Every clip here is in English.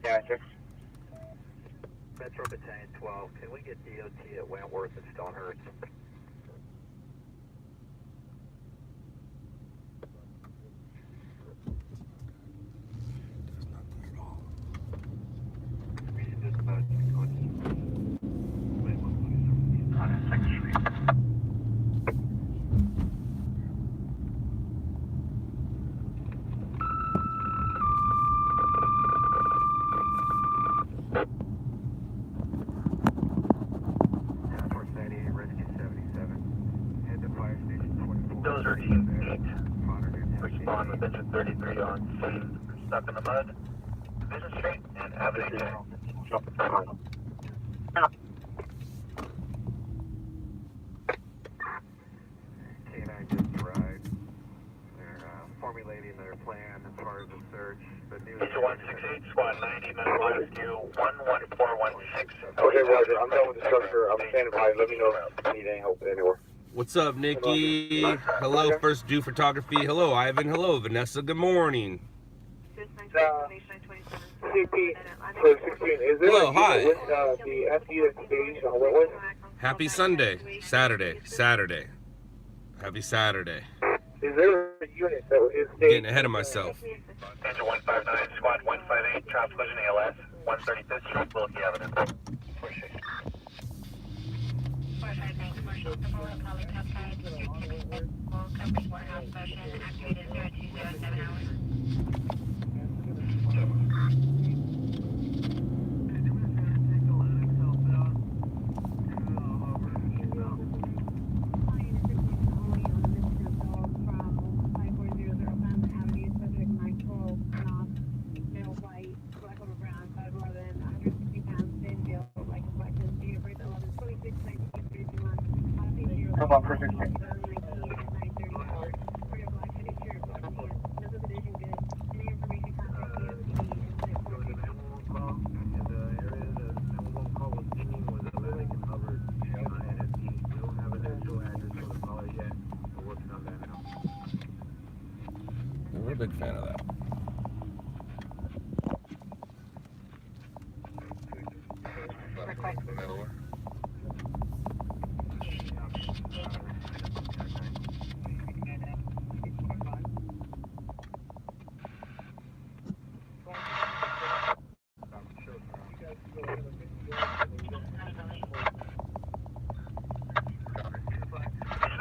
Gotcha. Metro Battalion 12, can we get DOT at Wentworth and Stonehurst? Just about on 2nd Street. Those are Team 8. Respond with engine 33 on scene. Stuck in the mud. Division Street and Avenue J. K9 just arrived. They're formulating their plan as far as the search. The new 168 Squad 90 Medical Rescue 11416. Okay, Roger. I'm done with the structure. I'm standing by. Let me know if you need any help anywhere. What's up, Nikki? Hello, First Do Photography. Hello, Ivan. Hello, Vanessa. Good morning. CP for 16. Is there hello, hi. With the FU stage on Wentworth? Happy Sunday. Saturday. Happy Saturday. Is there a unit that is Getting ahead of myself. Engine 159, Squad 158, traffic collision ALS, 135th Street, Wilkie Avenue. Push it. Come on, perfect. We're a big fan of that.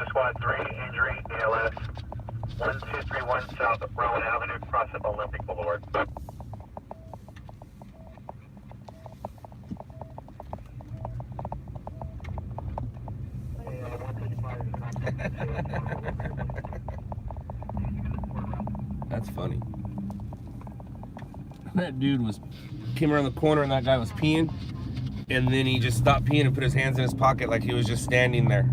Squad 3, injury, ALS, 1231 South of Rowan Avenue, cross of Olympic Boulevard. That's funny. That dude came around the corner and that guy was peeing, and then he just stopped peeing and put his hands in his pocket like he was just standing there.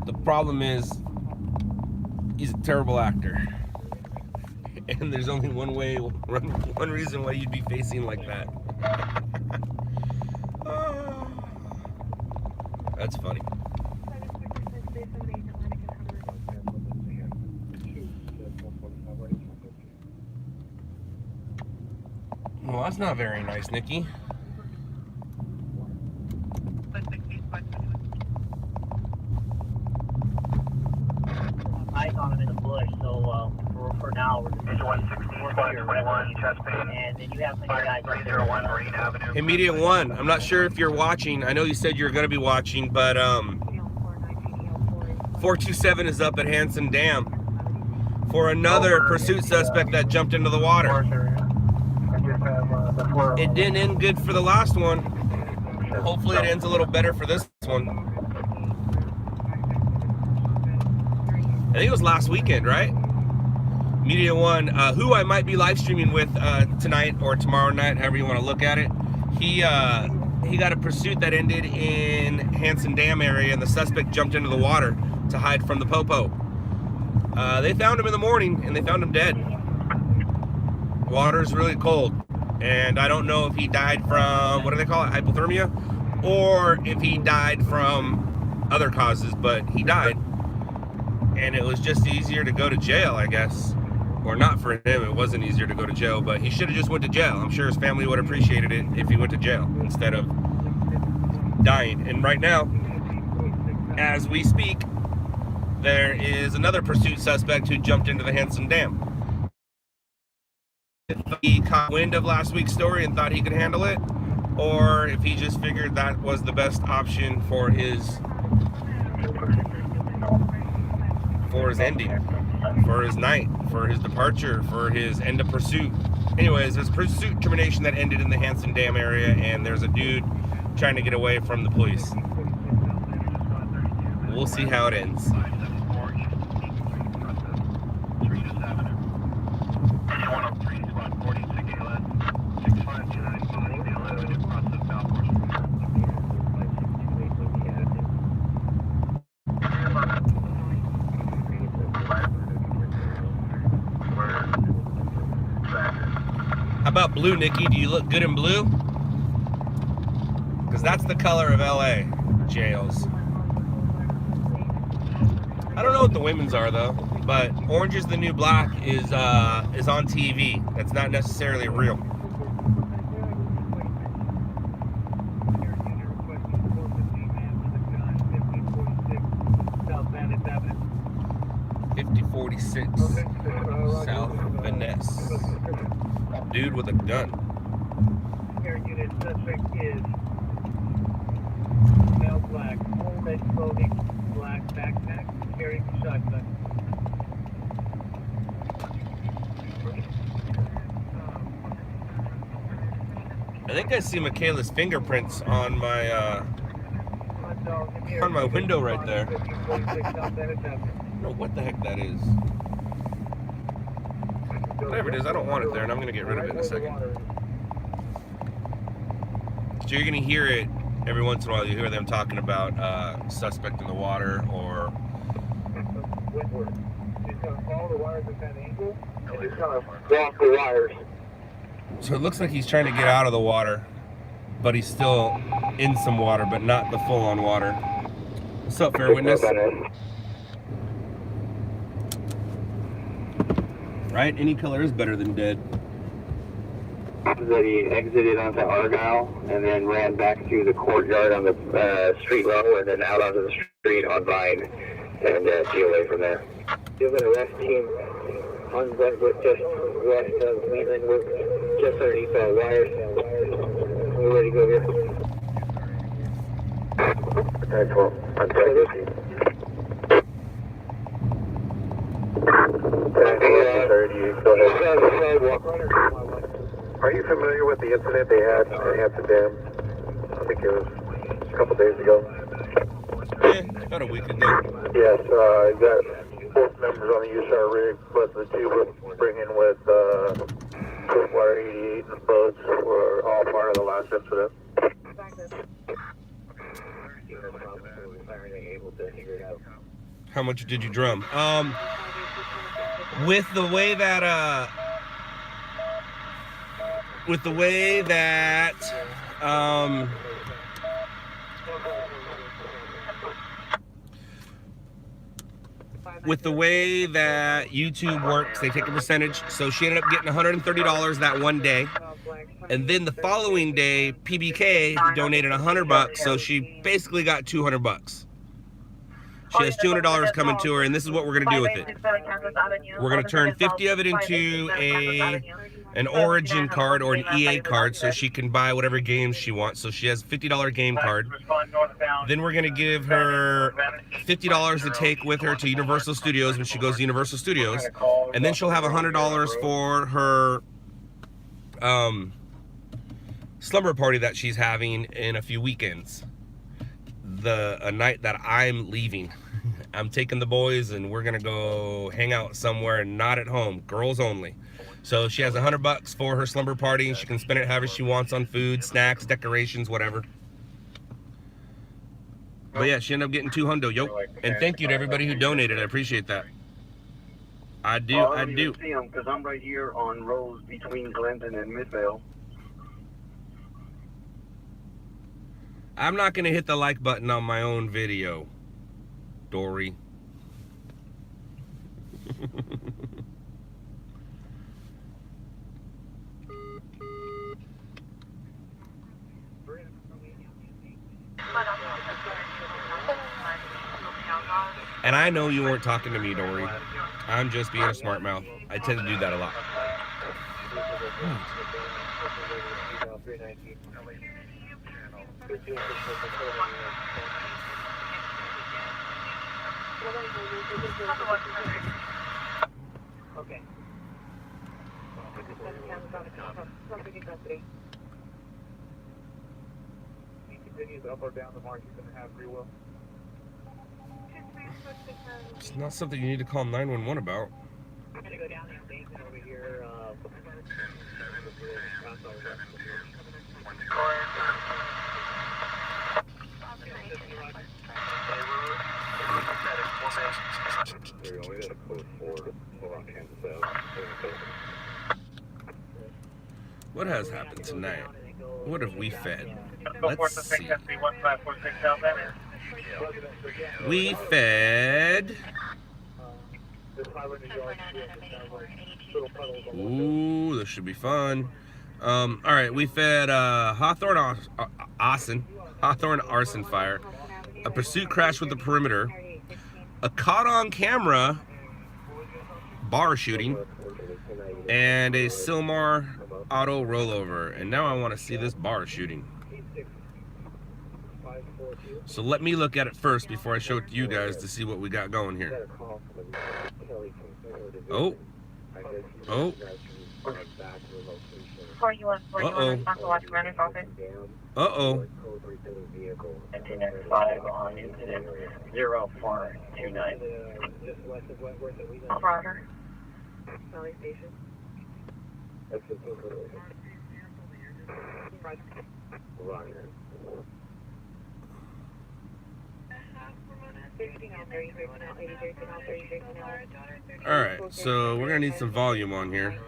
The problem is, he's a terrible actor. And there's only one reason why you'd be facing like that. That's funny. Well, that's not very nice, Nikki. Eyes on him in the bush, so for now we're just 160, Squad 21, chest pain. and then you have some guys 301 Marine Avenue. Hey, Media One, I'm not sure if you're watching. I know you said you were going to be watching, but 427 is up at Hanson Dam for another pursuit suspect that jumped into the water. It didn't end good for the last one. Hopefully it ends a little better for this one. I think it was last weekend, right? Media One, who I might be live streaming with tonight or tomorrow night, however you want to look at it. He got a pursuit that ended in Hanson Dam area, and the suspect jumped into the water to hide from the popo. They found him in the morning, and they found him dead. Water's really cold, and I don't know if he died from, what do they call it, hypothermia, or if he died from other causes, but he died. And it was just easier to go to jail, I guess, or not for him, it wasn't easier to go to jail, but he should have just went to jail. I'm sure his family would have appreciated it if he went to jail instead of dying. And right now, as we speak, there is another pursuit suspect who jumped into the Hansen Dam. If he caught wind of last week's story and thought he could handle it, or if he just figured that was the best option for his ending, for his night, for his departure, for his end of pursuit. Anyways, there's pursuit termination that ended in the Hansen Dam area, and there's a dude trying to get away from the police. We'll see how it ends. How about blue, Nikki? Do you look good in blue? Because that's the color of LA jails. I don't know what the women's are though, but Orange is the New Black is on TV. That's not necessarily real. South Finesse. Dude with a gun. Air unit suspect is male black, full red clothing, black backpack, carrying shotgun. I think I see Michaela's fingerprints on my window right there. I don't know what the heck that is. Whatever it is, I don't want it there, and I'm going to get rid of it in a second. So you're going to hear it every once in a while. You hear them talking about suspect in the water, or... All the wires are kind of angled, And just kind of walk the wires. So it looks like he's trying to get out of the water, but he's still in some water, but not the full-on water. What's up, fair witness? Right? Any color is better than dead. That he exited onto Argyle and then ran back through the courtyard on the street level and then out onto the street on Vine and see away from there. You have an arrest team on Brentwood just west of Wheatland. We're just underneath the wires. We're ready to go here. Potential. Are you familiar with the incident they had at Hansen Dam? I think it was a couple days ago. Yeah, about a week ago. Yes, you got both members on the USAR rig, but the two were bringing with Swiftwater 88 and boats were all part of the last incident. How much did you drum? With the way that YouTube works, they take a percentage. So she ended up getting $130 that one day, and then the following day, PBK donated $100, so she basically got $200. She has $200 coming to her, and this is what we're gonna do with it. We're gonna turn 50 of it into an Origin card or an EA card, so she can buy whatever games she wants. So she has a $50 game card. Then we're gonna give her $50 to take with her to Universal Studios when she goes to Universal Studios, and then she'll have $100 for her slumber party that she's having in a few weekends. A night that I'm leaving. I'm taking the boys and we're gonna go hang out somewhere, not at home, girls only. So she has $100 for her slumber party, and she can spend it however she wants on food, snacks, decorations, whatever. But yeah, she ended up getting $200, yo. And thank you to everybody who donated. I appreciate that. I do. I see them because I'm right here on Rose between Glendon and Midvale. I'm not gonna hit the like button on my own video, Dory. And I know you weren't talking to me, Dory. I'm just being a smart mouth. I tend to do that a lot. Okay. Continues up or down the mark, you're going to have free will. It's not something you need to call 911 about. I'm gonna go down there basement over here. There you go, we got a code 4 on Kansas Ave. What has happened tonight? What have we fed? Let's see. We fed. Ooh, this should be fun. All right, we fed Hawthorne arson fire, a pursuit crash with the perimeter, a caught on camera bar shooting, and a Silmar auto rollover. And now I want to see this bar shooting. So let me look at it first before I show it to you guys to see what we got going here. Oh. Oh. Uh-oh. Uh-oh. Incident 5 on incident 0429. Roger. Valley Station. Roger. All right, so we're gonna need some volume on here.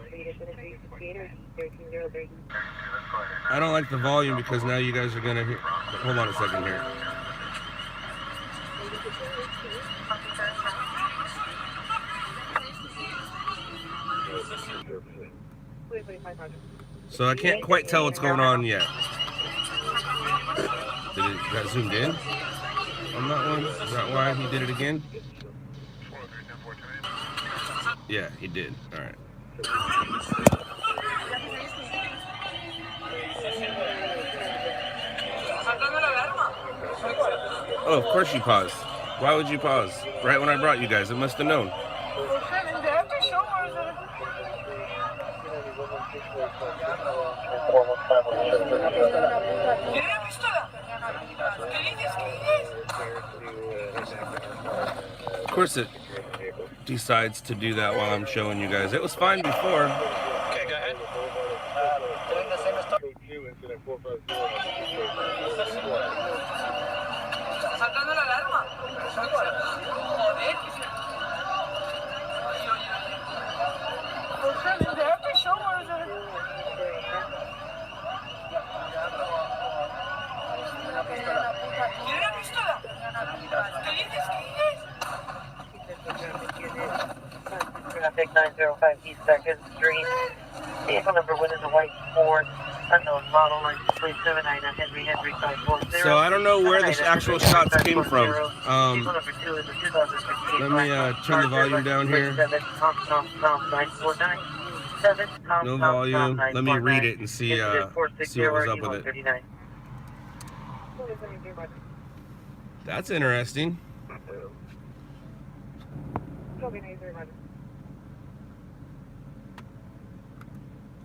I don't like the volume because now you guys are gonna hear. Hold on a second here. So I can't quite tell what's going on yet. Did it got zoomed in on that one? Is that why he did it again? Yeah, he did. All right. Oh, of course you paused. Why would you pause? Right when I brought you guys, it must have known. Of course it decides to do that while I'm showing you guys. It was fine before. Okay, go ahead. Doing the same as incident 905 East 2nd Street. Vehicle number 1 is a white Ford. Unknown model, like 379 Henry 540. So I don't know where the actual shots came from. Let me turn the volume down here. No volume. Let me read it and see what was up with it. That's interesting.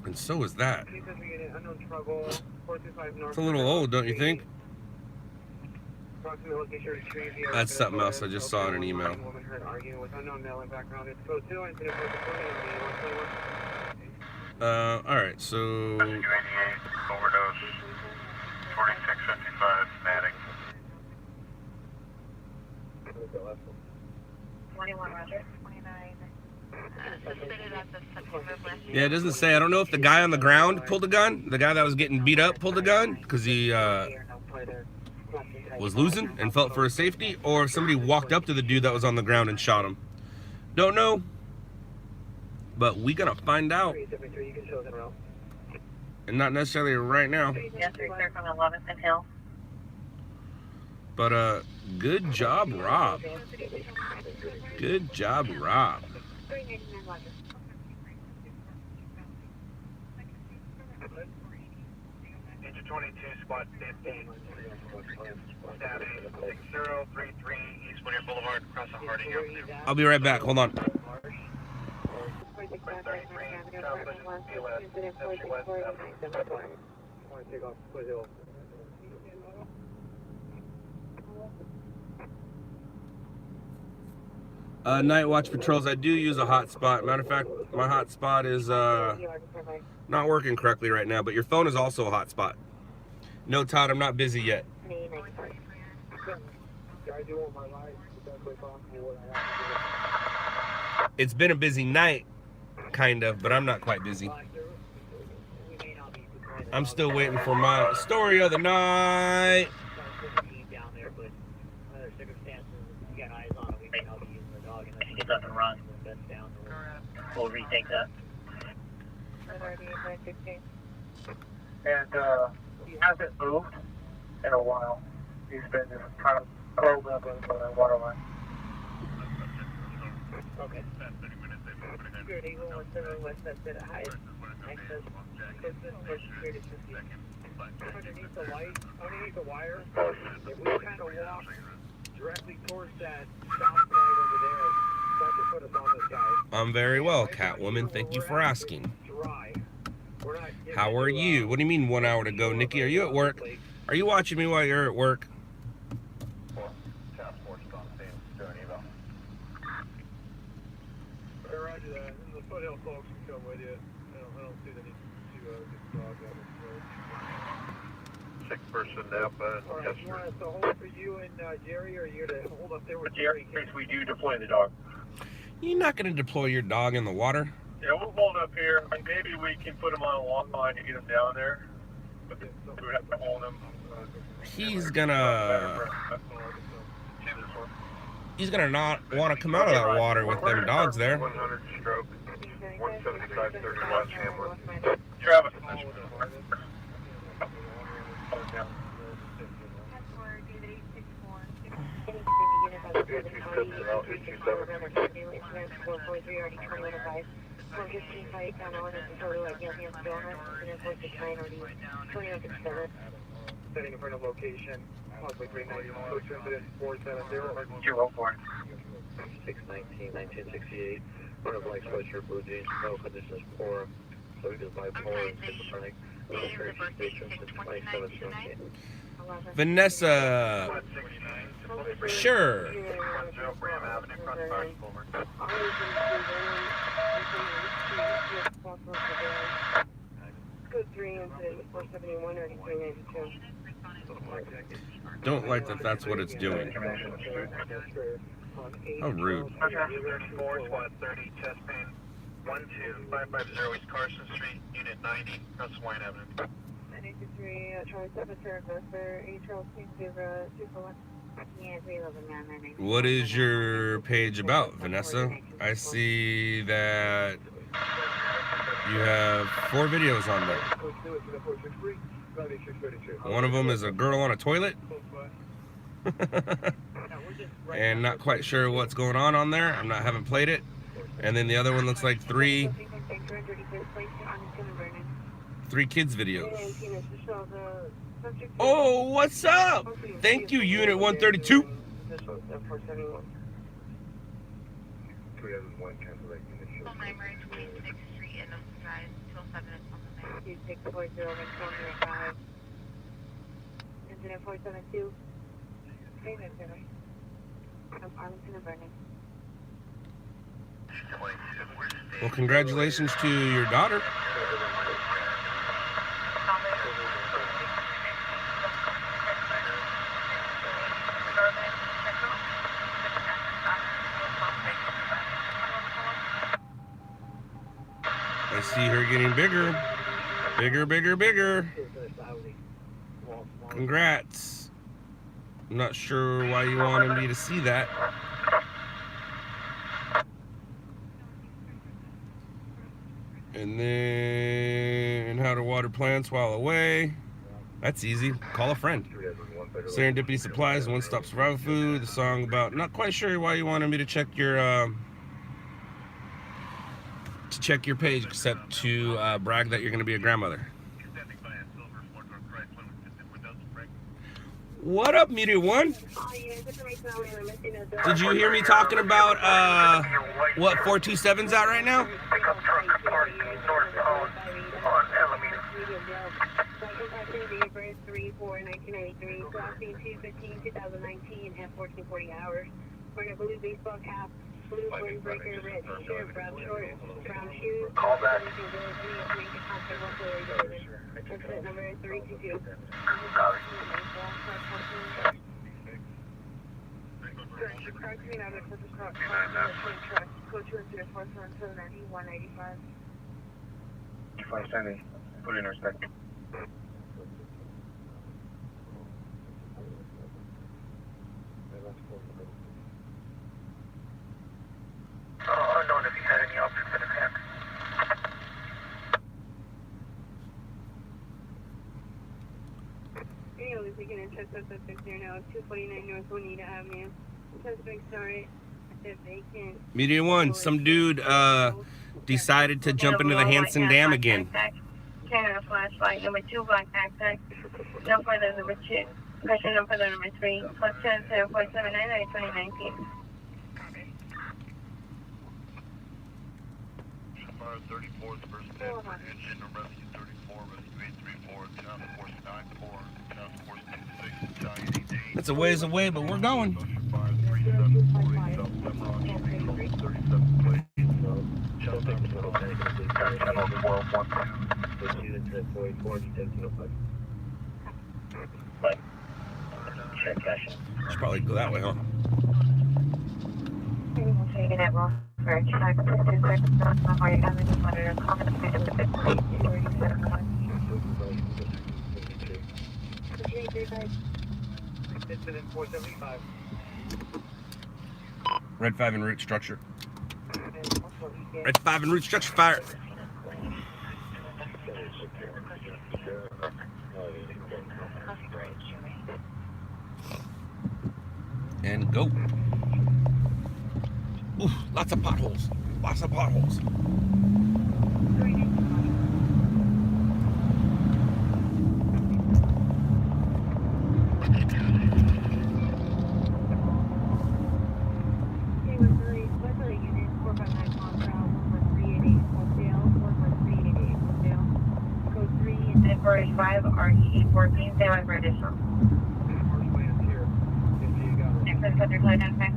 And so is that. It's a little old, don't you think? That's something else I just saw in an email. Alright, so... overdose, 4655, static. 21, Roger. 29. Yeah, it doesn't say. I don't know if the guy on the ground pulled a gun. The guy that was getting beat up pulled a gun because he was losing and felt for his safety, or if somebody walked up to the dude that was on the ground and shot him. Don't know, but we gotta find out. And not necessarily right now. Yes, sir, clear from 11th and Hill. But good job, Rob. Good job, Rob. Engine 22, spot 15. Status 6033 East Winter Boulevard, across the Harding Avenue. I'll be right back. Hold on. Night watch patrols. I do use a hotspot. Matter of fact, my hotspot is not working correctly right now, but your phone is also a hotspot. No, Todd, I'm not busy yet. It's been a busy night, kind of, but I'm not quite busy. I'm still waiting for my story of the night. It doesn't run. We'll retake that. And he hasn't moved in a while. He's been just kind of curled up in the water line. Okay. Security 117 West Sunset Heights. Access. Security 50. Underneath the light, underneath the wire, if we kind of walk directly towards that stoplight over there, that should put us on this guy. I'm very well, Catwoman. Thank you for asking. How are you? What do you mean 1 hour to go? Nikki, are you at work? Are you watching me while you're at work? Roger that. The foothill folks can come with you. I don't see the need to get the dog out of the road. 6 person Napa. All right, you want us to hold for you and Jerry, or you're to hold up there with Jerry? In case we do deploy the dog. You're not going to deploy your dog in the water? Yeah, we'll hold up here. Maybe we can put him on a long line and get him down there. But we would have to hold him. He's gonna not want to come out of that water with them dogs there. 100 stroke. 175 30 watch Hamlet. Travis. Setting in front of location, possibly 390, approach incident 470. You're well for it. 619, 1968. Front of light sweatshirt, blue jeans, no conditions poor. So we just bipolar and schizophrenic. Military station since 2717. Vanessa. Sure. Graham Avenue, across Park Boulevard. Code 3 incident 471 or 392. Don't like that that's what it's doing. How rude. 34, squad 30, chest pain. 12550 East Carson Street, Unit 90, across Wine Avenue. 983, Charlie 7, Sarah Gosper, Charles 241. Yeah, 311, What is your page about, Vanessa? I see that you have 4 videos on there. One of them is a girl on a toilet. And not quite sure what's going on there. Haven't played it. And then the other one looks like 3 kids videos. Oh, what's up? Thank you, Unit 132. Incident 472. Arlington and Vernon. Well, congratulations to your daughter. I see her getting bigger. Bigger, bigger, bigger. Congrats. I'm not sure why you wanted me to see that. And then how to water plants while away. That's easy. Call a friend. Serendipity Supplies, One Stop Survival Food. The song about, not quite sure why you wanted me to check your page, except to brag that you're going to be a grandmother. What up, Meteor One? Did you hear me talking about what 427's at right now? Pickup truck parked northbound on Alameda. 3/4/1993, crossing 2/15/2019 at 14:40 hours. Wearing a blue baseball cap, blue windbreaker, red t-shirt, brown shorts, brown shoes. Call back. Exit number 322. Car coming out of the truck. Code 204-195. 570. Put in respect. Unknown if you had any options in hand. Anyone taking interest with the 249 North Juanita Avenue. Suspect started at the vacant. Meteor One, some dude decided to jump into the Hanson Dam again. Carrying a flashlight. Number 2, black backpack. No further number 2. Question no further number 3. Plus 10-479-2019. 34th first net for engine or rescue 34, rescue 834, task force 94, task force 26, Italian 88. That's a ways away, but we're going. Ocean Fire 3748, South Demeron, 37 plates, Chelsea, Channel 1212. Check cash. Should probably go that way, huh? Anyone taking it wrong? For check 226 North Mahoney Avenue, monitor comment Incident 475. Red 5 en route structure. Red 5 en route structure fire. And go. Ooh, lots of potholes. Lots of potholes. Temporary 5 RE814, stand by for additional. Next is subject line and fact.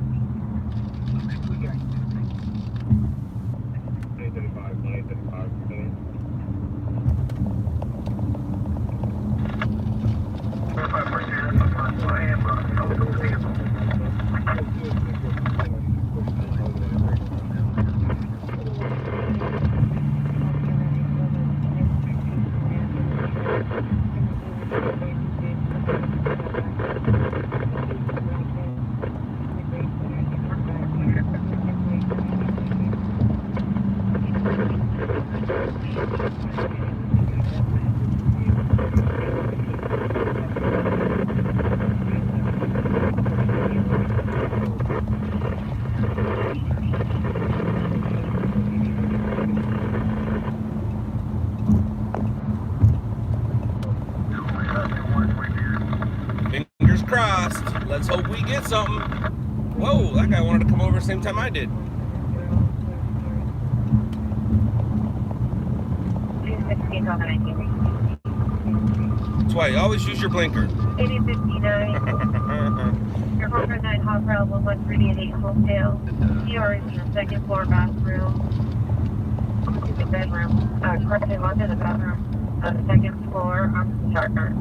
'Fingers crossed. Let's hope we get something. Whoa, that guy wanted to come over the same time I did. 216 on the 19. That's why you always use your blinker. 8059. Your 409 Hawk Route 11388 Hopedale. TR is in the second floor bathroom. To the bedroom. Correctly onto the bathroom. The second floor on the shower.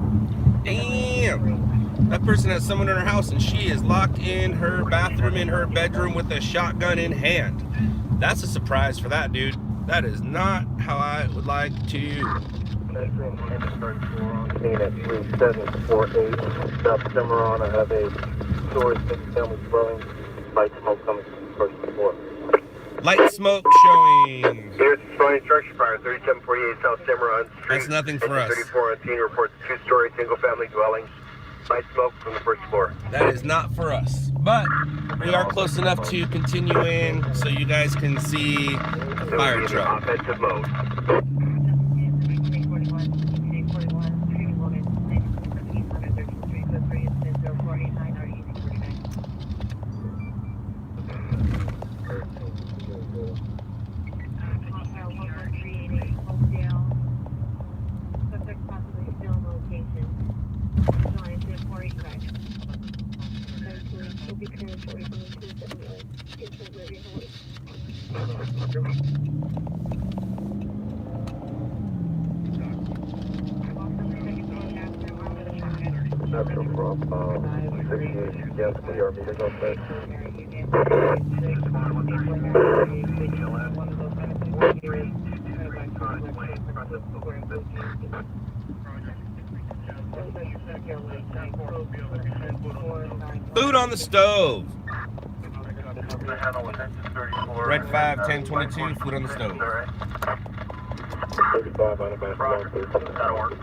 Damn. That person has someone in her house and she is locked in her bathroom in her bedroom with a shotgun in hand. That's a surprise for that dude. That is not how I would like to. Bedroom 1034 at 3748 South Demeron. I have a storage family dwelling. Light smoke coming from the first floor. Light smoke showing. Here's responding structure fire, 3748 South Cimarron Street. That's nothing for us. 34 on scene reports 2-story single-family dwelling. Light smoke from the first floor. That is not for us. But we are close enough to continue in so you guys can see the fire truck. Offensive mode. Natural from 68, yes, we are meters on set. Food on the stove. Red 5, 1022, food on the stove. 35 on about that'll work.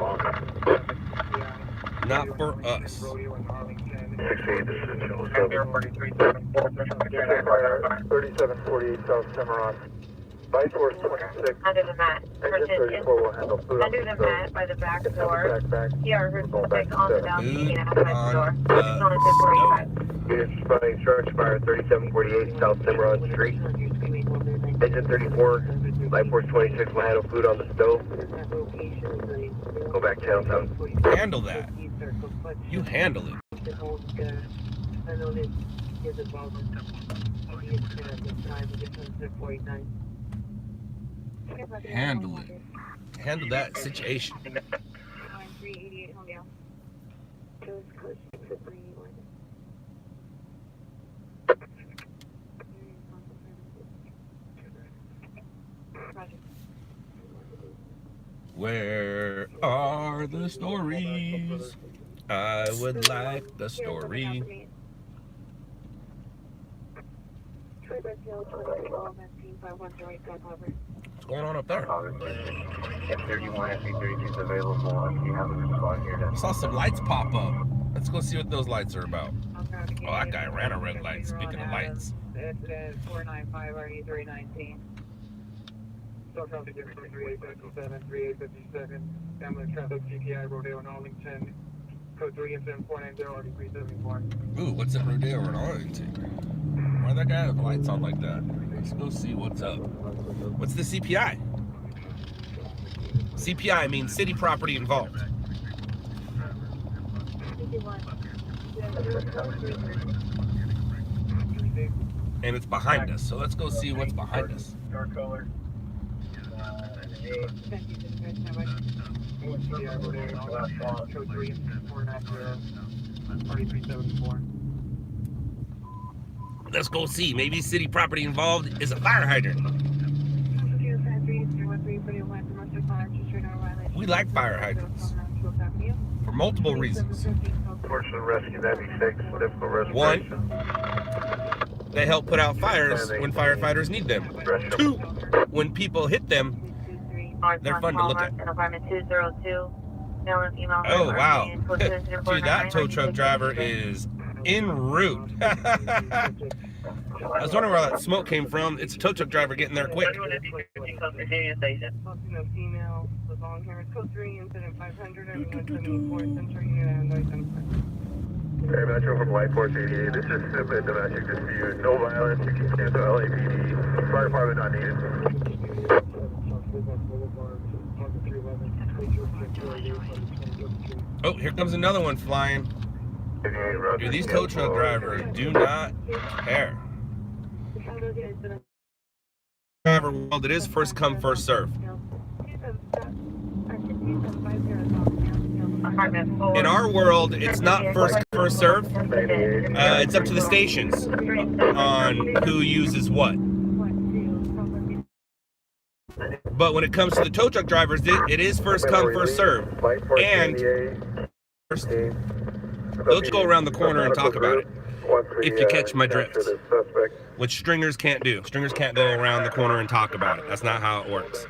Not for us. 68, this is Joe. 3748 South Cimarron. Light source 26. Under the mat. Exit 34 will handle food Under the mat by the back door. PR heard suspect on the balcony outside the door. It's on a 1045. Units responding structure fire 3748 South Cimarron Street. Exit 34. Light force 26 will handle food on the stove. Go back downtown. Handle that. You handle it. Handle it. Handle that situation. Where are the stories? I would like the story. What's going on up there? F31, F32 is available if you have a response here. I saw some lights pop up. Let's go see what those lights are about. Oh, that guy ran a red light. Speaking of lights. It's 495 RE319. Still traffic 3857, 3857. Ambulance traffic GTI Rodeo and Arlington. Code 3M7490 RD374. Ooh, what's at Rodeo and Arlington? Why that guy have lights on like that? Let's go see what's up. What's the CPI? CPI means city property involved. And it's behind us, so let's go see what's behind us. Dark color. Code 3M7490 RD374. Let's go see. Maybe city property involved is a fire hydrant. We like fire hydrants for multiple reasons. Portion of rescue 96, difficult respiration. One, they help put out fires when firefighters need them. Two, when people hit them, they're fun to look at. Oh, wow. Dude, that tow truck driver is en route. I was wondering where that smoke came from. It's a tow truck driver getting there quick. Female with long hair. Code 3 incident 500 everyone 74 Central Unit and Air Metro from Light Force 88. This is simply a domestic dispute. No violence. You can cancel LAPD. Fire department not needed. Oh, here comes another one flying. Dude, these tow truck drivers do not care. Driver world, it is first come, first serve. In our world, it's not first come, first serve. It's up to the stations on who uses what. But when it comes to the tow truck drivers, it is first come, first serve. And first, they'll just go around the corner and talk about it, if you catch my drift. which stringers can't do. Stringers can't go around the corner and talk about it. That's not how it works.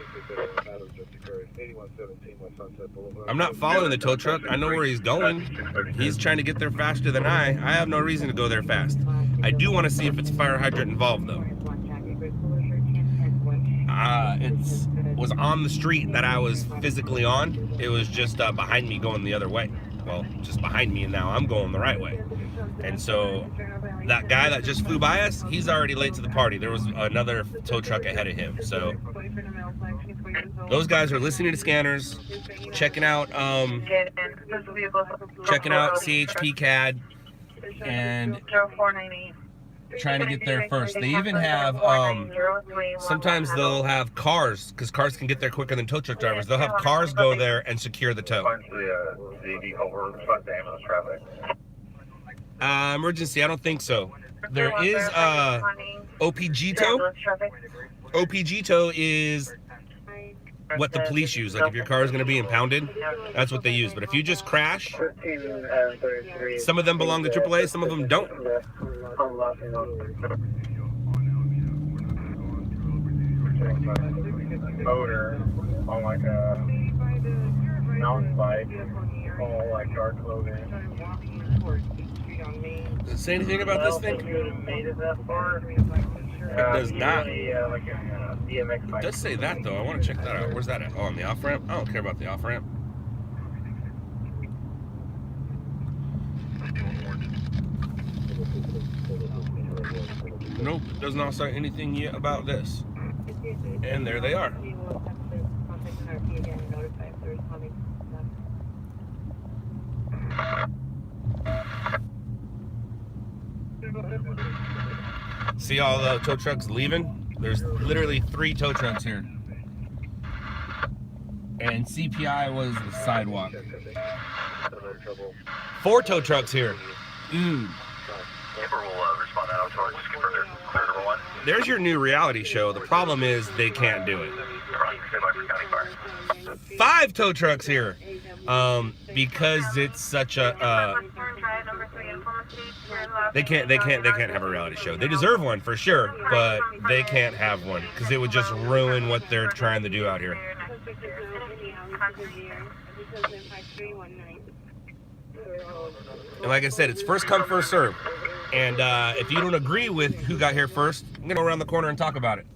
I'm not following the tow truck. I know where he's going. He's trying to get there faster than I have no reason to go there fast. I do want to see if it's a fire hydrant involved, though. It was on the street that I was physically on. It was just behind me going the other way. Well, just behind me, and now I'm going the right way. And so that guy that just flew by us, he's already late to the party. There was another tow truck ahead of him. So those guys are listening to scanners, checking out CHP CAD, and trying to get there first. They even have sometimes they'll have cars, because cars can get there quicker than tow truck drivers. They'll have cars go there and secure the tow. Emergency, I don't think so. There is OPG tow. OPG tow is what the police use. Like if your car is going to be impounded, that's what they use. But if you just crash, some of them belong to AAA, some of them don't. Motor on like a mountain bike, all like dark clothing. Does it say anything about this thing? It does not. It does say that though. I want to check that out. Where's that at? Oh, on the off ramp? I don't care about the off ramp. Nope, it does not say anything yet about this. And there they are. See all the tow trucks leaving? There's literally 3 tow trucks here. And CPI was the sidewalk. 4 tow trucks here. There's your new reality show. The problem is they can't do it. 5 tow trucks here. Because it's such a they can't have a reality show. They deserve one for sure, but they can't have one because it would just ruin what they're trying to do out here. And like I said, it's first come, first serve. And if you don't agree with who got here first, I'm gonna go around the corner and talk about it.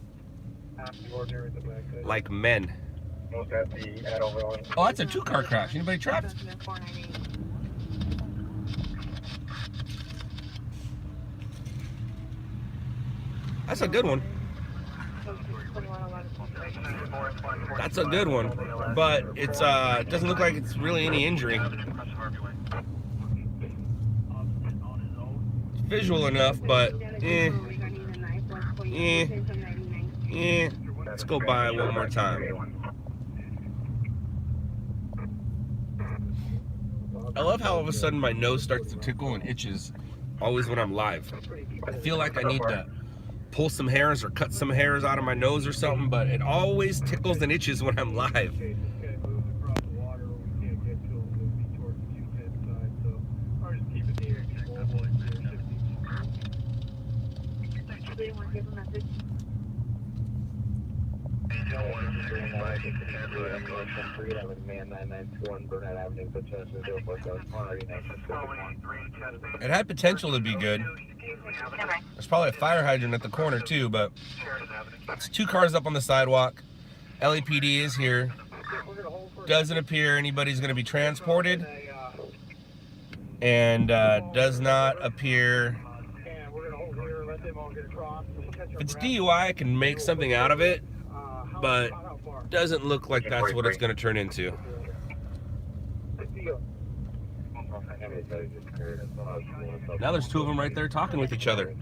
Like men. Oh, that's a 2-car crash. Anybody trapped? That's a good one. That's a good one. But it's it doesn't look like it's really any injury. It's visual enough, but Let's go by it one more time. I love how all of a sudden my nose starts to tickle and itches always when I'm live. I feel like I need to pull some hairs or cut some hairs out of my nose or something, but it always tickles and itches when I'm live. It had potential to be good. There's probably a fire hydrant at the corner too, but it's 2 cars up on the sidewalk. LAPD is here. Doesn't appear anybody's going to be transported, and does not appear. If it's DUI, I can make something out of it, but doesn't look like that's what it's going to turn into. Now there's 2 of them right there talking with each other.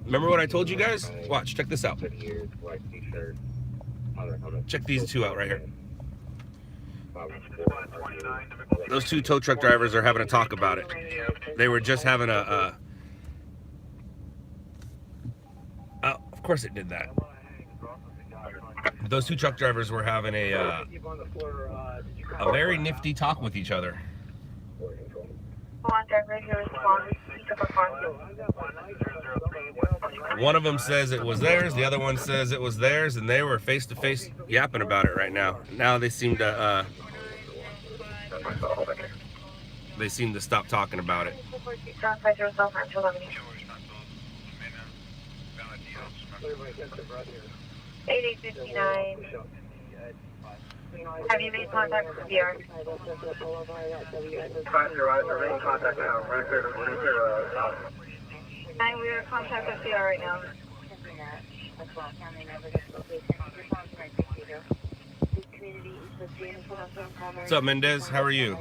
Remember what I told you guys? Watch, check this out. Check these 2 out right here. Those 2 tow truck drivers are having a talk about it. They were just having a of course it did that. Those 2 truck drivers were having a very nifty talk with each other. One of them says it was theirs, the other one says it was theirs, and they were face to face yapping about it right now. Now they seem to stop talking about it. 8859. Have you made contact with PR? Contact now. We are in contact with PR right now. What's up, Mendez? How are you?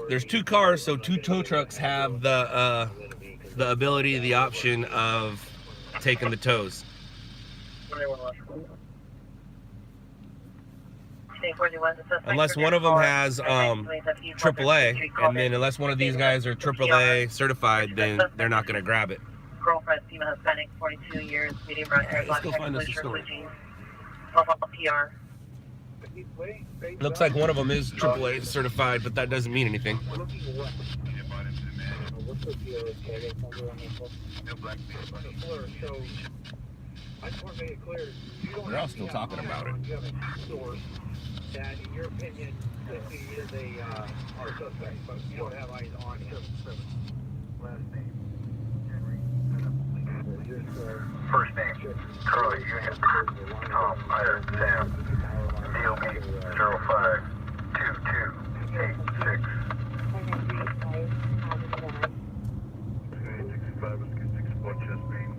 There's 2 cars, so 2 tow trucks have the ability, the option of taking the tows. Unless one of them has AAA, and then unless one of these guys are AAA certified, then they're not going to grab it. Girlfriend, female Hispanic, 42 years, medium brown hair, Let's go find us a story. PR. Looks like one of them is AAA certified, but that doesn't mean anything. They're all still talking about it. That, in your opinion, they are suspect, but you don't have eyes on him. Last name, Henry. First name, Troy, Union, Tom, Iron, Sam, DOB 052286. 65 is 61 chest pain.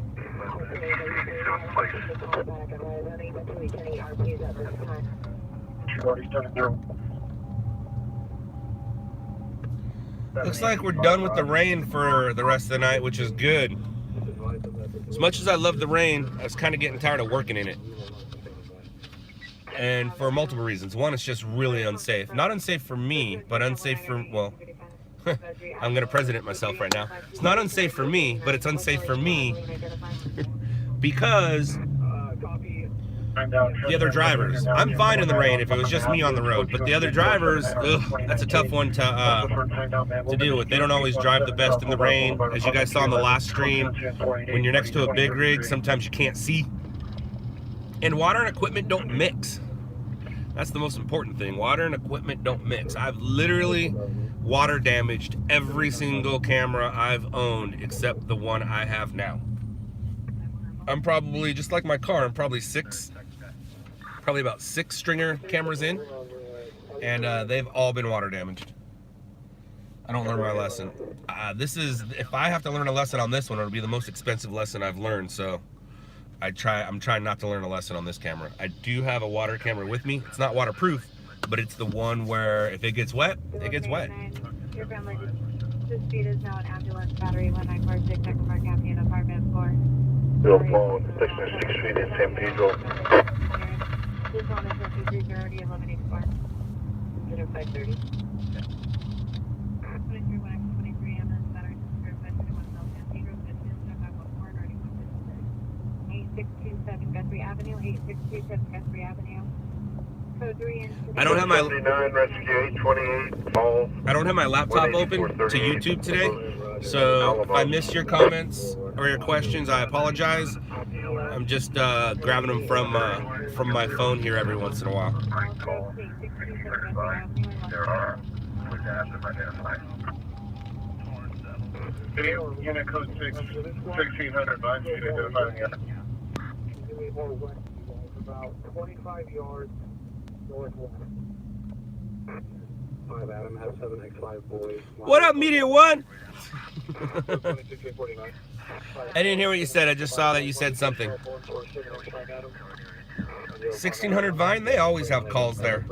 Looks like we're done with the rain for the rest of the night, which is good. As much as I love the rain, I was kind of getting tired of working in it. And for multiple reasons. One, it's just really unsafe. Not unsafe for me, but unsafe for, well, I'm going to president myself right now. It's not unsafe for me, but it's unsafe for me because the other drivers. I'm fine in the rain if it was just me on the road, but the other drivers, ugh, that's a tough one to deal with. They don't always drive the best in the rain. As you guys saw in the last stream, when you're next to a big rig, sometimes you can't see. And water and equipment don't mix. That's the most important thing. Water and equipment don't mix. I've literally water damaged every single camera I've owned except the one I have now. I'm probably, just like my car, I'm probably about 6 stringer cameras in, and they've all been water damaged. I don't learn my lesson. If I have to learn a lesson on this one, it'll be the most expensive lesson I've learned, so I'm trying not to learn a lesson on this camera. I do have a water camera with me. It's not waterproof, but it's the one where if it gets wet, it gets wet. Your family, this speed is now an ambulance battery 1946 second floor captain apartment 4. Bill phone, section 6 Street in San Pedro. This one is 5330 1184. 0530. 23 ambulance battery 21 San Pedro, 8627 Guthrie Avenue, 8627 Guthrie Avenue. Code 3 and I don't have my Rescue 828 Falls. I don't have my laptop open to YouTube today, so if I miss your comments or your questions, I apologize. I'm just grabbing them from my phone here every once in a while. There are unit code 1600 9 Street identifying you. About 25 yards northwest. 5 Adam, have 7X5 boys. What up, Media One? I didn't hear what you said. I just saw that you said something. 1600 Vine, they always have calls there.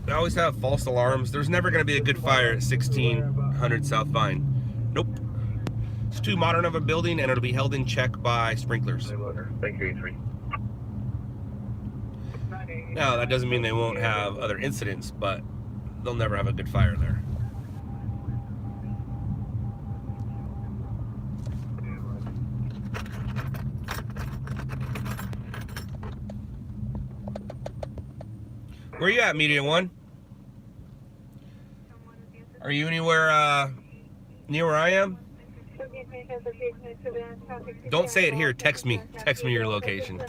They always have false alarms. There's never going to be a good fire at 1600 South Vine. Nope. It's too modern of a building, and it'll be held in check by sprinklers. Thank you, 83. Now, that doesn't mean they won't have other incidents, but they'll never have a good fire there. Where you at, Media One? Are you anywhere near where I am? Don't say it here. Text me. Text me your location.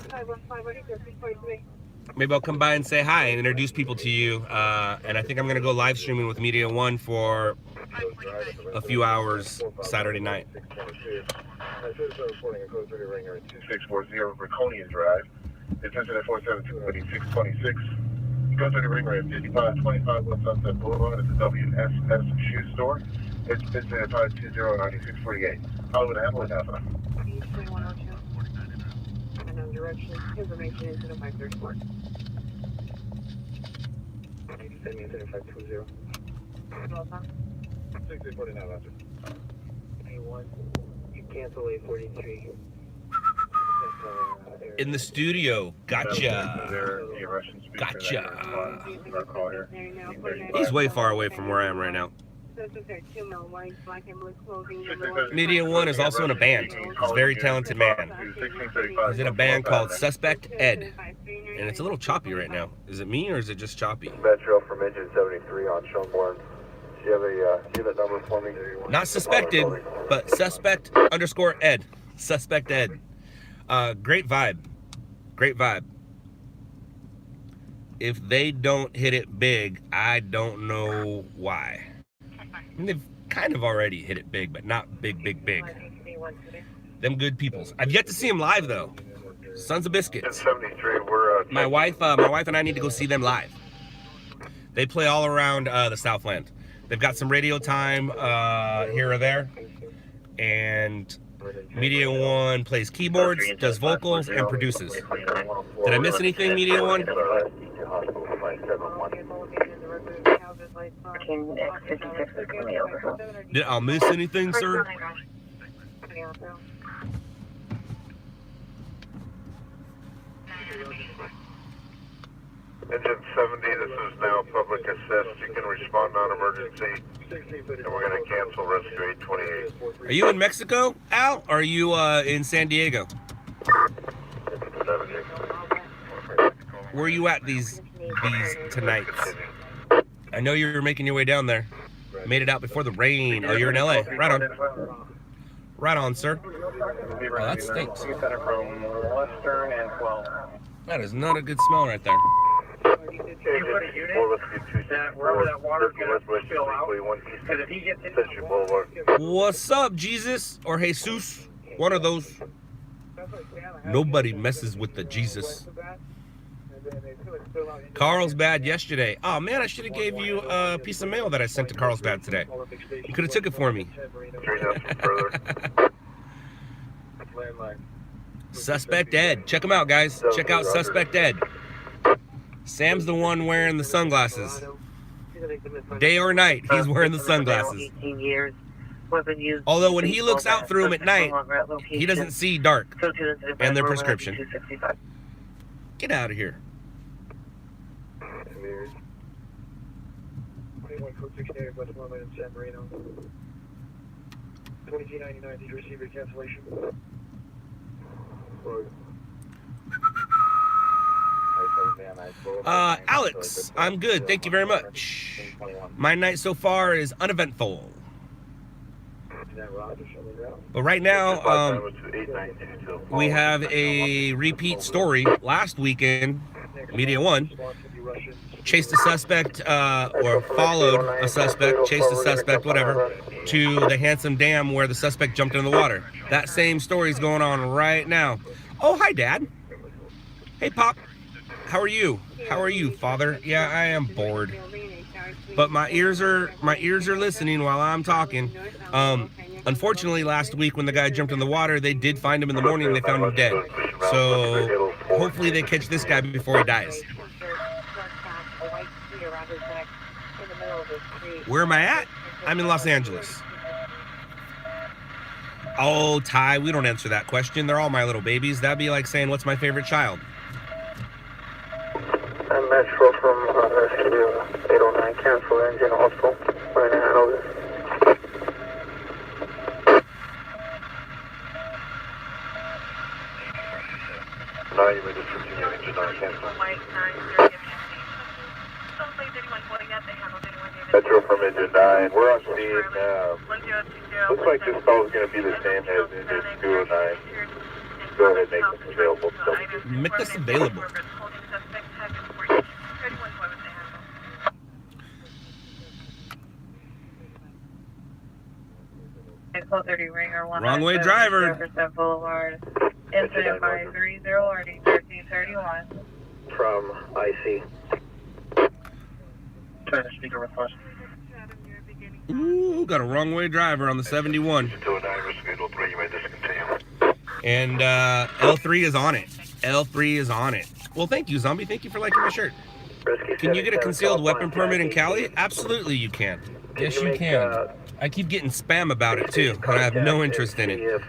Maybe I'll come by and say hi and introduce people to you. And I think I'm going to go live streaming with Media One for a few hours Saturday night. 2640 Braconian Drive. Attention at 472-626. Go to the ring road, 5525 West Sunset Boulevard. It's a WSS shoe store. It's business at 520-9648. Hollywood Hamlet, Alpha. And on direction, information is in 534. 520. 6349 after. A1, you cancel A43. In the studio. Gotcha. Gotcha. He's way far away from where I am right now. Media One is also in a band. He's a very talented man. He's in a band called Suspect Ed. And it's a little choppy right now. Is it me or is it just choppy? Metro from engine 73 on Schonborn. Do you have a unit number for me? Not suspected, but Suspect _ Ed. Suspect Ed. Great vibe. Great vibe. If they don't hit it big, I don't know why. I mean, they've kind of already hit it big, but not big, big, big. Them good peoples. I've yet to see them live though. Sons of Biscuits. 73, we're My wife and I need to go see them live. They play all around the Southland. They've got some radio time here or there, and Media One plays keyboards, does vocals, and produces. Did I miss anything, Media One? Did I miss anything, sir? Engine 70, this is now public assist. You can respond non-emergency, and we're going to cancel rescue 828. Are you in Mexico, Al? Or are you in San Diego? 70. Where are you at these tonights? I know you're making your way down there. Made it out before the rain. Oh, you're in LA. Right on. Right on, sir. Oh, that stinks. That is not a good smell right there. Wherever that water's going to spill out, because if he gets into the wall, What's up, Jesus? Or Jesus? One of those. Nobody messes with the Jesus. Carlsbad yesterday. Oh man, I should have gave you a piece of mail that I sent to Carlsbad today. You could have took it for me. Suspect Ed. Check him out, guys. Check out Suspect Ed. Sam's the one wearing the sunglasses. Day or night, he's wearing the sunglasses. Although when he looks out through them at night, he doesn't see dark. And their prescription. Get out of here. 2299, did you receive your cancellation? Alex, I'm good. Thank you very much. My night so far is uneventful. But right now, we have a repeat story. Last weekend, Media One chased a suspect, or followed a suspect, chased a suspect, whatever, to the Handsome Dam where the suspect jumped in the water. That same story is going on right now. Oh, hi, Dad. Hey, Pop. How are you? How are you, Father? Yeah, I am bored. But my ears are listening while I'm talking. Unfortunately, last week when the guy jumped in the water, they did find him in the morning and they found him dead. So hopefully they catch this guy before he dies. Where am I at? I'm in Los Angeles. Oh, Ty, we don't answer that question. They're all my little babies. That'd be like saying, what's my favorite child? I'm Metro from Rescue 809, cancel engine hospital. We're going to handle this. No, you may just continue engine 9 cancel. Metro from engine 9. We're on scene. Looks like this call is going to be the same as engine 209. Go ahead and make this available. Make this available. Wrong way driver. Boulevard. Incident 530 RD 1331. From IC. Turn the speaker request. Ooh, got a wrong way driver on the 71. 209, schedule 3, you may discontinue. And L3 is on it. L3 is on it. Well, thank you, Zombie. Thank you for liking my shirt. Can you get a concealed weapon permit in Cali? Absolutely, you can. Yes, you can. I keep getting spam about it too, and I have no interest in it.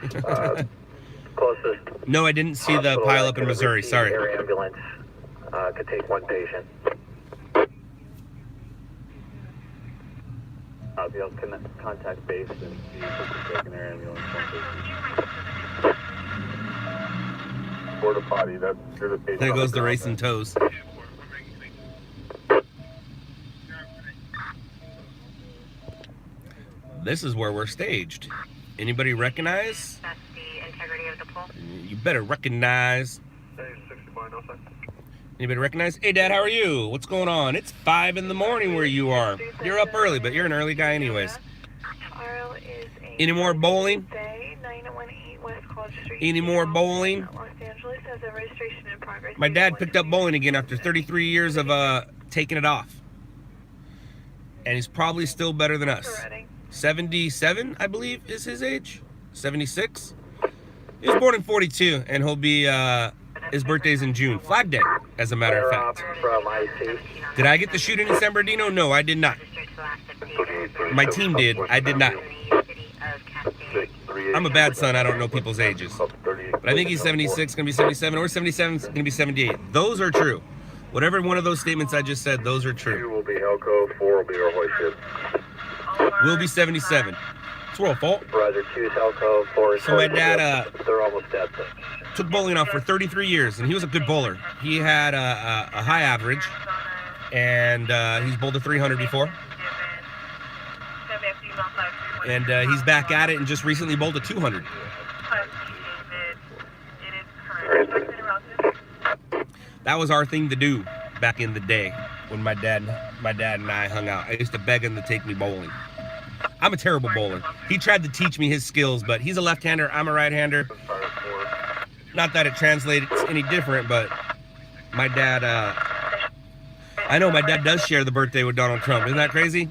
No, I didn't see the pileup in Missouri. Sorry. Air ambulance could take one patient. I'll be able to contact base and see if we can take an air ambulance. Porta potty, that's you're the patient. There goes the racing toes. This is where we're staged. Anybody recognize? That's the integrity of the pole. You better recognize. Anybody recognize? Hey, Dad, how are you? What's going on? It's 5 in the morning where you are. You're up early, but you're an early guy anyways. Any more bowling? Any more bowling? My dad picked up bowling again after 33 years of taking it off. And he's probably still better than us. 77, I believe, is his age. 76. He was born in 42, and he'll be, his birthday's in June. Flag Day, as a matter of fact. Did I get to shoot in San Bernardino? No, I did not. My team did. I did not. I'm a bad son. I don't know people's ages. But I think he's 76, going to be 77, or 77, going to be 78. Those are true. Whatever one of those statements I just said, those are 2 true. will be Helco, 4 will be our hoist. We'll be 77. It's our fault. Roger, 2 Helco, 4 is So my dad they're almost dead. took bowling off for 33 years, and he was a good bowler. He had a high average, and he's bowled a 300 before. And he's back at it and just recently bowled a 200. That was our thing to do back in the day when my dad and I hung out. I used to beg him to take me bowling. I'm a terrible bowler. He tried to teach me his skills, but he's a left-hander, I'm a right-hander. Not that it translates any different, but my dad, I know my dad does share the birthday with Donald Trump. Isn't that crazy?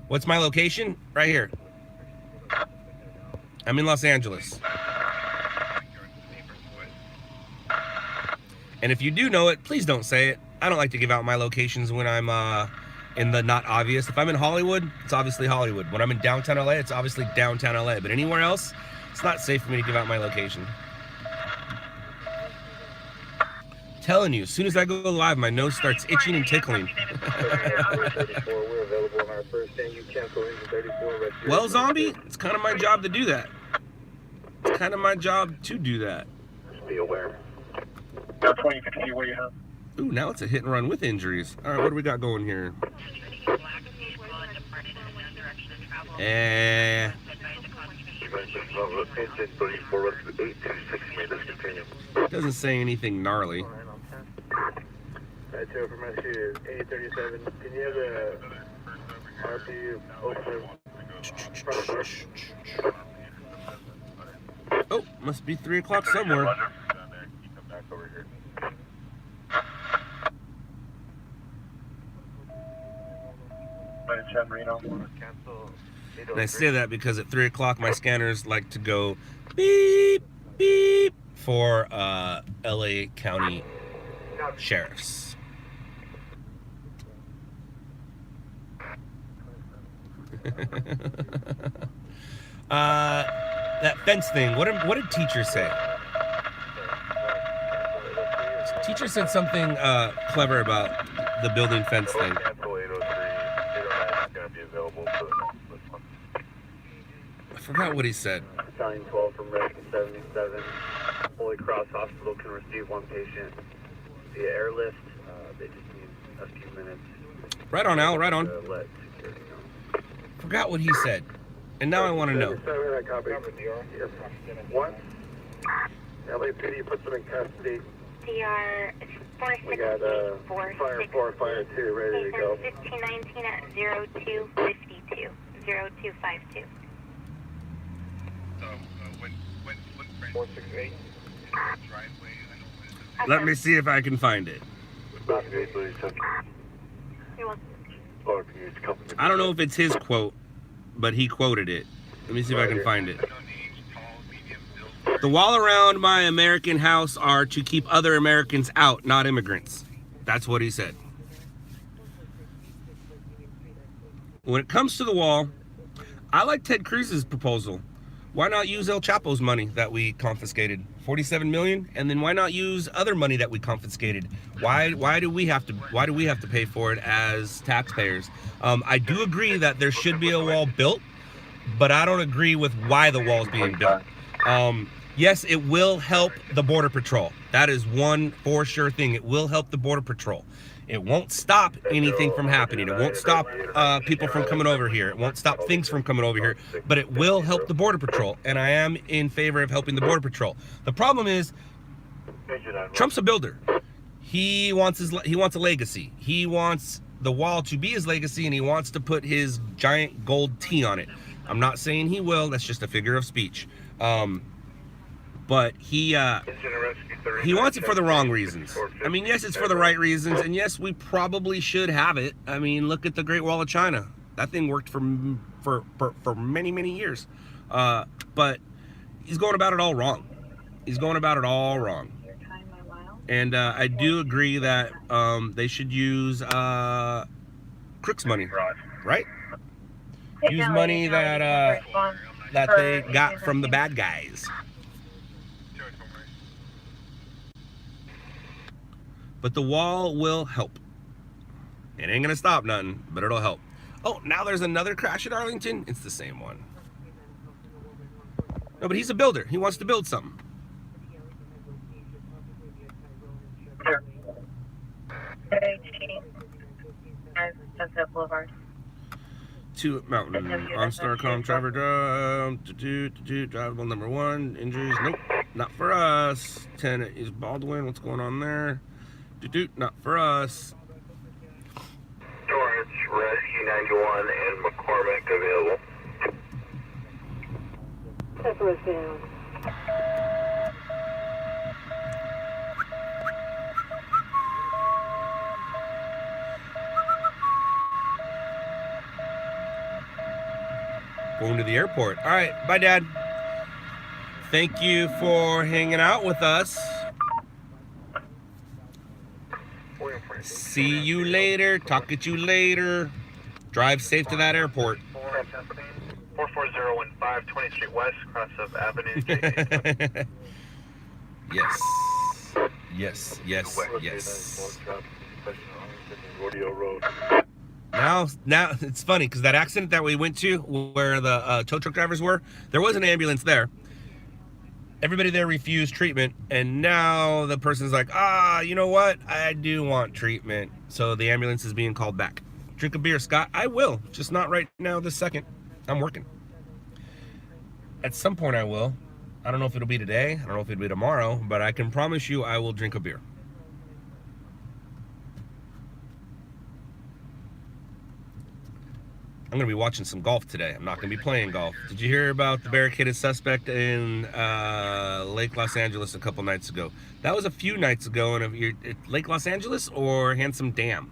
What's my location? Right here. I'm in Los Angeles. And if you do know it, please don't say it. I don't like to give out my locations when I'm in the not obvious. If I'm in Hollywood, it's obviously Hollywood. When I'm in downtown LA, it's obviously downtown LA. But anywhere else, it's not safe for me to give out my location. Telling you, as soon as I go live, my nose starts itching and tickling. Well, Zombie, it's kind of my job to do that. It's kind of my job to do that. Just be aware. Now 2050, what do you have? Ooh, now it's a hit and run with injuries. All right, what do we got going here? Doesn't say anything gnarly. Right, so from rescue 837, can you have the RP open? Oh, must be 3 o'clock somewhere. And I say that because at 3 o'clock my scanners like to go beep, beep for LA County sheriffs. That fence thing, what did teacher say? Teacher said something clever about the building fence thing. I forgot what he said. Battalion 12 from Rescue 77. Holy Cross Hospital can receive 1 patient via airlift. They just need a few minutes. Right on, Al, right on. Forgot what he said. And now I want to know. What? LAPD puts them in custody. CR We got fire 4, fire 2 ready to go. 1519 at 0252. 0252. 468. Let me see if I can find it. I don't know if it's his quote, but he quoted it. Let me see if I can find it. The wall around my American house are to keep other Americans out, not immigrants. That's what he said. When it comes to the wall, I like Ted Cruz's proposal. Why not use El Chapo's money that we confiscated, 47 million, and then why not use other money that we confiscated? Why do we have to pay for it as taxpayers? I do agree that there should be a wall built, but I don't agree with why the wall is being built. Yes, it will help the Border Patrol. That is one for sure thing. It will help the Border Patrol. It won't stop anything from happening. It won't stop people from coming over here. It won't stop things from coming over here. But it will help the Border Patrol. And I am in favor of helping the Border Patrol. The problem is, Trump's a builder. He wants a legacy. He wants the wall to be his legacy, and he wants to put his giant gold T on it. I'm not saying he will. That's just a figure of speech. But he wants it for the wrong reasons. I mean, yes, it's for the right reasons, and yes, we probably should have it. I mean, look at the Great Wall of China. That thing worked for many, many years. But he's going about it all wrong. He's going about it all wrong. And I do agree that they should use Crook's money, right? Use money that they got from the bad guys. But the wall will help. It ain't gonna stop nothing, but it'll help. Oh, now there's another crash at Arlington. It's the same one. No, but he's a builder. He wants to build something. Sunset Boulevard. 2 Mountain. OnStarCom, driver, drivable number 1. Injuries, nope, not for us. 10 is Baldwin. What's going on there? Not for us. Torrance, Rescue 91 and McCormick available. Pepper down. Going to the airport. All right, bye, Dad. Thank you for hanging out with us. See you later. Talk at you later. Drive safe to that airport. 44015 20th Street West, cross of Avenue. Yes. Yes, yes, yes. Now it's funny because that accident that we went to where the tow truck drivers were, there was an ambulance there. Everybody there refused treatment, and now the person's like, you know what? I do want treatment. So the ambulance is being called back. Drink a beer, Scott. I will, just not right now this second. I'm working. At some point I will. I don't know if it'll be today. I don't know if it'll be tomorrow, but I can promise you I will drink a beer. I'm going to be watching some golf today. I'm not going to be playing golf. Did you hear about the barricaded suspect in Lake Los Angeles a couple nights ago? That was a few nights ago in Lake Los Angeles or Handsome Dam.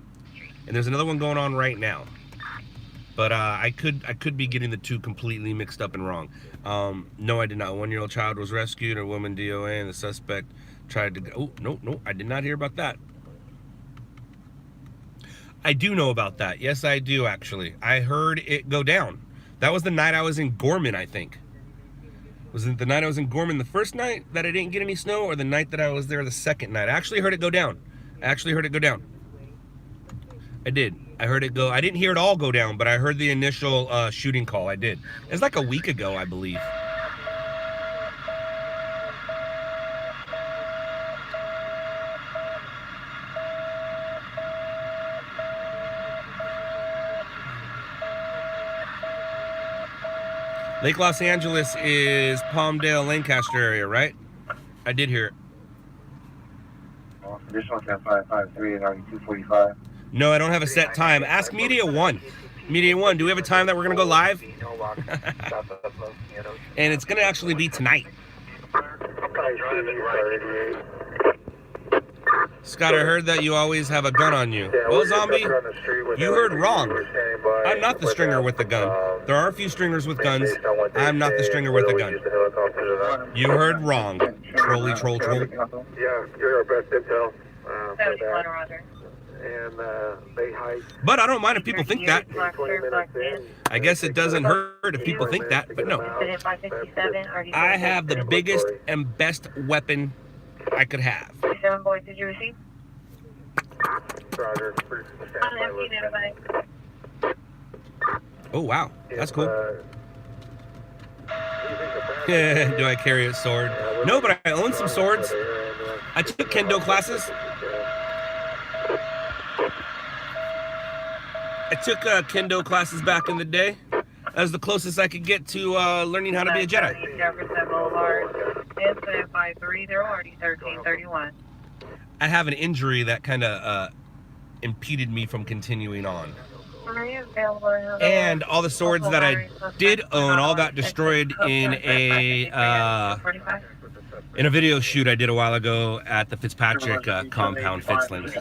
And there's another one going on right now. But I could be getting the two completely mixed up and wrong. No, I did not. A 1-year-old child was rescued, a woman DOA, and the suspect tried to... Oh, no, I did not hear about that. I do know about that. Yes, I do, actually. I heard it go down. That was the night I was in Gorman, I think. Was it the night I was in Gorman the first night that I didn't get any snow, or the night that I was there the second night? I actually heard it go down. I did. I heard it go. I didn't hear it all go down, but I heard the initial shooting call. I did. It was like a week ago, I believe. Lake Los Angeles is Palmdale, Lancaster area, right? I did hear it. Additional 10-553 and already 245. No, I don't have a set time. Ask Media One. Media One, do we have a time that we're going to go live? And it's going to actually be tonight. Scott, I heard that you always have a gun on you. Well, zombie, you heard wrong. I'm not the stringer with the gun. There are a few stringers with guns. I'm not the stringer with the gun. You heard wrong. Trolly troll troll. Yeah, you're our best intel. Roger. And they hike. But I don't mind if people think that. I guess it doesn't hurt if people think that, but no. I have the biggest and best weapon I could have. 7 boys, did you receive? Roger. Oh, wow. That's cool. Yeah, do I carry a sword? No, but I own some swords. I took kendo classes. I took kendo classes back in the day. That was the closest I could get to learning how to be a Jedi. Jefferson Boulevard, incident 530, already 1331. I have an injury that kind of impeded me from continuing on. And all the swords that I did own all got destroyed in a video shoot I did a while ago at the Fitzpatrick compound, Fitzland.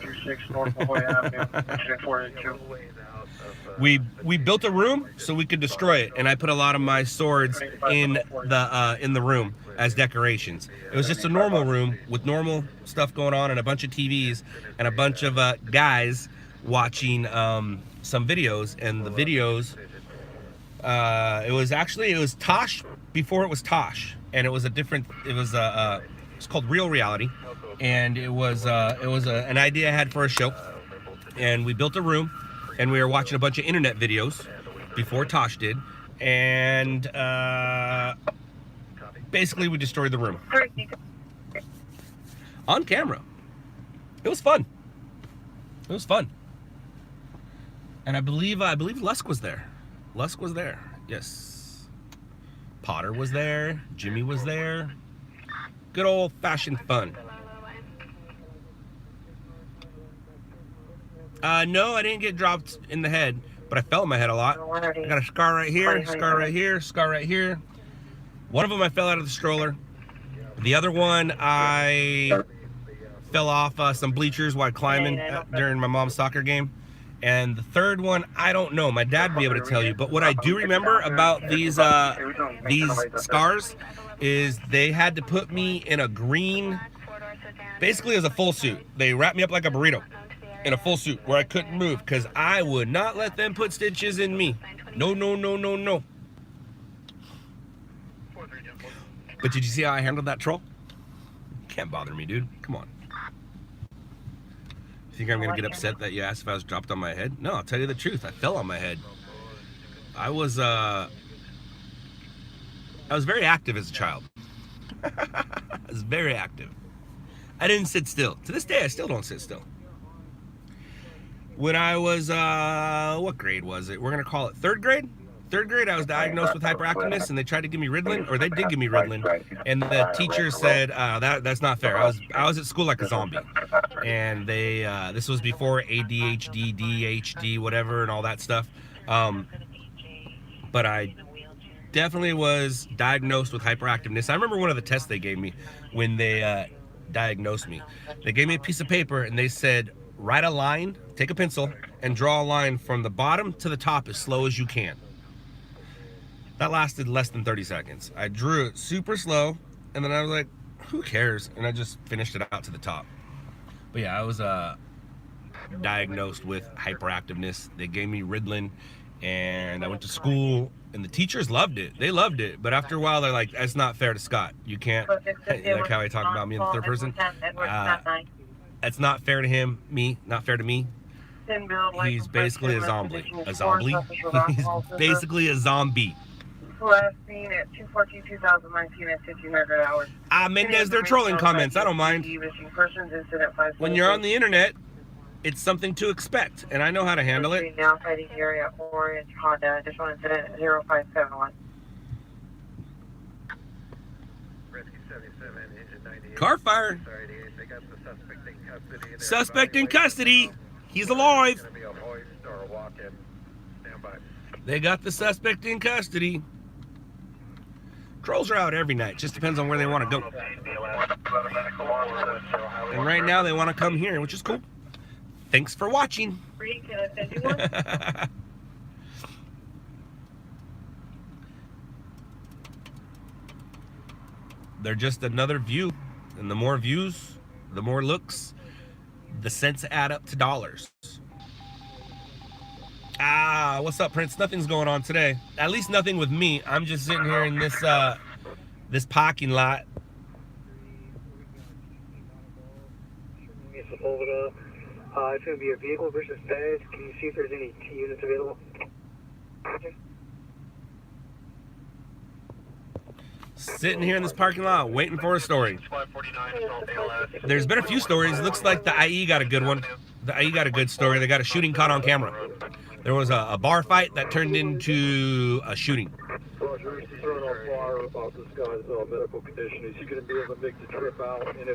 We built a room so we could destroy it, and I put a lot of my swords in the room as decorations. It was just a normal room with normal stuff going on and a bunch of TVs and a bunch of guys watching some videos, and the videos it was Tosh before it was Tosh, and it was it's called Real Reality, and it was an idea I had for a show, and we built a room, and we were watching a bunch of internet videos before Tosh did, and basically we destroyed the room on camera. It was fun. It was fun. And I believe Lusk was there. Lusk was there. Yes. Potter was there. Jimmy was there. Good old-fashioned fun. No, I didn't get dropped in the head, but I fell in my head a lot. I got a scar right here, scar right here, scar right here. One of them I fell out of the stroller. The other one I fell off some bleachers while climbing during my mom's soccer game. And the third one, I don't know. My dad would be able to tell you. But what I do remember about these scars is they had to put me in a green, basically as a full suit. They wrapped me up like a burrito in a full suit where I couldn't move because I would not let them put stitches in me. No, no, no, no, no. But did you see how I handled that troll? Can't bother me, dude. Come on. You think I'm gonna get upset that you asked if I was dropped on my head? No, I'll tell you the truth. I fell on my head. I was very active as a child. I was very active. I didn't sit still. To this day, I still don't sit still. When I was, what grade was it? We're gonna call it third grade. Third grade, I was diagnosed with hyperactiveness, and they tried to give me Ritalin, or they did give me Ritalin, and the teacher said, that's not fair. I was at school like a zombie, and they this was before ADHD, DHD, whatever, and all that stuff. But I definitely was diagnosed with hyperactiveness. I remember one of the tests they gave me when they diagnosed me. They gave me a piece of paper, and they said, write a line, take a pencil, and draw a line from the bottom to the top as slow as you can. That lasted less than 30 seconds. I drew it super slow, and then I was like, who cares? And I just finished it out to the top. But yeah, I was diagnosed with hyperactiveness. They gave me Ritalin, and I went to school, and the teachers loved it. They loved it. But after a while, they're like, that's not fair to Scott. You can't, like how I talk about me in the third person. That's not fair to him, not fair to me. He's basically a zombie. A zombie? He's basically a zombie. Last seen at 2/14/2019 at 1500 hours. Mendez, they're trolling comments. I don't mind. When you're on the internet, it's something to expect, and I know how to handle it. Now fighting area Orange Honda. Additional incident 0571. Car fire. Suspect in custody. He's alive. They got the suspect in custody. Trolls are out every night. Just depends on where they want to go. And right now they want to come here, which is cool. Thanks for watching. They're just another view. And the more views, the more looks, the cents add up to dollars. Ah, what's up, Prince? Nothing's going on today. At least nothing with me. I'm just sitting here in this this parking lot. It's going to be a vehicle versus bed. Can you see if there's any T units available? Sitting here in this parking lot, waiting for a story. There's been a few stories. Looks like the IE got a good one. The IE got a good story. They got a shooting caught on camera. There was a bar fight that turned into a shooting.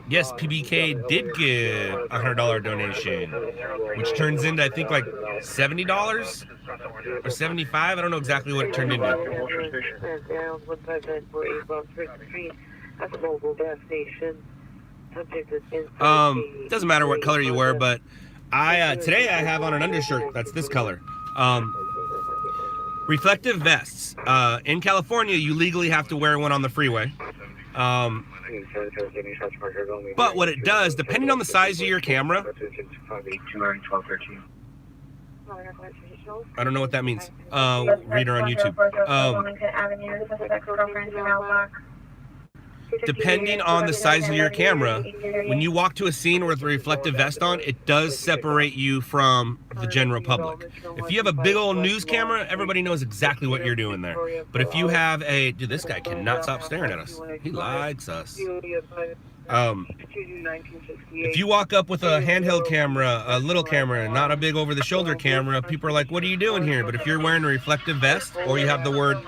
Yes, PBK did give a $100 donation, which turns into, I think, like $70 or $75. I don't know exactly what it turned into. Doesn't matter what color you wear, but today I have on an undershirt that's this color. Reflective vests. In California, you legally have to wear one on the freeway. But what it does, depending on the size of your camera, I don't know what that means. Reader on YouTube. Depending on the size of your camera, when you walk to a scene with a reflective vest on, it does separate you from the general public. If you have a big old news camera, everybody knows exactly what you're doing there. But if you have a... Dude, this guy cannot stop staring at us. He likes us. If you walk up with a handheld camera, a little camera, and not a big over-the-shoulder camera, people are like, what are you doing here? But if you're wearing a reflective vest, or you have the word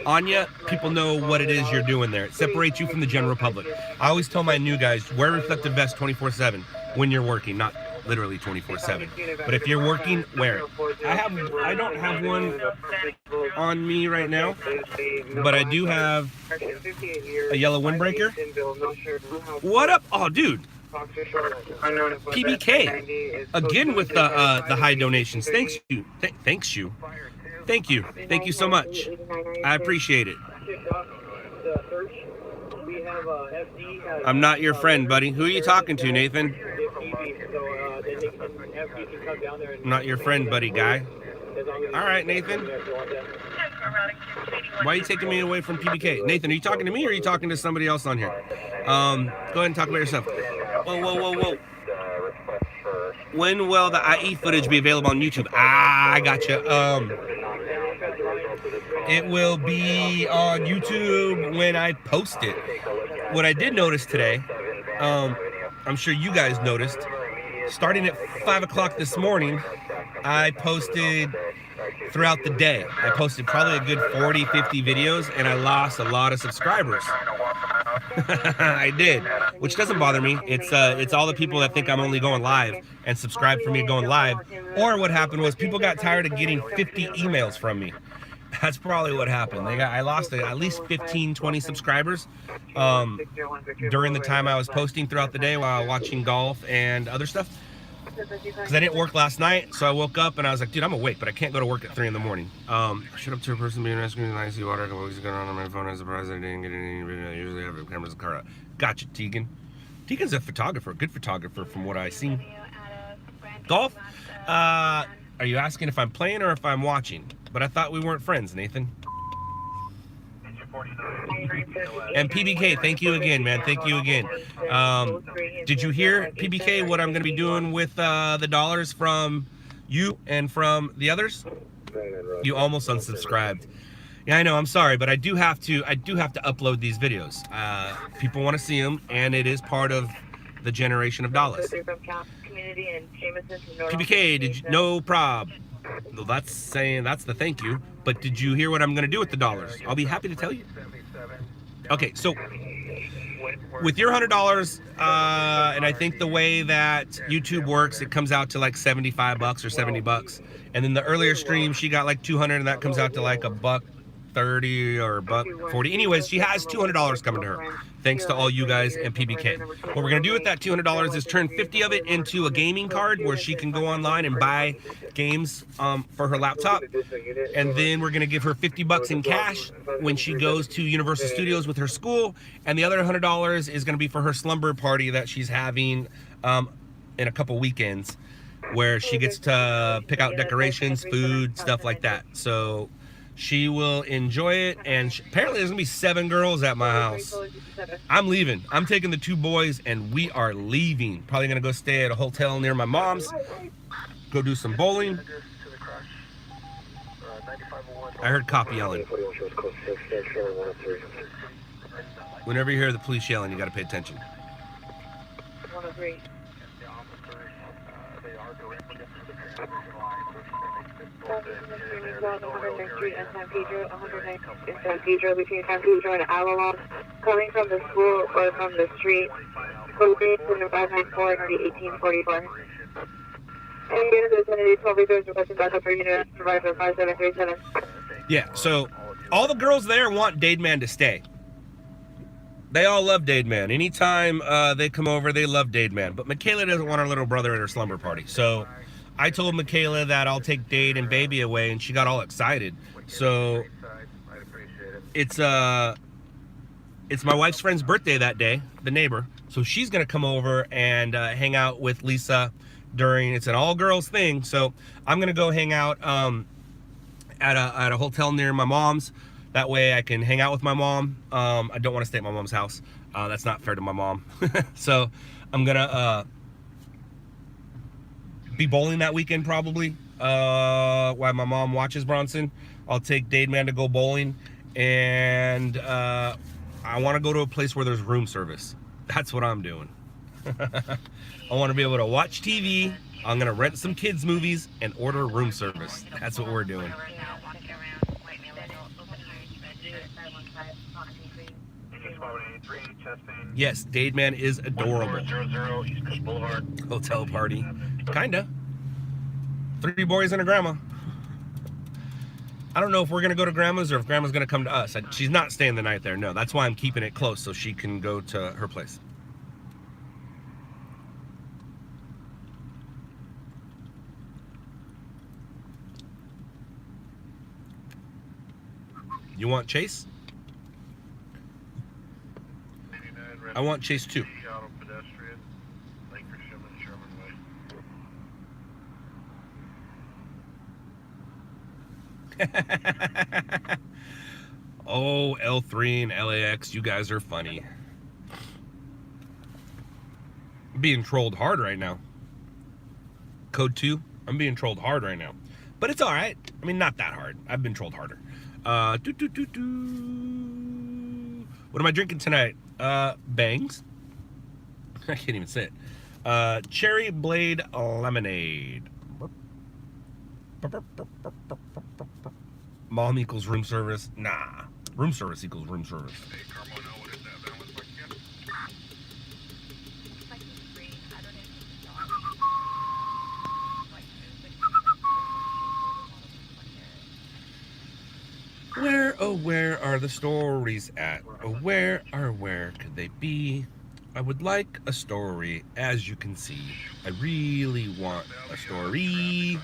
on you, people know what it is you're doing there. It separates you from the general public. I always tell my new guys, wear reflective vest 24/7 when you're working, not literally 24/7. But if you're working, wear it. I don't have one on me right now, but I do have a yellow windbreaker. What up? Oh, dude. PBK again with the high donations. Thanks you. Thanks you. Thank you. Thank you so much. I appreciate it. I'm not your friend, buddy. Who are you talking to, Nathan? I'm not your friend, buddy guy. All right, Nathan. Why are you taking me away from PBK? Nathan, are you talking to me or are you talking to somebody else on here? Go ahead and talk about yourself. Whoa. When will the IE footage be available on YouTube? I gotcha. It will be on YouTube when I post it. What I did notice today, I'm sure you guys noticed, starting at 5 o'clock this morning, I posted throughout the day. I posted probably a good 40, 50 videos, and I lost a lot of subscribers. I did, which doesn't bother me. It's all the people that think I'm only going live and subscribe for me going live. Or what happened was people got tired of getting 50 emails from me. That's probably what happened. I lost at least 15, 20 subscribers during the time I was posting throughout the day while watching golf and other stuff. Because I didn't work last night, so I woke up and I was like, dude, I'm awake, but I can't go to work at 3 in the morning. Shut up to a person being rescued in icy water. I was going on my phone. I was surprised I didn't get any video. I usually have cameras in the car out. Gotcha, Tegan. Tegan's a photographer, a good photographer from what I've seen. Golf? Are you asking if I'm playing or if I'm watching? But I thought we weren't friends, Nathan. And PBK, thank you again, man. Thank you again. Did you hear, PBK, what I'm going to be doing with the dollars from you and from the others? You almost unsubscribed. Yeah, I know. I'm sorry, but I do have to upload these videos. People want to see them, and it is part of the generation of dollars. PBK, did you? No prob. Well, that's the thank you. But did you hear what I'm going to do with the dollars? I'll be happy to tell you. Okay, so with your $100, and I think the way that YouTube works, it comes out to like $75 or $70. And then the earlier stream, she got like 200, and that comes out to like $130 or $140. Anyways, she has $200 coming to her, thanks to all you guys and PBK. What we're gonna do with that $200 is turn 50 of it into a gaming card where she can go online and buy games for her laptop, and then we're gonna give her $50 in cash when she goes to Universal Studios with her school, and the other $100 is gonna be for her slumber party that she's having in a couple weekends, where she gets to pick out decorations, food, stuff like that. So she will enjoy it, and apparently there's gonna be 7 girls at my house. I'm leaving. I'm taking the 2 boys, and we are leaving. Probably gonna go stay at a hotel near my mom's, go do some bowling. I heard cop yelling. Whenever you hear the police yelling, you gotta pay attention. 103. Street and San Pedro, 109 in San Pedro, between San Pedro and Avalon, coming from the school or from the street. Code name 594 and 1844. Any unit vicinity 12 reserves requesting backup for unit provide for 5737. Yeah, so all the girls there want Dade Man to stay. They all love Dade Man. Anytime they come over, they love Dade Man. But Michaela doesn't want her little brother at her slumber party. So I told Michaela that I'll take Dade and baby away, and she got all excited. So it's my wife's friend's birthday that day, the neighbor. So she's gonna come over and hang out with Lisa during, it's an all-girls thing. So I'm gonna go hang out at a hotel near my mom's. That way I can hang out with my mom. I don't want to stay at my mom's house. That's not fair to my mom. So I'm gonna be bowling that weekend probably while my mom watches Bronson. I'll take Dade Man to go bowling, and I want to go to a place where there's room service. That's what I'm doing. I want to be able to watch TV. I'm gonna rent some kids movies and order room service. That's what we're doing. Yes, Dade Man is adorable. Hotel party. Kinda. 3 boys and a grandma. I don't know if we're gonna go to grandma's or if grandma's gonna come to us. She's not staying the night there, no. That's why I'm keeping it close so she can go to her place. You want Chase? I want Chase too. Oh, L3 and LAX, you guys are funny. I'm being trolled hard right now. Code 2, I'm being trolled hard right now. But it's alright. I mean, not that hard. I've been trolled harder. What am I drinking tonight? Bangs. I can't even say it. Cherry Blade Lemonade. Mom equals room service. Nah. Room service equals room service. Where, oh, where are the stories at? Oh, where could they be? I would like a story, as you can see. I really want a story.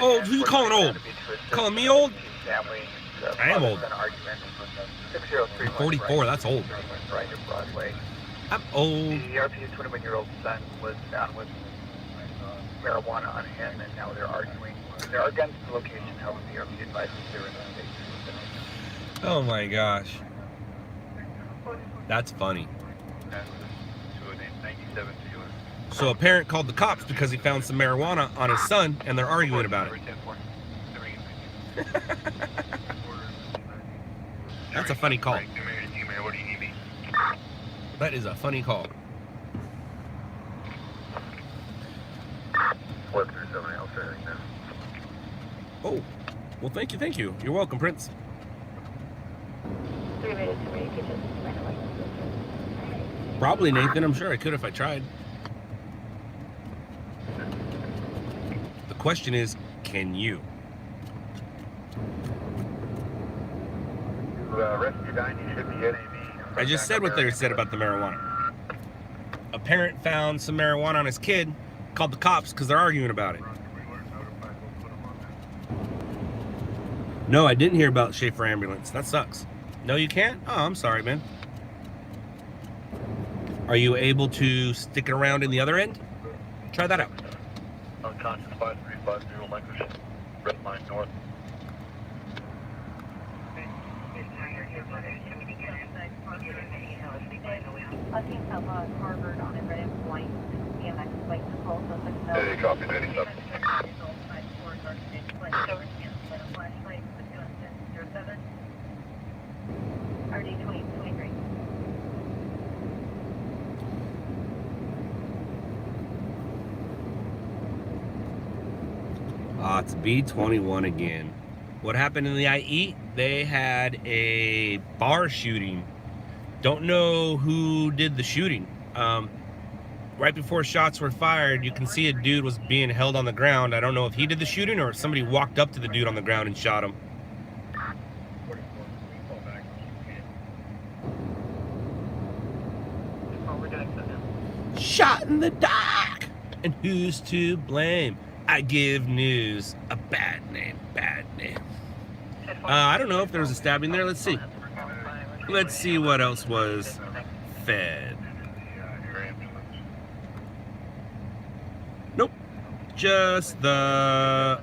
Old? Who you calling old? Calling me old? I am old. I'm 44, that's old. I'm old. The RP's 21-year-old son was found with marijuana on him, and now they're arguing. They're against the location, however, the RP advises they're in the state. Oh my gosh. That's funny. So a parent called the cops because he found some marijuana on his son, and they're arguing about it. That's a funny call. That is a funny call. Oh, well, thank you, thank you. You're welcome, Prince. 3 minutes communication. Probably, Nathan. I'm sure I could if I tried. The question is, can you? Rescue 9, you should be NAV. I just said what they said about the marijuana. A parent found some marijuana on his kid, called the cops because they're arguing about it. No, I didn't hear about Schaefer Ambulance. That sucks. No, you can't? Oh, I'm sorry, man. Are you able to stick around in the other end? Try that out. Unconscious 5350 Language. Red line north. Looking at Harvard on a red and white EMX plate to call the Hey, copy 97. RD 2023. It's B21 again. What happened in the IE? They had a bar shooting. Don't know who did the shooting. Right before shots were fired, you can see a dude was being held on the ground. I don't know if he did the shooting or if somebody walked up to the dude on the ground and shot him. Shot in the dark! And who's to blame? I give news a bad name, bad name. I don't know if there was a stabbing there. Let's see. Let's see what else was fed. Nope. Just the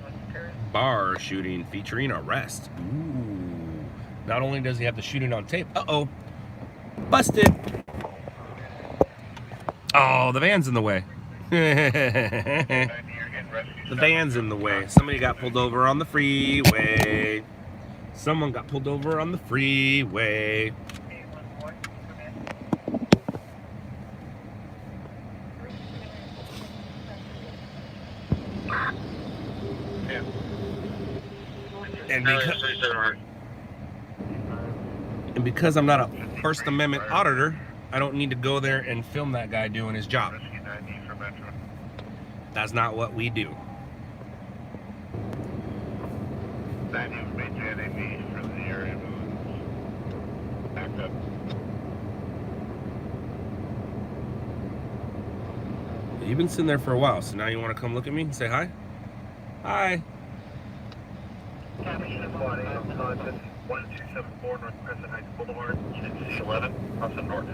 bar shooting featuring arrest. Ooh. Not only does he have the shooting on tape. Uh-oh. Busted. Oh, the van's in the way. The van's in the way. Somebody got pulled over on the freeway. Someone got pulled over on the freeway. And because I'm not a First Amendment auditor, I don't need to go there and film that guy doing his job. That's not what we do. You've been sitting there for a while, so now you want to come look at me and say hi? Hi. 1274 North Crescent Heights Boulevard, unit C11, Austin North.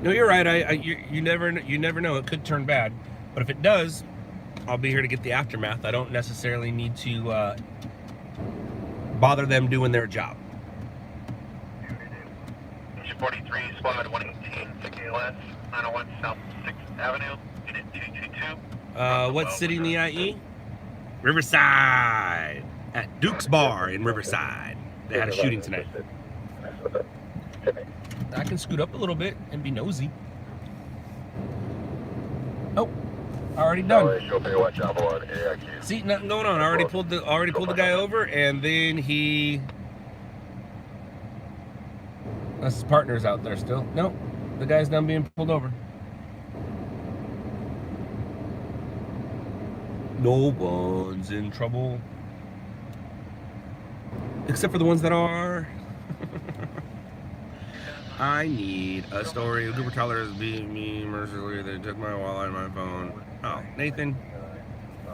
No, you're right. You never know. It could turn bad, but if it does, I'll be here to get the aftermath. I don't necessarily need to bother them doing their job. 43 Squad 118 6LS 901 South 6th Avenue, unit 222. What city in the IE? Riverside. At Duke's Bar in Riverside. They had a shooting tonight. I can scoot up a little bit and be nosy. Oh, already done. See, nothing going on. I already pulled the guy over, and then he. That's his partner's out there still. No, the guy's done being pulled over. No one's in trouble. Except for the ones that are. I need a story. A group of toddlers beat me mercilessly. They took my wallet and my phone. Oh, Nathan,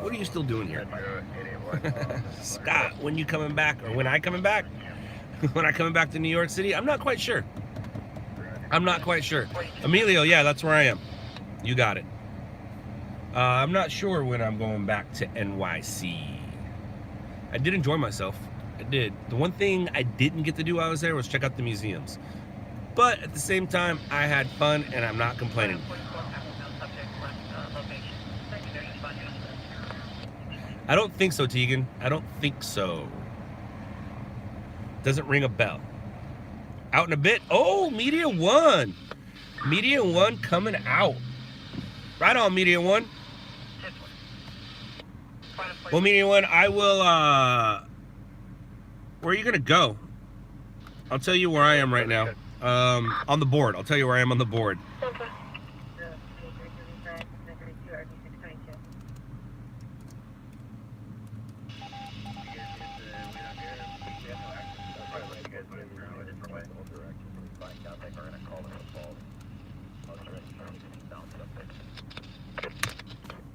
what are you still doing here? Scott, when you coming back? Or when I coming back? When I coming back to New York City? I'm not quite sure. I'm not quite sure. Emilio, yeah, that's where I am. You got it. I'm not sure when I'm going back to NYC. I did enjoy myself. I did. The one thing I didn't get to do while I was there was check out the museums. But at the same time, I had fun and I'm not complaining. I don't think so, Tegan. I don't think so. Doesn't ring a bell. Out in a bit. Oh, Media One. Media One coming out. Right on, Media One. Well, Medium One, I will, where are you gonna go? I'll tell you where I am right now. On the board. I'll tell you where I am on the board.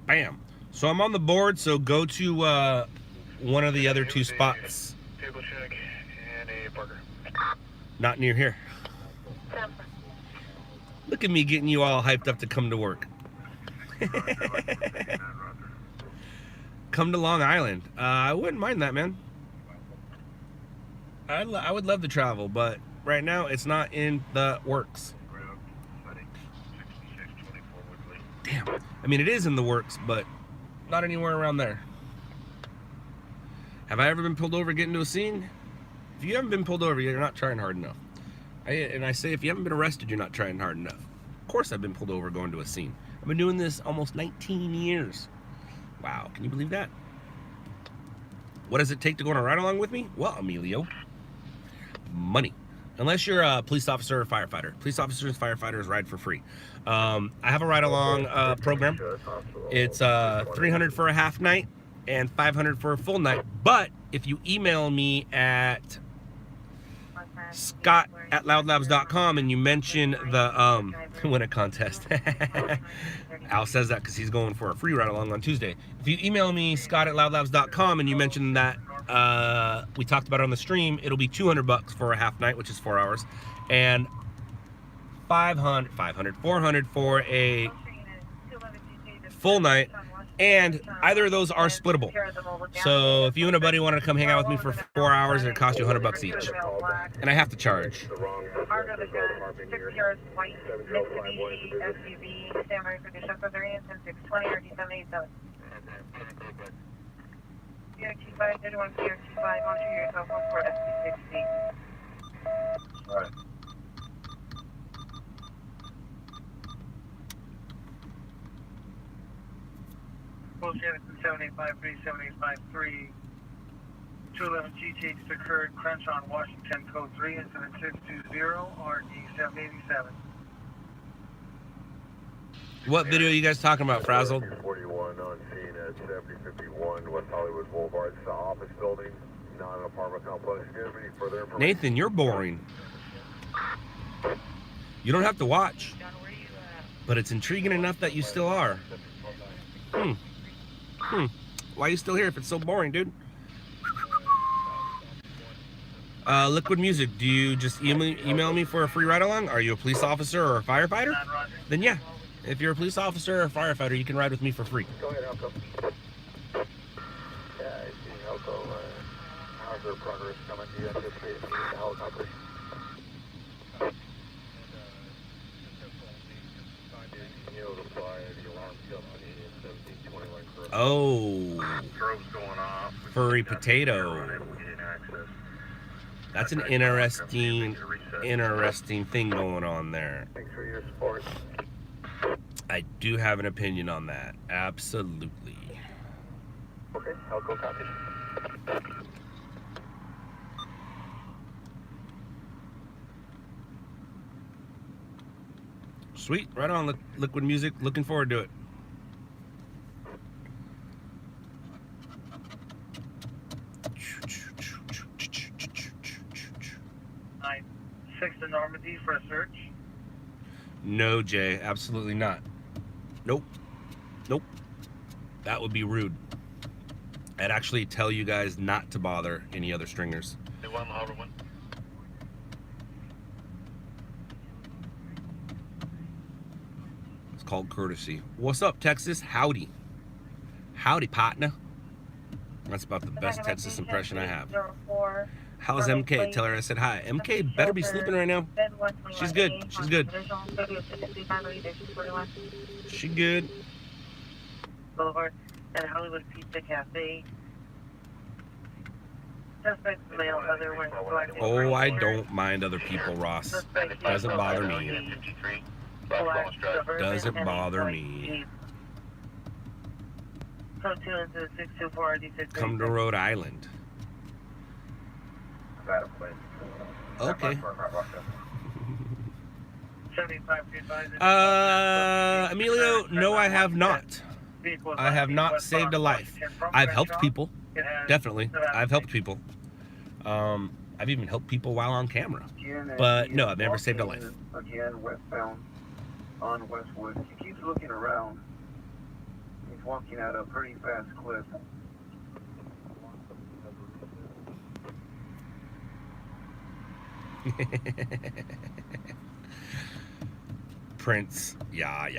Bam. So I'm on the board, so go to one of the other two spots. Table check and a burger. Not near here. Look at me getting you all hyped up to come to work. Come to Long Island. I wouldn't mind that, man. I would love to travel, but right now it's not in the works. Damn. I mean, it is in the works, but not anywhere around there. Have I ever been pulled over getting to a scene? If you haven't been pulled over, you're not trying hard enough. I say, if you haven't been arrested, you're not trying hard enough. Of course I've been pulled over going to a scene. I've been doing this almost 19 years. Wow, can you believe that? What does it take to go on a ride along with me? Well, Emilio, money. Unless you're a police officer or firefighter. Police officers and firefighters ride for free. I have a ride along program. It's $300 for a half night and $500 for a full night. But if you email me at scott@loudlabs.com and you mention the win a contest. Al says that because he's going for a free ride along on Tuesday. If you email me scott@loudlabs.com and you mention that we talked about it on the stream, it'll be $200 for a half night, which is 4 hours, and $400 for a full night. And either of those are splittable. So if you and a buddy wanted to come hang out with me for 4 hours, it'd cost you $100 each. And I have to charge. All right. Bullshit, 7853, 211 GTH occurred, Crenshaw, Washington, code 3, incident 620, RD 787. What video are you guys talking about, Frazzled? 41 on scene at 7051 West Hollywood Boulevard. It's the office building, not an apartment complex. Do you have any further information? Nathan, you're boring. You don't have to watch, but it's intriguing enough that you still are. Why are you still here if it's so boring, dude? Liquid Music, do you just email me for a free ride along? Are you a police officer or a firefighter? Then yeah, if you're a police officer or a firefighter, you can ride with me for free. Go ahead, Elko. Yeah, I see Elko. How's their progress coming? Do you anticipate seeing the helicopters? Oh, furry potato. That's an interesting thing going on there. Thanks for your support. I do have an opinion on that. Absolutely. Okay, Elko copy. Sweet, right on. Liquid Music, looking forward to it. I 6 to Normandy for a search. No, Jay, absolutely not. Nope. That would be rude. I'd actually tell you guys not to bother any other stringers. It's called courtesy. What's up, Texas? Howdy. Howdy, partner. That's about the best Texas impression I have. How's MK? Tell her I said hi. MK better be sleeping right now. She's good. She's good. She good. Boulevard at Hollywood Pizza Cafe. Oh, I don't mind other people, Ross. Doesn't bother me. Doesn't bother me. Come to Rhode Island. Okay. Emilio, no, I have not. I have not saved a life. I've helped people. Definitely. I've helped people. I've even helped people while on camera. But no, I've never saved a life. Again, westbound on Westwood. He keeps looking around. He's walking at a pretty fast clip. Prince. Yeah.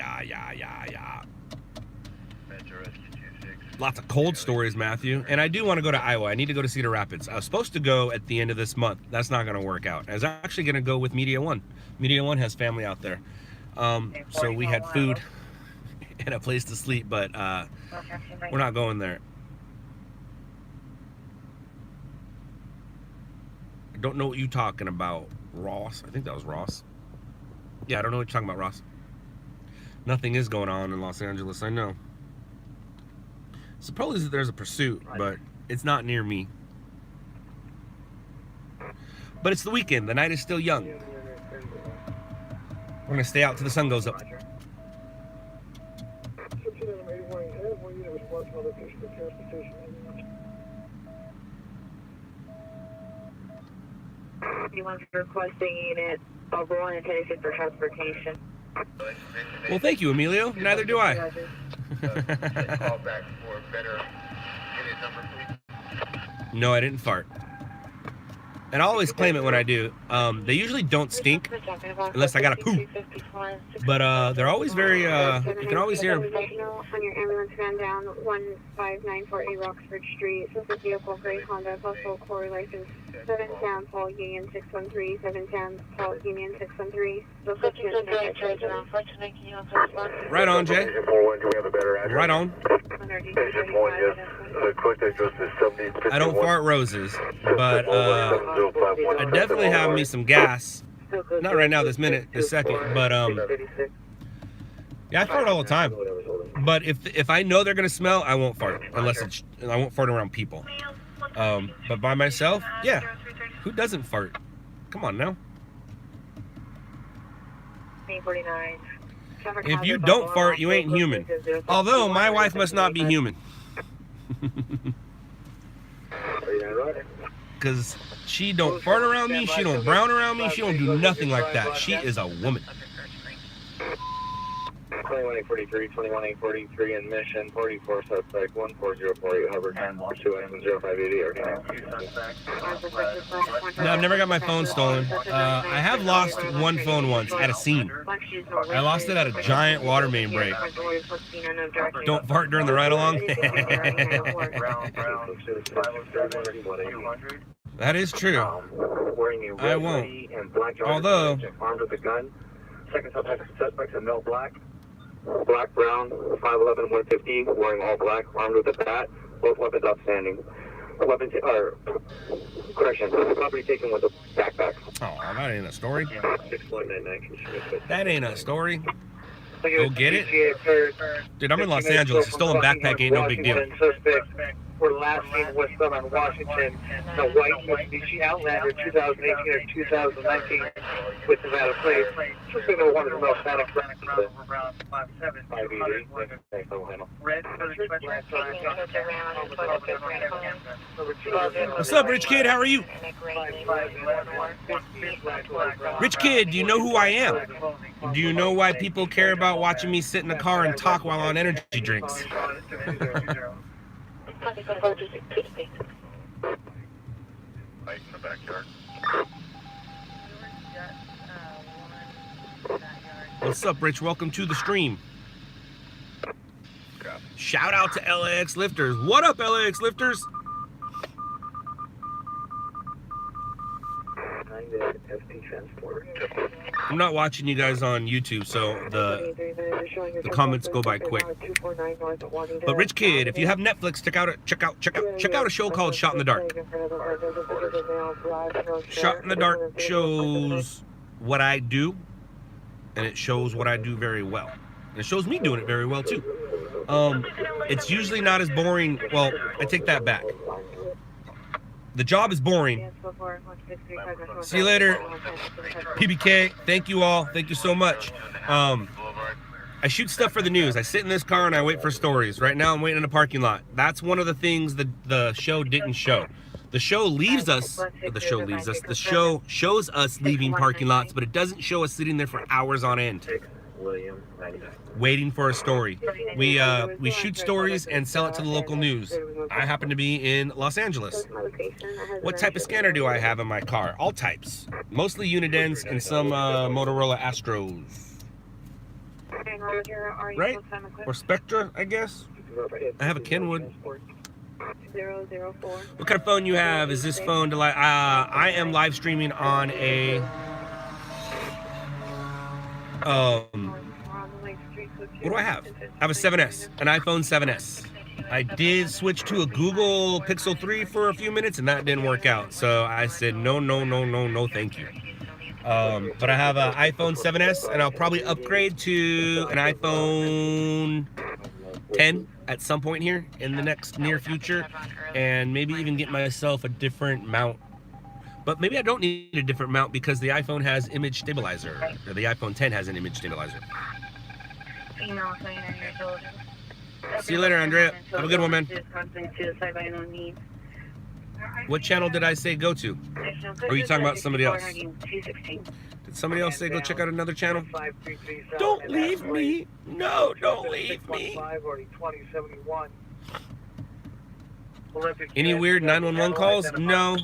Lots of cold stories, Matthew. And I do want to go to Iowa. I need to go to Cedar Rapids. I was supposed to go at the end of this month. That's not going to work out. I was actually going to go with Media One. Media One has family out there. So we had food and a place to sleep, but we're not going there. I don't know what you're talking about, Ross. I think that was Ross. Yeah, I don't know what you're talking about, Ross. Nothing is going on in Los Angeles, I know. Suppose there's a pursuit, but it's not near me. But it's the weekend. The night is still young. We're going to stay out till the sun goes up. Anyone's requesting unit overall intended for transportation. Well, thank you, Emilio. Neither do I. Call back for better unit number, please. No, I didn't fart. And I always claim it when I do. They usually don't stink unless I gotta poop. But they're always very, you can always hear them. On your ambulance van down 15948 Roxford Street. This is vehicle gray Honda, Buffalo Core license 710 Paul Union 613, 710 Paul Union 613. Right on, Jay. Right on. I don't fart roses, but I definitely have me some gas. Not right now, this minute, this second, but yeah, I fart all the time. But if I know they're gonna smell, I won't fart unless I won't fart around people. But by myself, yeah. Who doesn't fart? Come on now. If you don't fart, you ain't human. Although my wife must not be human. Because she don't fart around me, she don't brown around me, she don't do nothing like that. She is a woman. 21843, 21843 in Mission, 44 suspect 14048, Hubbard 9120580. No, I've never got my phone stolen. I have lost one phone once at a scene. I lost it at a giant water main break. Don't fart during the ride-along. That is true. I won't. Although, armed with a gun. Second suspect's a male black. Black, brown, 5'11", 150, wearing all black, armed with a bat. Both weapons outstanding. Property taken with a backpack. oh, that ain't a story. 6199. That ain't a story. Go get it. Dude, I'm in Los Angeles. A stolen backpack ain't no big deal. Suspect were last seen westbound on Washington. The white Mitsubishi Outlander 2018 or 2019 with Nevada plate. Suspect number one is Mel Santa Cruz. What's up, Rich Kid? How are you? Rich Kid, do you know who I am? Do you know why people care about watching me sit in the car and talk while on energy drinks? What's up, Rich? Welcome to the stream. Shout out to LAX Lifters. What up, LAX Lifters? I'm not watching you guys on YouTube, so the comments go by quick. But Rich Kid, if you have Netflix, check out a show called Shot in the Dark. Shot in the Dark shows what I do, and it shows what I do very well. And it shows me doing it very well too. It's usually not as boring. Well, I take that back. The job is boring. See you later, PBK. Thank you all. Thank you so much. I shoot stuff for the news. I sit in this car and I wait for stories. Right now I'm waiting in a parking lot. That's one of the things that the show didn't show. The show leaves us, the show shows us leaving parking lots, but it doesn't show us sitting there for hours on end, waiting for a story. We shoot stories and sell it to the local news. I happen to be in Los Angeles. What type of scanner do I have in my car? All types. Mostly Unidens and some Motorola Astros. Right? Or Spectra, I guess. I have a Kenwood. 004. What kind of phone you have? Is this phone to I am live streaming on a what do I have? I have a 7S, an iPhone 7S. I did switch to a Google Pixel 3 for a few minutes and that didn't work out. So I said no, thank you. But I have an iPhone 7S and I'll probably upgrade to an iPhone 10 at some point here in the next near future, and maybe even get myself a different mount. But maybe I don't need a different mount because the iPhone has image stabilizer, or the iPhone 10 has an image stabilizer. See you later, Andrea. Have a good one, man. What channel did I say go to? Or are you talking about somebody else? Did somebody else say go check out another channel? Don't leave me. No, don't leave me. Any weird 911 calls? No.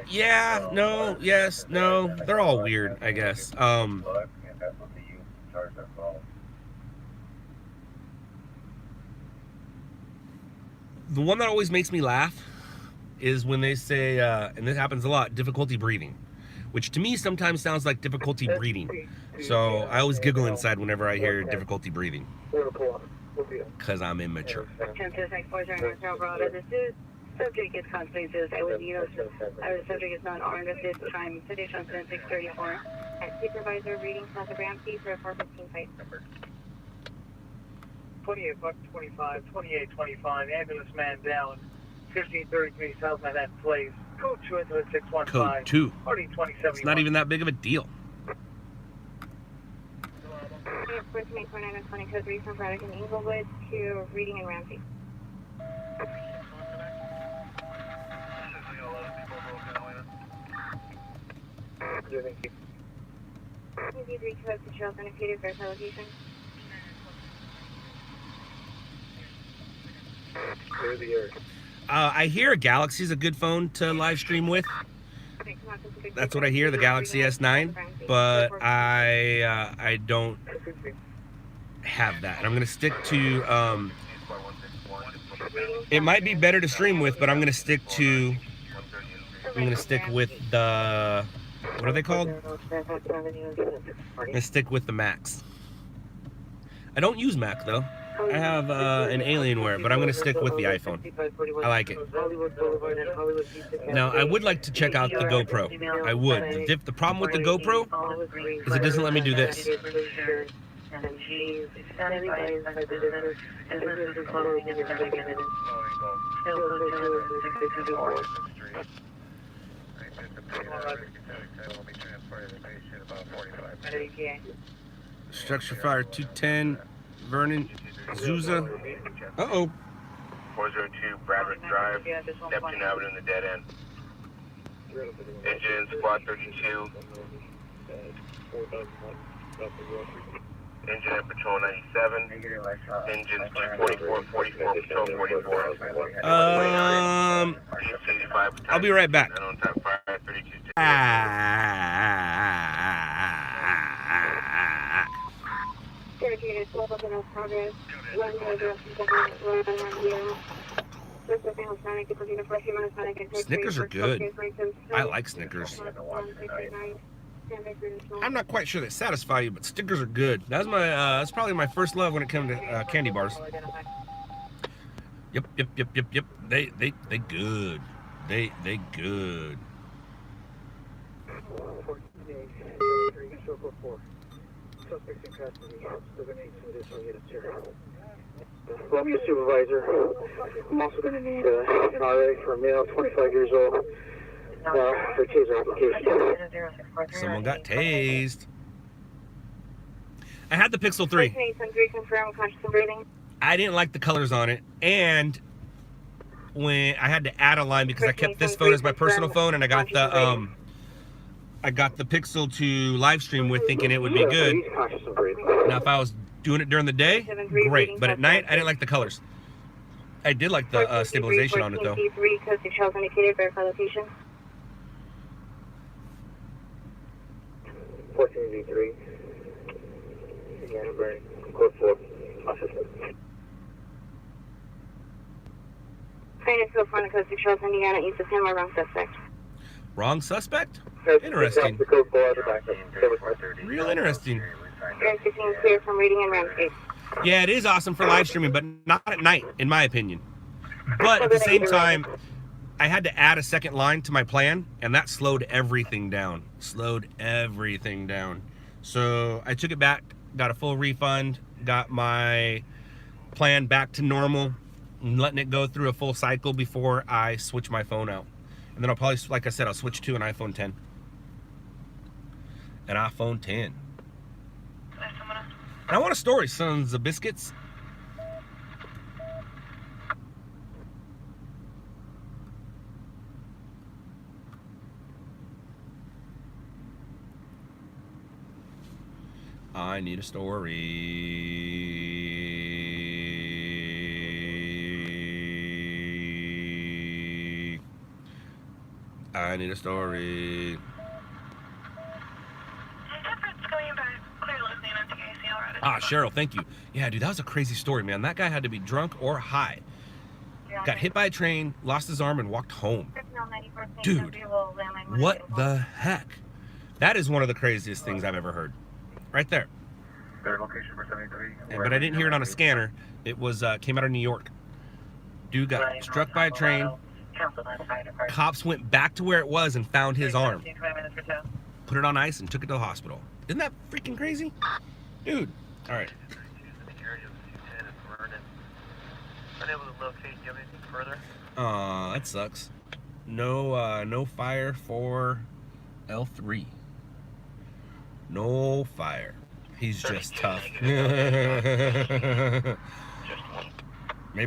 Yeah, no, yes, no. They're all weird, I guess. The one that always makes me laugh is when they say, and this happens a lot, difficulty breathing, which to me sometimes sounds like difficulty breathing. So I always giggle inside whenever I hear difficulty breathing, because I'm immature. Subject is consequences. Our subject is not armed at this time. City Johnson 634. At supervisor reading South of Ramsey for a 415 fight. 28 buck 25, 2825, ambulance man down, 1533 South Manhattan Place, code 2 into 615. Code 2. Party 2071. It's not even that big of a deal. Code 3 from Braddock and Inglewood to Reading and Ramsey. You've reached out to Charles Indicated verify location. I hear a Galaxy is a good phone to live stream with. That's what I hear, the Galaxy S9. But I don't have that. And I'm gonna stick to it might be better to stream with, but I'm gonna stick with the, what are they called? I'm gonna stick with the Macs. I don't use Mac though. I have an Alienware, but I'm going to stick with the iPhone. I like it. Now, I would like to check out the GoPro. I would. The problem with the GoPro is it doesn't let me do this. Structure fire 210, Vernon, Zuza. Uh-oh. 402 Bradford Drive, Neptune Avenue in the dead end. Engine squad 32. Engine at patrol 97. Engine 244, 44, patrol 44. I'll be right back. Snickers are good. I like Snickers. I'm not quite sure they satisfy you, but Snickers are good. That's my that's probably my first love when it comes to candy bars. Yep. They good. They good. Suspect in custody. Still gonna need some additional units here. Romeo supervisor. I'm also gonna need an RA for a male, 25 years old, for taser application. Someone got tased. I had the Pixel 3. Confirm conscious and breathing. I didn't like the colors on it, and when I had to add a line because I kept this phone as my personal phone, and I got the Pixel to live stream with, thinking it would be good. Now, if I was doing it during the day, great, but at night, I didn't like the colors. I did like the stabilization on it, though. 14Z3. Again, burn. Code 4. Finance bill for the code 6 Charles, Indiana, east of him, or wrong suspect. Wrong suspect? Interesting. Real interesting. Aaron 15 clear from reading and Ramsgate. Yeah, it is awesome for live streaming, but not at night, in my opinion. But at the same time, I had to add a second line to my plan, and that slowed everything down. So I took it back, got a full refund, got my plan back to normal, and letting it go through a full cycle before I switch my phone out. And then I'll probably, like I said, I'll switch to an iPhone 10. An iPhone 10. And I want a story, Sons of Biscuits. I need a story. I need a story. Ah, Cheryl, thank you. Yeah, dude, that was a crazy story, man. That guy had to be drunk or high. Got hit by a train, lost his arm, and walked home. Dude, what the heck? That is one of the craziest things I've ever heard. Right there. But I didn't hear it on a scanner. It was came out of New York. Dude got struck by a train. Cops went back to where it was and found his arm. Put it on ice and took it to the hospital. Isn't that freaking crazy? Dude. All right. Aw, that sucks. No fire for L3. No fire. He's just tough. Maybe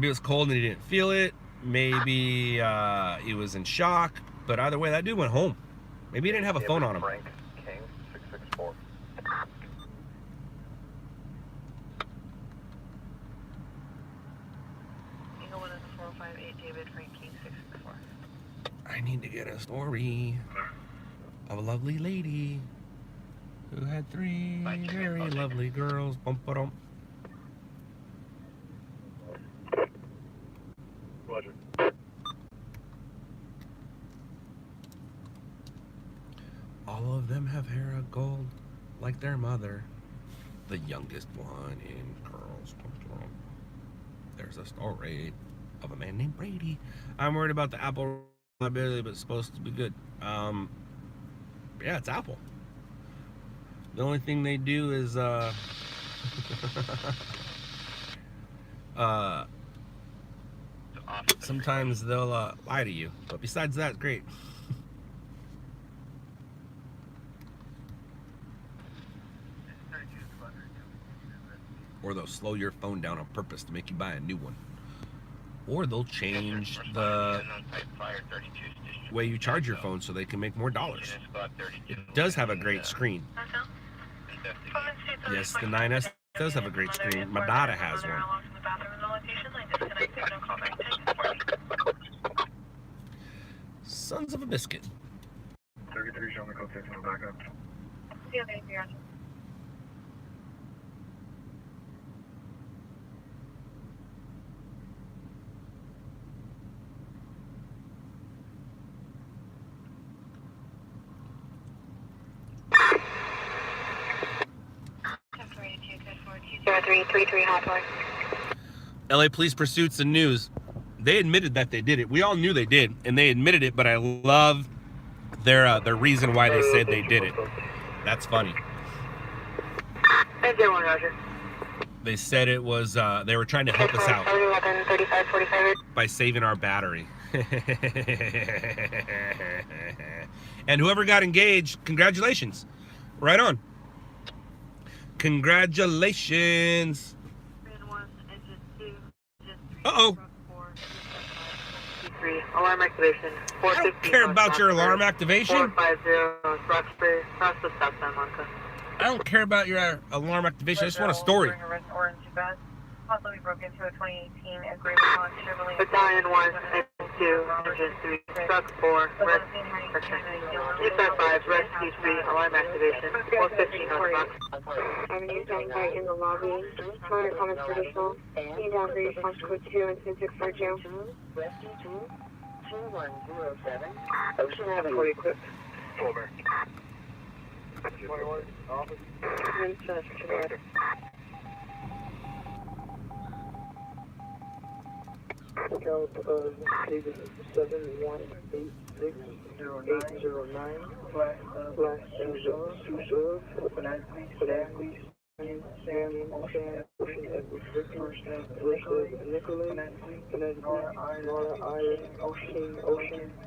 it was cold and he didn't feel it. Maybe he was in shock. But either way, that dude went home. Maybe he didn't have a phone on him. Frank King 664. I need to get a story of a lovely lady who had 3 very lovely girls. Bum-ba-dum. Roger. All of them have hair of gold, like their mother. The youngest one in girls. There's a story of a man named Brady. I'm worried about the Apple reliability, but it's supposed to be good. Yeah, it's Apple. The only thing they do is sometimes they'll lie to you, but besides that, it's great. Or they'll slow your phone down on purpose to make you buy a new one. Or they'll change the way you charge your phone so they can make more dollars. It does have a great screen. Yes, the 9S does have a great screen. My daughter has one. Sons of a biscuit. 33 showing the code 6 and back up. Yeah, thank you. LA Police Pursuits and News. They admitted that they did it. We all knew they did, and they admitted it, but I love their reason why they said they did it. That's funny. 10-1, Roger. They said it was, they were trying to help us out 3545. by saving our battery. And whoever got engaged, congratulations. Right on. Congratulations. Uh-oh. Alarm activation. I don't care about your alarm activation. 450 Roxbury, across the stop sign, Monica. I don't care about your alarm activation. I just want a story. Orange bus. Also, we broke into a 2018 agreement on Chevrolet. Battalion 1, Engine 2, Engine 3, Truck 4, Rescue 855, Rescue 3, alarm activation. 415 on Fox. Avenue standing by in the lobby. Motor comments traditional. Being down for response code 2 and 2642. Rescue 2107. Ocean Avenue. Fully equipped. Over. 21, office. Winchester. Scout David 7186009. Flash Susan. Finance police. Sam, Ocean, Nicholas, Nora, Ocean,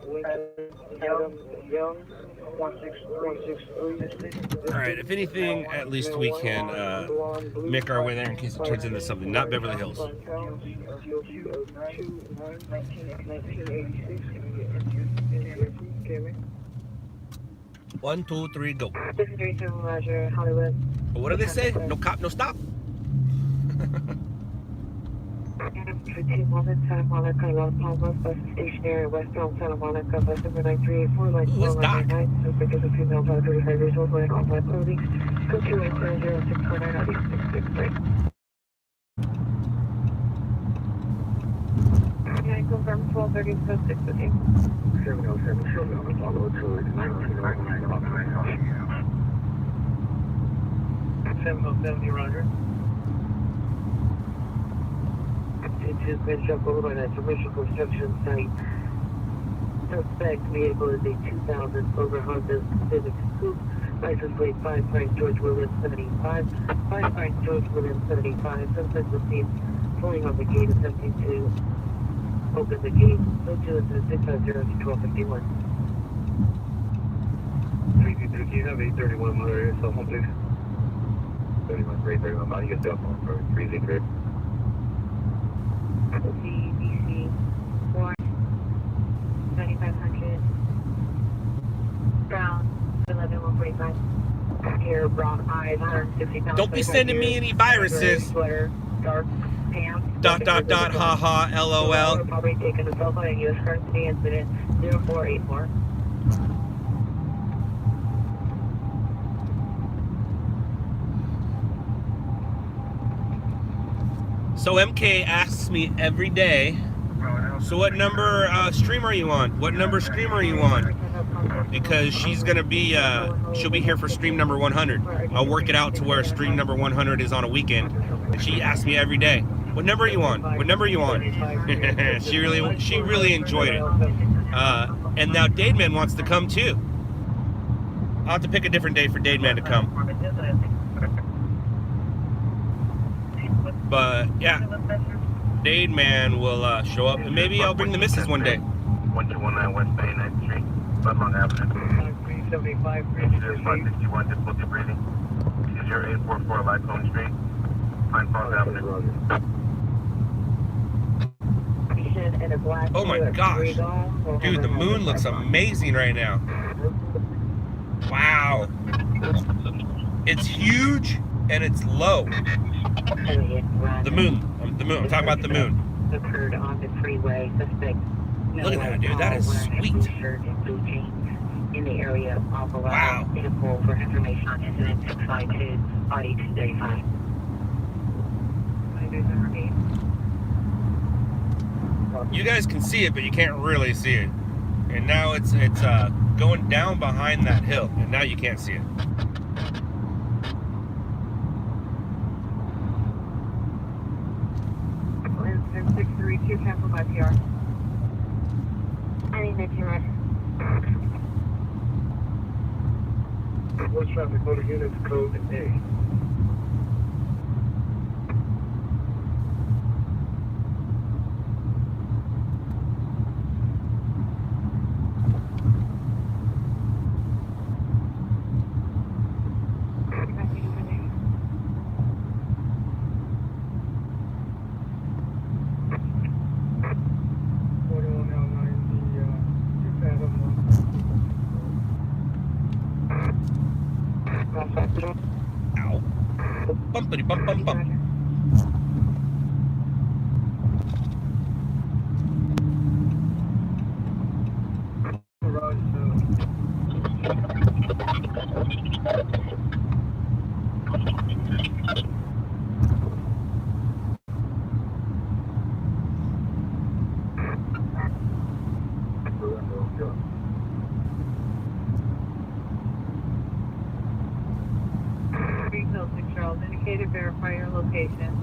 Lincoln, Adam, Young, 163. All right, if anything, at least we can make our way there in case it turns into something. Not Beverly Hills. 1, 2, 3, go. 632 Roger, Hollywood. What do they say? No cop, no stop. Adam 211 Santa Monica, Los Palmas, bus stationary, westbound Santa Monica, bus number 9384, line Ooh, it's dark. 499. Suspect is a female, about 35 years old, wearing all black clothing. Code 2800649 out East 663. Can I confirm 1230 with you? 707, follow to 1909. 707, Roger. It has been shut over at commercial construction site. Suspect vehicle is a 2000 over Honda Civic Coupe. License plate 5 Frank George Williams 75. 5 Frank George Williams 75. Suspect was seen pulling on the gate, attempting to open the gate. So 2-650 to 1251. 323, can you have 831 motor area cell phone, please? 31, 31, mile, you get cell phone for 303. CBC 4 9500 Brown 11145. Hair, brown eyes, 160 pounds. Don't be sending me any viruses. Sweater, dark pants. Haha, LOL. Probably taken a cell phone and U.S. currency incident 0484. So MK asks me every day, so what number stream are you on? What number stream are you on? Because she's gonna be, she'll be here for stream number 100. I'll work it out to where stream number 100 is on a weekend. And she asks me every day, what number are you on? What number are you on? she really enjoyed it. And now Dademan wants to come too. I'll have to pick a different day for Dademan to come. But yeah, Dademan will show up, and maybe I'll bring the missus one day. 1219 West Bay 9th Street, Budlong Avenue. 375, 561, difficulty breathing. 0844 Lycombe Street, Pine Falls Avenue. Oh my gosh, dude, the moon looks amazing right now. Wow, it's huge and it's low. The moon. I'm talking about the moon. Occurred on the freeway. Suspect. Look at that, dude. That is sweet. In the area of wow. Vehicle for information on incident 652, body 235. You guys can see it, but you can't really see it. And now it's going down behind that hill, and now you can't see it. 632, cancel by PR. I think that's your right. West traffic motor units code A. Ow. Bumpity bump bump bump. Greenfield 6 Charles, indicated, verify your location.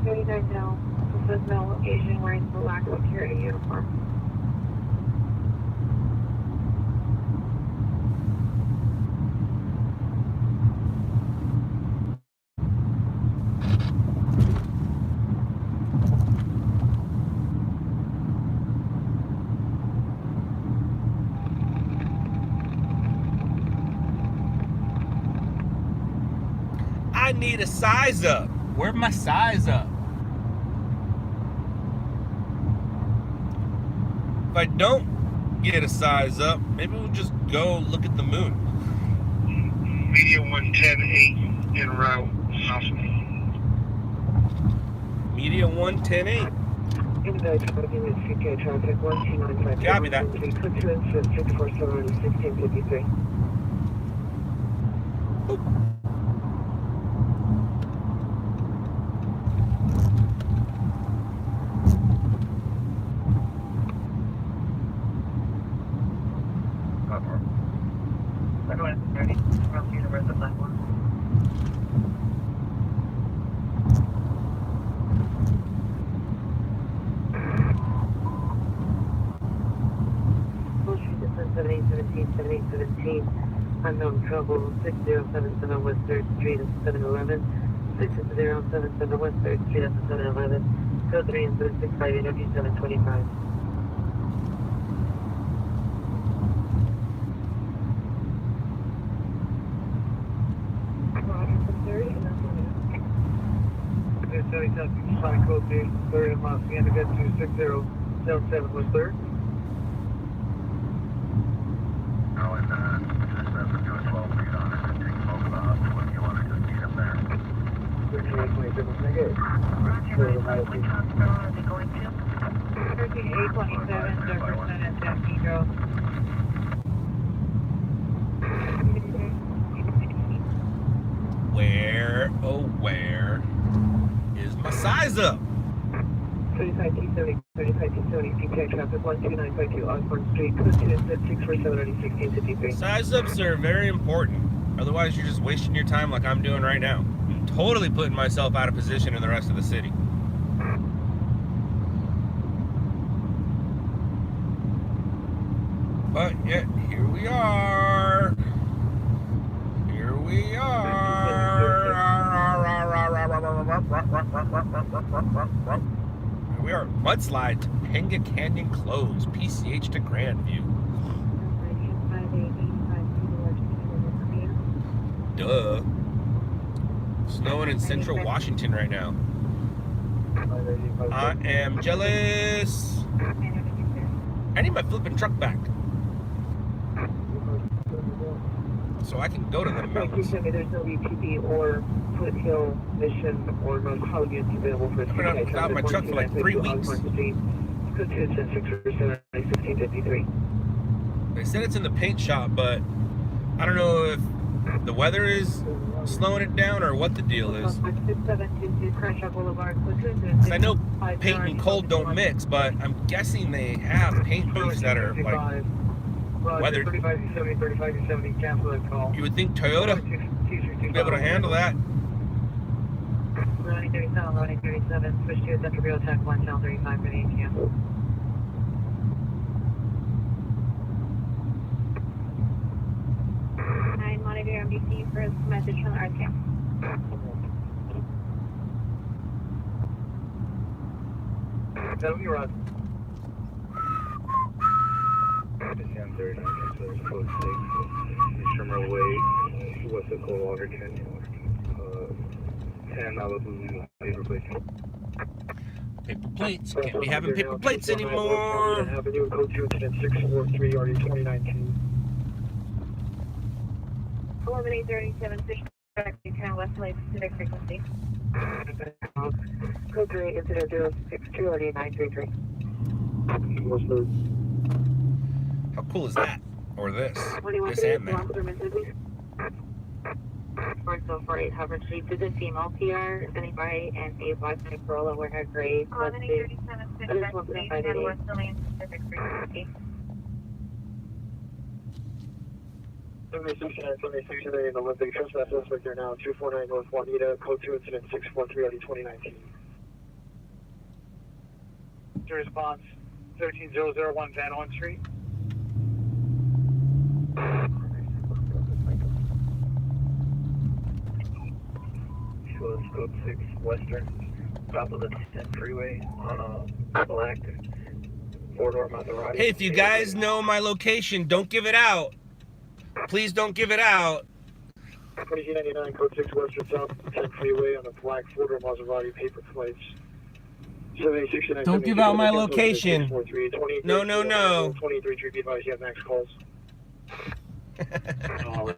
39 now. This is no location wearing the black security uniform. I need a size up. Where's my size up? If I don't get a size up, maybe we'll just go look at the moon. Media 110-8 en route south. Media 110.8. Copy that. 647-1653. Unknown trouble, 6077 West 3rd Street at 711. 6077 West 3rd Street at 711. Code 3 and 665 Energy 725. Code 3, 3rd and Los Angeles 26077 West 3rd. Now in 7 doing 12 feet on it and take smoke about what you want to just meet up there. 13-827, Jefferson and San Pedro. Where, oh where is my size up? 35-270, 35-270, CPI traffic 12952 Osborne Street, code 2 and 647-1653. Size ups are very important. Otherwise, you're just wasting your time like I'm doing right now. Totally putting myself out of position in the rest of the city. But yet, here we are. Here we are. Here we are. Mudslide to Panga Canyon close. PCH to Grandview. Duh. Snowing in central Washington right now. I am jealous. I need my flipping truck back, so I can go to the mountains. There's no UTV or foothill mission or no call units available for I've been without my truck for like 3 weeks. They said it's in the paint shop, but I don't know if the weather is slowing it down or what the deal is. I know paint and cold don't mix, but I'm guessing they have paint booths that are like weathered. You would think Toyota would be able to handle that. 937, switch to Central Bureau Tech 1 Channel 35 for the ATM. Monitor MDC for a message from the RTM. That'll be Rod. December 39, transfer code 6, Shermer Way, what's it called, Water Canyon, 10 Malibu, replacement. Paper plates. Can't be having paper plates anymore. Avenue, code 2 incident 643, RD 2019. 11837, 10 West Lake Pacific frequency. Code 3 incident 062, RD 933. How cool is that? Or this? This and that. 448 Hubbard Street to the female PR, standing by and a black and Corolla with her gray. 11837, 10 West Lake Pacific frequency. 76 in Olympic trespass suspect there now, 249 North Juanita, code 2 incident 643, RD 2019. Response 13001 Van Horn Street. Shows code 6 Western, top of the 10 freeway on a black 4-door Maserati. Hey, if you guys know my location, don't give it out. Please don't give it out. 2299 code 6 Western, south of the 10 freeway on a black 4-door Maserati, paper plates. Don't give out my location. No, no, no. 23 Tree, be advised you have max calls. Down 1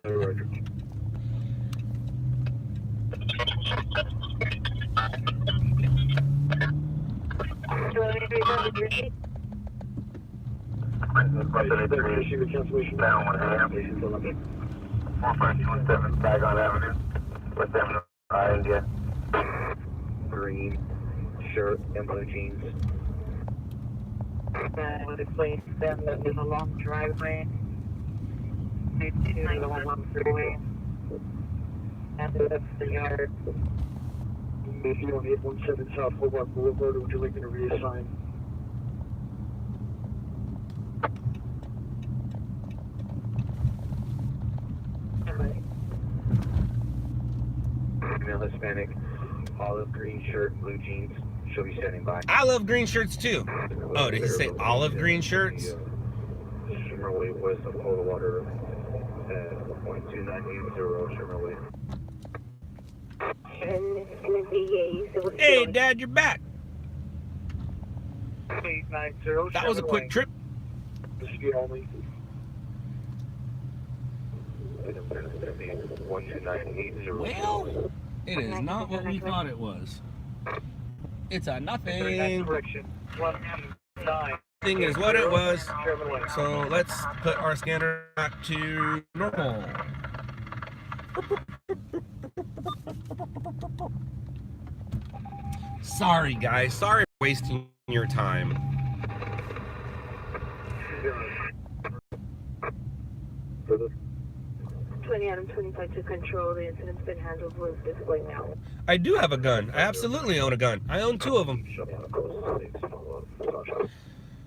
a.m. 4527 Saigon Avenue, West Avenue, India. Green shirt and blue jeans. Would explain to them that there's a long driveway to the 1 freeway, and that's the yard. If you on 817 South Hobart Boulevard, would you like me to reassign? Female Hispanic, olive green shirt, blue jeans. She'll be standing by. I love green shirts too. Oh, did he say olive green shirts? Shimmerway west of Coldwater, 12980 Shimmerway. Hey, Dad, you're back. 890. That was a quick trip. Speed only. 12980. Well, it is not what we thought it was. It's a nothing. Correction. 129. Thing is what it was. So let's put our scanner back to normal. Sorry, guys. Sorry for wasting your time. 20 Adam 25 to control. The incident's been handled with display now. I do have a gun. I absolutely own a gun. I own 2 of them.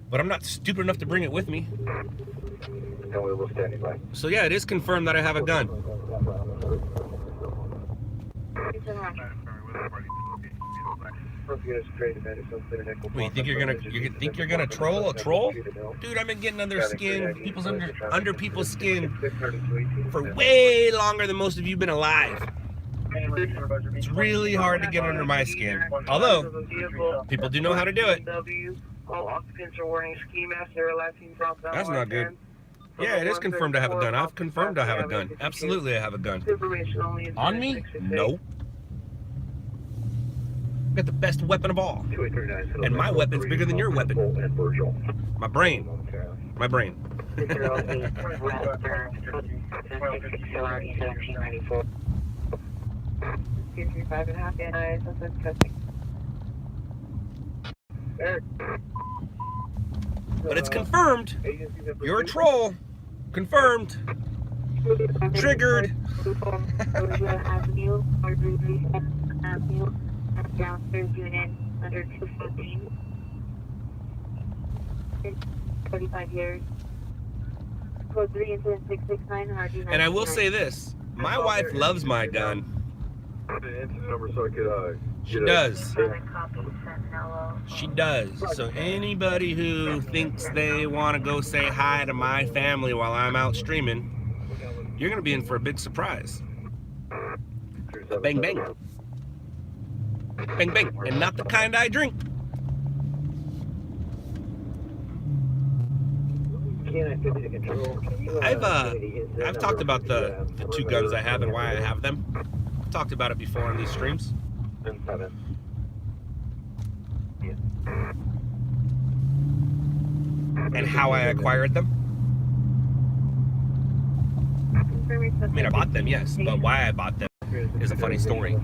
But I'm not stupid enough to bring it with me. And we will stand by. So yeah, it is confirmed that I have a gun. Wait, you think you're gonna troll a troll? Dude, I've been getting under skin, under people's skin for way longer than most of you been alive. It's really hard to get under my skin. Although people do know how to do it. All occupants are wearing ski masks. They're elapsing from That's not good. Yeah, it is confirmed I have a gun. I've confirmed I have a gun. Absolutely, I have a gun. On me? No. I got the best weapon of all. And my weapon's bigger than your weapon. My brain. My brain. 235.5 NI, suspect testing. But it's confirmed. You're a troll. Confirmed. Triggered. Avenue, Avenue, downstairs unit under 214. 45 years. Code 3 incident 669 RD. And I will say this. My wife loves my gun. She does. She does. So anybody who thinks they want to go say hi to my family while I'm out streaming, you're going to be in for a big surprise. Bang, bang. Bang, bang. And not the kind I drink. I've talked about the two guns I have and why I have them. I've talked about it before on these streams. And how I acquired them. I mean, I bought them, yes, but why I bought them is a funny story.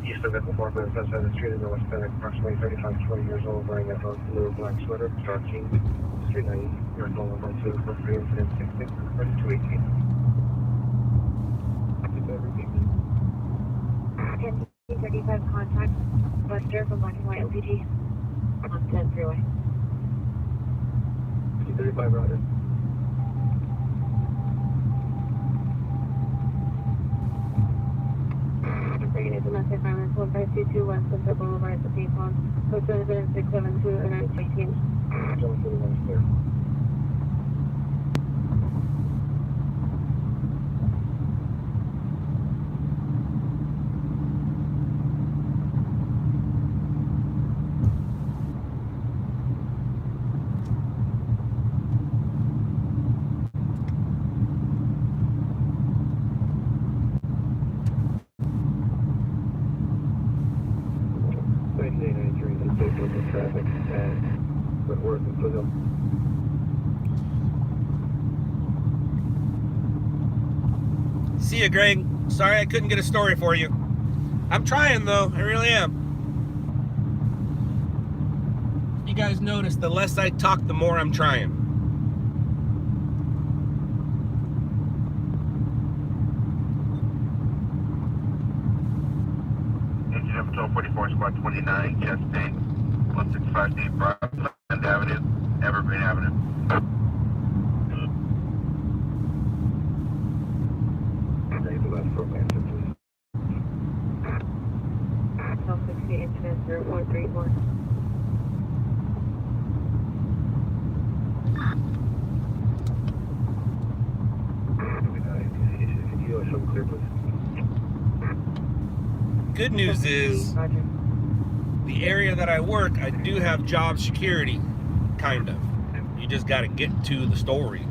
East of Equiport, but that's the street in the west end, approximately 35 to 20 years old, wearing a blue black sweater, dark jeans, street 90, your phone number 2 for 3 incident 66, 218. 1035 contact, Buster from Black and White LPG on 10 freeway. 35 routed. Bringing it domestic violence 1522 West Sunset Boulevard at the payphone. Code 70672 and 918. Gentlemen, to the west there. Traffic and Whitworth and Foothills. See ya, Greg. Sorry I couldn't get a story for you. I'm trying though, I really am. You guys notice the less I talk, the more I'm trying. Engine up 1244 Squad 29, chest tank, 165 Broadland Avenue, Evergreen Avenue. Thank you, last for answer, please. 1260 incident 0431. Good news is, the area that I work, I do have job security, kind of. You just got to get to the story.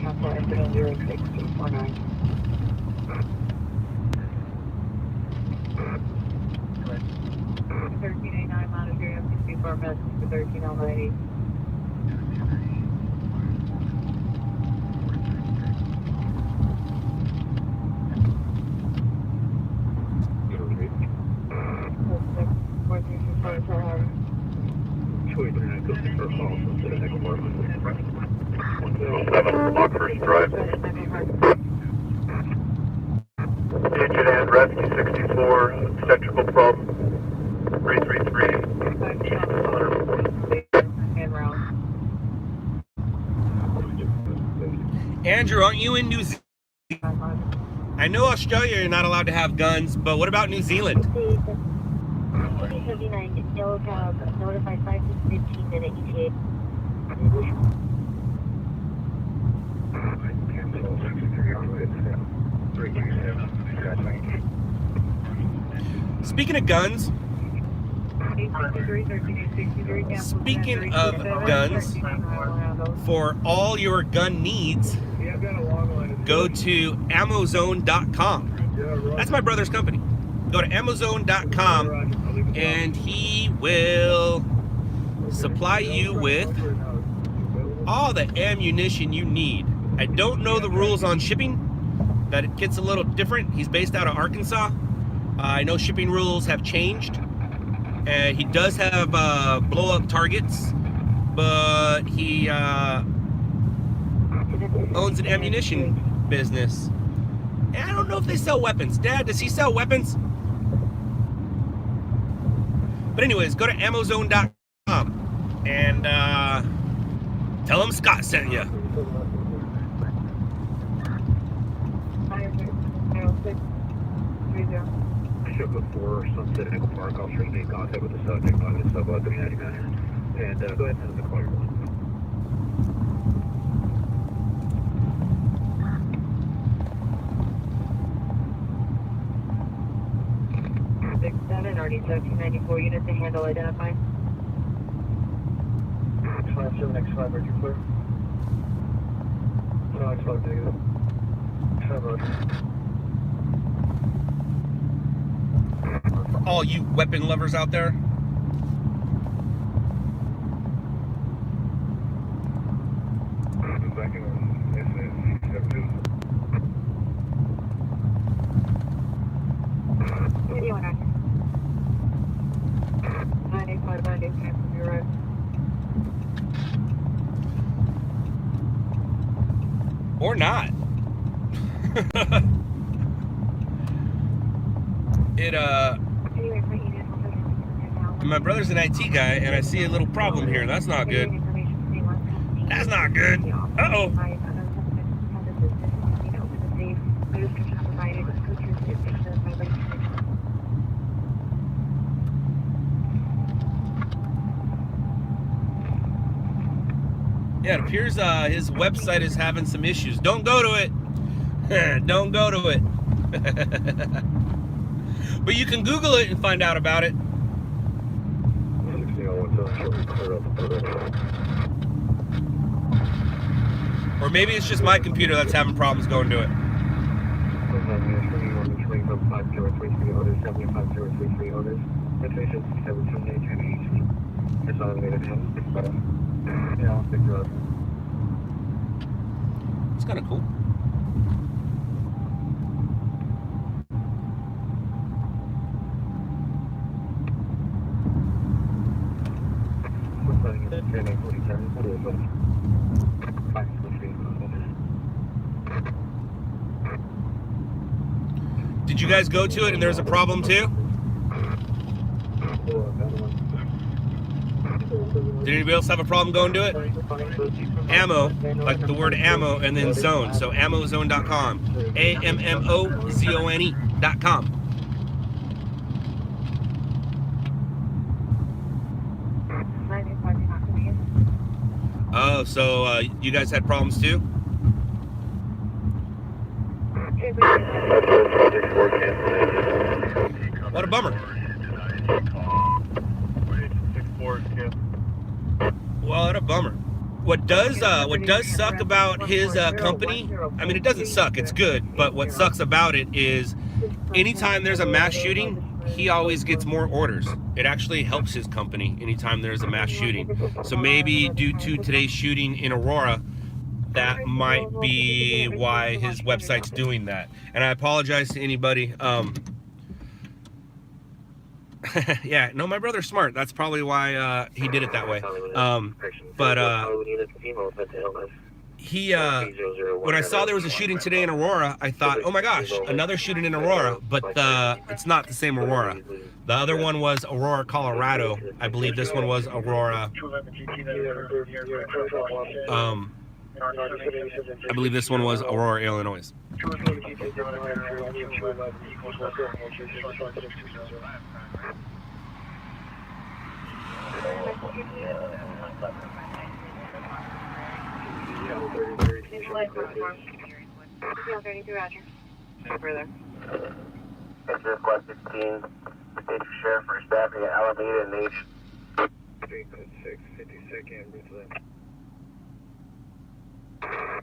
Council incident 06249. 1389 monitoring up 64 minutes for 13090. First Drive. Engine and rescue 64, electrical problem 333. Andrew, aren't you in New Zealand? I know Australia you're not allowed to have guns, but what about New Zealand? 79 yellow cab notified 5:15 minute ETA. Speaking of guns, for all your gun needs, go to Amazon.com. That's my brother's company. Go to Amazon.com and he will supply you with all the ammunition you need. I don't know the rules on shipping, that it gets a little different. He's based out of Arkansas. I know shipping rules have changed. And he does have blow-up targets, but he owns an ammunition business. And I don't know if they sell weapons. Dad, does he sell weapons? But anyways, go to Amazon.com and tell him Scott sent you. Bishop 4 Sunset Echo Park, I'll try to make contact with the subject on his sub 399. And go ahead and send the call your one. 1794 units to handle identified. X57, X5, are you clear? No, X5 negative. X5, roger. For all you weapon lovers out there. Back in SS72. Video on. 985, 985 from your right. Or not. My brother's an IT guy, and I see a little problem here. That's not good. That's not good. Uh-oh. Yeah, it appears his website is having some issues. Don't go to it. Don't go to it. But you can Google it and find out about it. Or maybe it's just my computer that's having problems going to it. It's kind of cool. Did you guys go to it and there's a problem too? Did anybody else have a problem going to it? Ammo, like the word ammo, and then zone. So ammozone.com. AMMOZONE.com. Oh, so you guys had problems too? What a bummer. Well, what a bummer. What does suck about his company, I mean, it doesn't suck, it's good, but what sucks about it is anytime there's a mass shooting, he always gets more orders. It actually helps his company anytime there's a mass shooting. So maybe due to today's shooting in Aurora, that might be why his website's doing that. And I apologize to anybody. Yeah, no, my brother's smart. That's probably why he did it that way. When I saw there was a shooting today in Aurora, I thought, oh my gosh, another shooting in Aurora, but it's not the same Aurora. The other one was Aurora, Colorado. I believe this one was Aurora. I believe this one was Aurora, Illinois. Request 15, State Sheriff for staffing at Alameda and Nation. 52nd,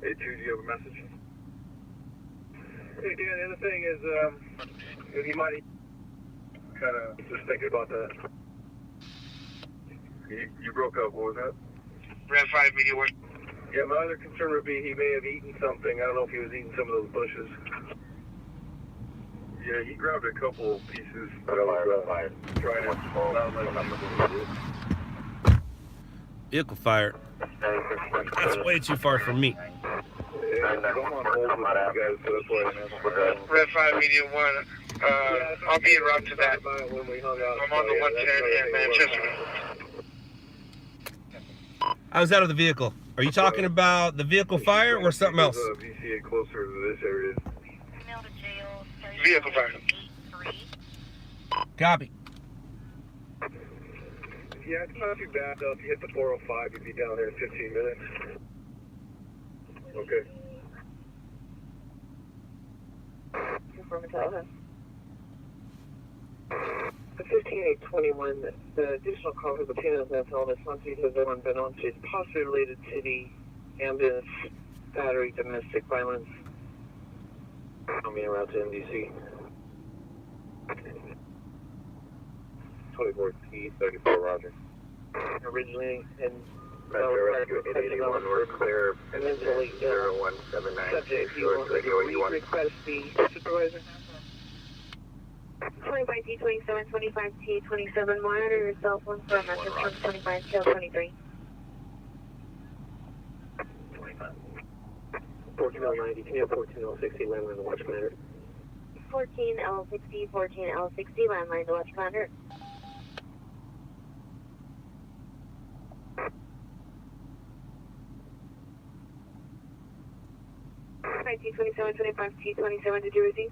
Hey, 2, do you have a message? Hey, Dan, the other thing is, he might kind of just thinking about that. You broke up, what was that? Red 5 media work. Yeah, my other concern would be he may have eaten something. I don't know if he was eating some of those bushes. Yeah, he grabbed a couple pieces, but I was trying to not let him. Vehicle fire. That's way too far from me. Yeah, I'm on hold with you guys, so that's why I asked. Red 5 media 1. I'll be en route to that. I'm on the 110 in Manchester. I was out of the vehicle. Are you talking about the vehicle fire or something else? VCA closer to this area. Vehicle fire. Copy. Yeah, it's not too bad though. If you hit the 405, you'd be down there in 15 minutes. Okay. The 15821, the additional call for the female mental illness month has been unbeknownst is possibly related to the ambulance battery domestic violence. Coming around to MDC. 24T34, Roger. Originally, and Metro Rescue 881, we're clear. mentally ill 0179. subject. You want to request the supervisor? 25T27, 25T27, monitor your cell phone for a message from 25 tail 23. 14090, can you have 14060 landline to watch commander? 14L60, 14L60, landline to watch commander. T27, 25T27, did you receive?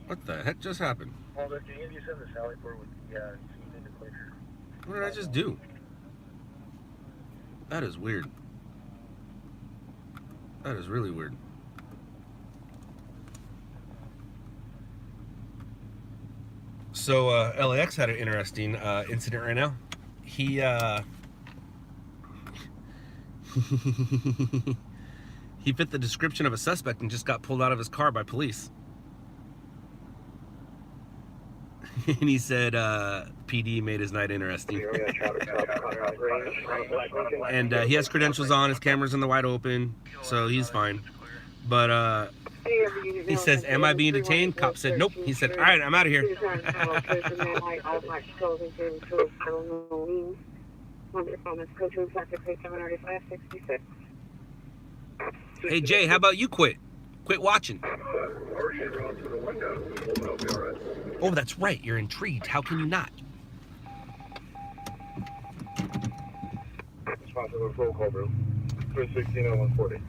What the heck just happened? Walter, can you send the Sally port with the scene indicator? What did I just do? That is weird. That is really weird. So LAX had an interesting incident right now. He he fit the description of a suspect and just got pulled out of his car by police. And he said PD made his night interesting. And he has credentials on, his camera's in the wide open, so he's fine. But he says, am I being detained? Cop said, nope. He said, all right, I'm out of here. Hey, Jay, how about you quit? Quit watching. Oh, that's right. You're intrigued. How can you not? Responsible roll call, bro. 316-0140.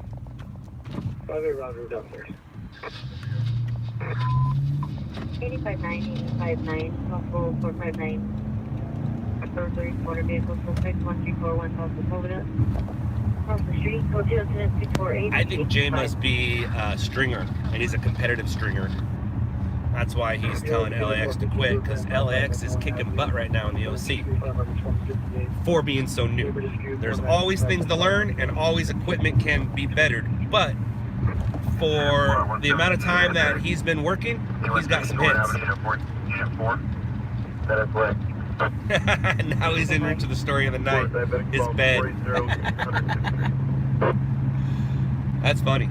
5-8 Roger, downstairs. 859, 859, possible 459. Third 3 motor vehicle, 46134, 1000 Covina. Across the street, Hotel 648. I think Jay must be a stringer, and he's a competitive stringer. That's why he's telling LAX to quit, because LAX is kicking butt right now in the OC for being so new. There's always things to learn, and always equipment can be bettered. But for the amount of time that he's been working, he's got some hits. Now he's en route to the story of the night. His bed. That's funny.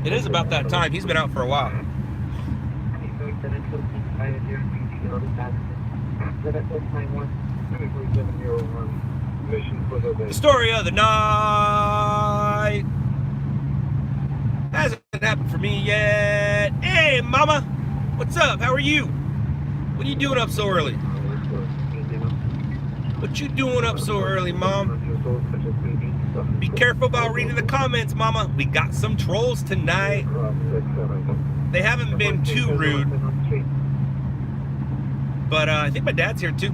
It is about that time. He's been out for a while. The story of the night hasn't happened for me yet. Hey, mama, what's up? How are you? What are you doing up so early? What you doing up so early, Mom? Be careful about reading the comments, Mama. We got some trolls tonight. They haven't been too rude. But I think my dad's here too.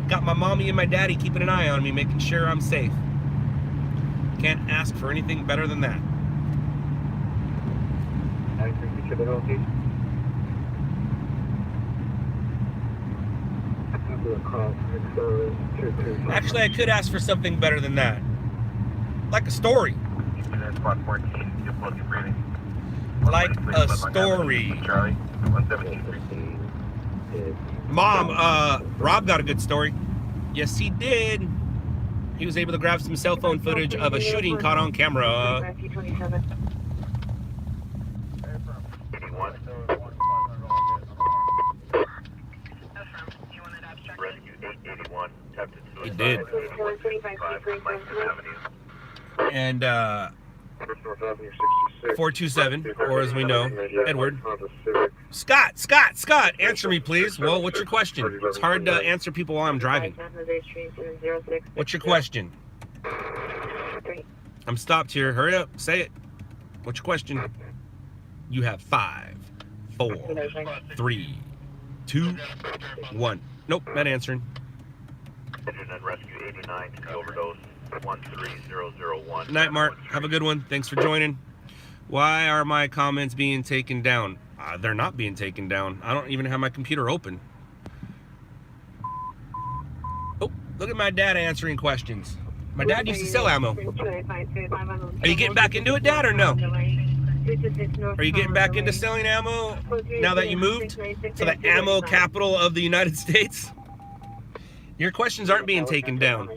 Got my mommy and my daddy keeping an eye on me, making sure I'm safe. Can't ask for anything better than that. Actually, I could ask for something better than that. Like a story. Like a story. Mom, Rob got a good story. Yes, he did. He was able to grab some cell phone footage of a shooting caught on camera. He did. And 427, or as we know, Edward. Scott, answer me, please. Well, what's your question? It's hard to answer people while I'm driving. What's your question? I'm stopped here. Hurry up. Say it. What's your question? You have 5, 4, 3, 2, 1. Nope, not answering. Rescue 89 to overdose. 13001. Night, Mark. Have a good one. Thanks for joining. Why are my comments being taken down? They're not being taken down. I don't even have my computer open. Oh, look at my dad answering questions. My dad used to sell ammo. Are you getting back into it, Dad, or no? Are you getting back into selling ammo now that you moved to the ammo capital of the United States? Your questions aren't being taken down.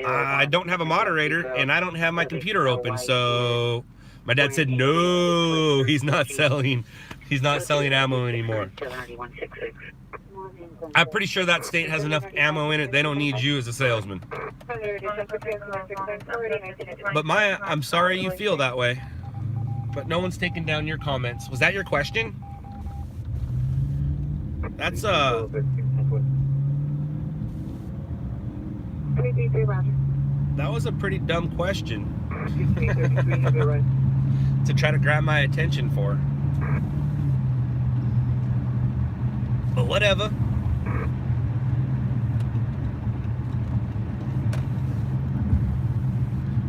I don't have a moderator, and I don't have my computer open, so my dad said no, he's not selling ammo anymore. I'm pretty sure that state has enough ammo in it. They don't need you as a salesman. But Maya, I'm sorry you feel that way. But no one's taking down your comments. Was that your question? That's that was a pretty dumb question to try to grab my attention for. But whatever.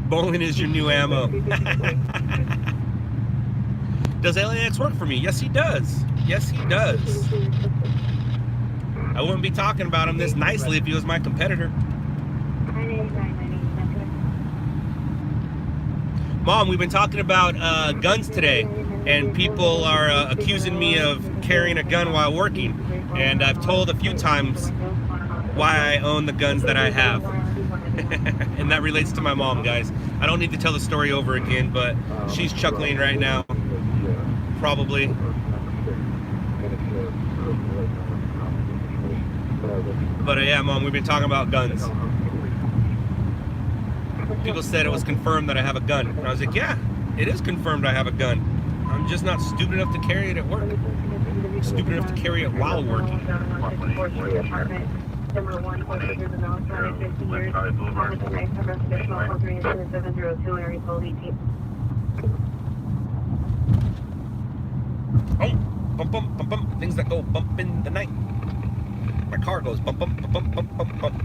Bowling is your new ammo. Does LAX work for me? Yes, he does. Yes, he does. I wouldn't be talking about him this nicely if he was my competitor. Mom, we've been talking about guns today, and people are accusing me of carrying a gun while working. And I've told a few times why I own the guns that I have. And that relates to my mom, guys. I don't need to tell the story over again, but she's chuckling right now. Probably. But yeah, Mom, we've been talking about guns. People said it was confirmed that I have a gun. And I was like, yeah, it is confirmed I have a gun. I'm just not stupid enough to carry it at work. Stupid enough to carry it while working. Number 1, closer to the north side, 50 years. Officer Nice, investigational authorization 702, area code 18. Oh, bump, bump, bump, bump. Things that go bump in the night. My car goes bump, bump, bump, bump, bump, bump.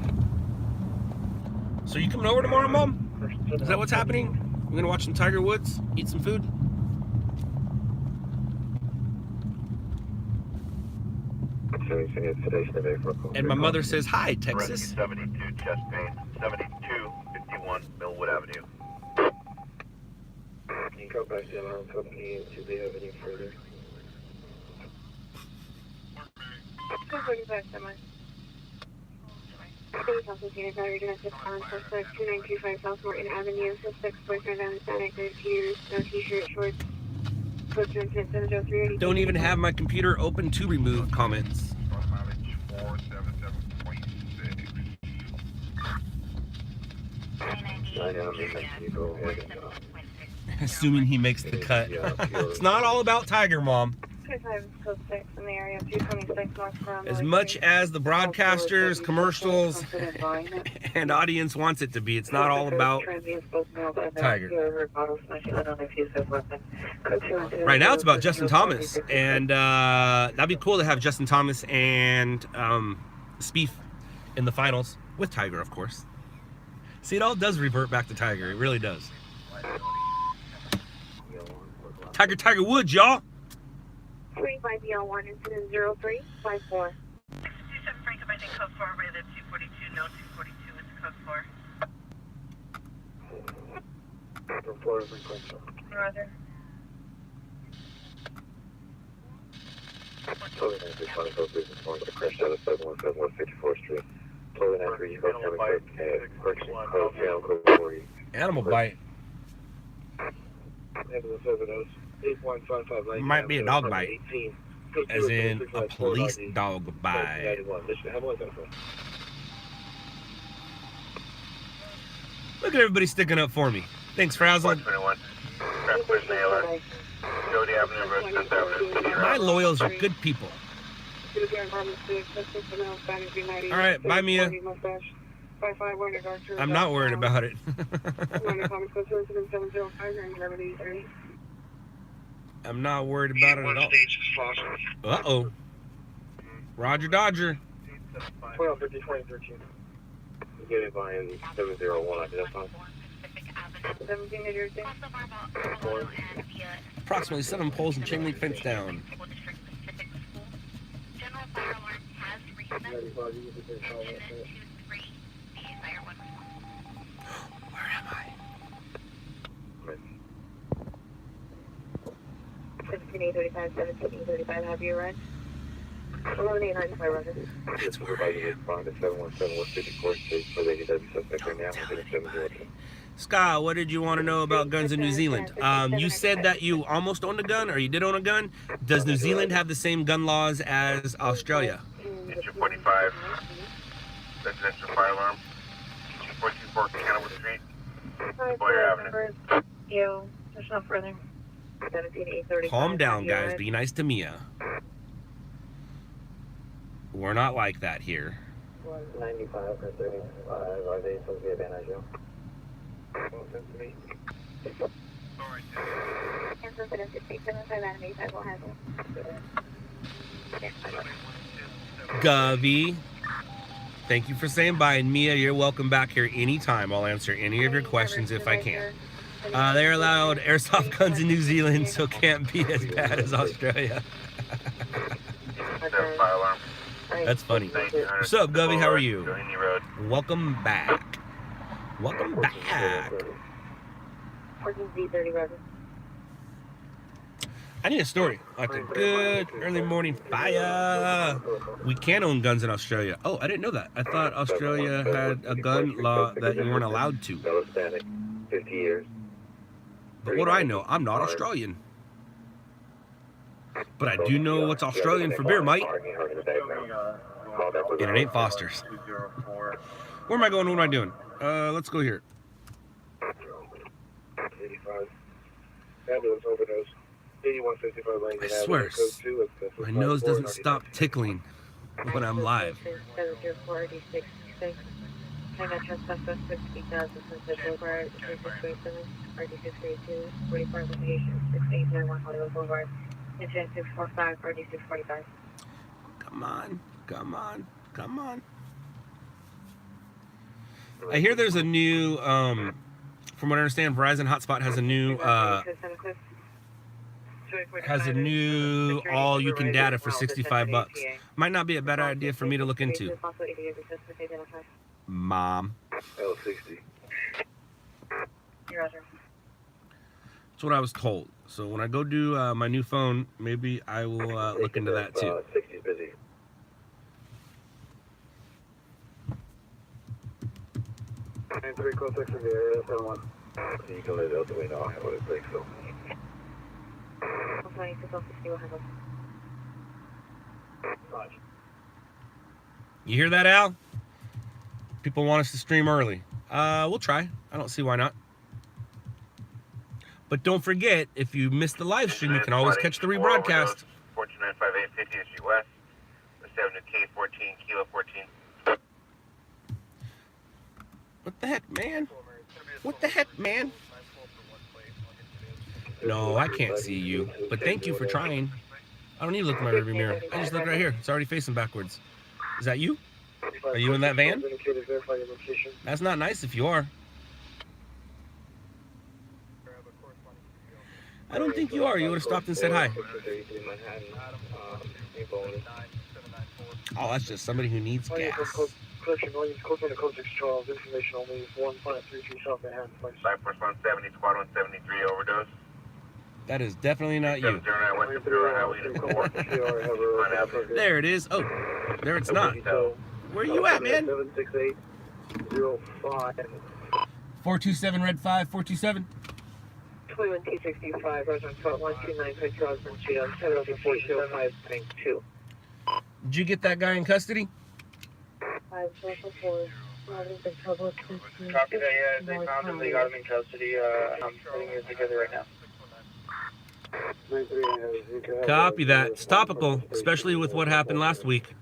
So you coming over tomorrow, Mom? Is that what's happening? We're gonna watch some Tiger Woods, eat some food? And my mother says, hi, Texas. 72 chest pain, 7251 Millwood Avenue. Can you go back to the alarm company and see if they have any further? 245 semi. Domestic violence suspect 2925 South Morton Avenue. Suspect's boyfriend on Hispanic, red tears, no t-shirt, shorts. Don't even have my computer open to remove comments. Assuming he makes the cut. It's not all about Tiger, Mom. As much as the broadcasters, commercials, and audience wants it to be, it's not all about Tiger. Right now it's about Justin Thomas, and that'd be cool to have Justin Thomas and Spieth in the finals, with Tiger, of course. See, it all does revert back to Tiger, it really does. Tiger Woods, y'all! 3501 incident 0354. 67 Frank, I think code 4, rated 242, no 242 is code 4. Roger. Animal bite. Might be a dog bite, as in a police dog bite. Look at everybody sticking up for me. Thanks, Frazzle. My loyals are good people. All right, bye, Mia. I'm not worried about it. I'm not worried about it at all. Uh-oh. Roger Dodger. 12, 50, 20, 13. Get it by 701, I just found. 17 New Jersey. Approximately 7 poles and chain link fence down. Where am I? 17835, 17835, have you arrived? 11895, Roger. It's supervisor respond to 717 West 54th Street for the ADW suspect right now. Within 702. Scott, what did you want to know about guns in New Zealand? You said that you almost owned a gun, or you did own a gun. Does New Zealand have the same gun laws as Australia? Engine 45, residential fire alarm. 424 Cannibal Street, Boyer Avenue. You, there's no further. 17835. Calm down, guys. Be nice to Mia. We're not like that here. 95 or 35, are they supposed to be advantage you? Sense to me. Cancel 7675, anime 5 will handle. Govey, thank you for saying bye. And Mia, you're welcome back here anytime. I'll answer any of your questions if I can. They're allowed airsoft guns in New Zealand, so can't be as bad as Australia. Fire alarm. That's funny. What's up, Govey? How are you? Welcome back. Welcome back. 14Z30, Roger. I need a story. Like a good early morning fire. We can own guns in Australia. Oh, I didn't know that. I thought Australia had a gun law that you weren't allowed to. Fellow static, 50 years. But what do I know? I'm not Australian. But I do know what's Australian for beer, mate. And it ain't Foster's. Where am I going? What am I doing? Let's go here. 85. Ambulance overdose. 8155 Lane. I swear, my nose doesn't stop tickling when I'm live. 704RD6. I'm at Trespasser 60,000 since Boulevard, 3627, RD632, 44 location, 6891 Hollywood Boulevard, Incident 645, RD645. Come on, come on, come on. I hear there's a new, from what I understand, Verizon Hotspot has a new all-you-can data for $65. Might not be a bad idea for me to look into. Mom. L60. That's what I was told. So when I go do my new phone, maybe I will look into that too. 60's busy. And 3 close section of the area, 71. So you can let it out the way now. I have what it takes, so. You hear that, Al? People want us to stream early. We'll try. I don't see why not. But don't forget, if you missed the live stream, you can always catch the rebroadcast. 4295850 SG West. The 7K14 Kilo 14. What the heck, man? What the heck, man? No, I can't see you. But thank you for trying. I don't need to look in my rearview mirror. I just look right here. It's already facing backwards. Is that you? Are you in that van? That's not nice if you are. I don't think you are. You would have stopped and said hi. Oh, that's just somebody who needs gas. Correction, Williams, code on the code 6 Charles, information only 1533 South Manhattan. 54170, squad 173 overdose. That is definitely not you. There it is. Oh, there it's not. Where are you at, man? 76805. 427 Red 5, 427. 21 T65, Roger, 1295 Charles Street, 70405.2. Did you get that guy in custody? 544. Copy that, yeah, they found him, they got him in custody, I'm putting it together right now. Copy that. It's topical, especially with what happened last week.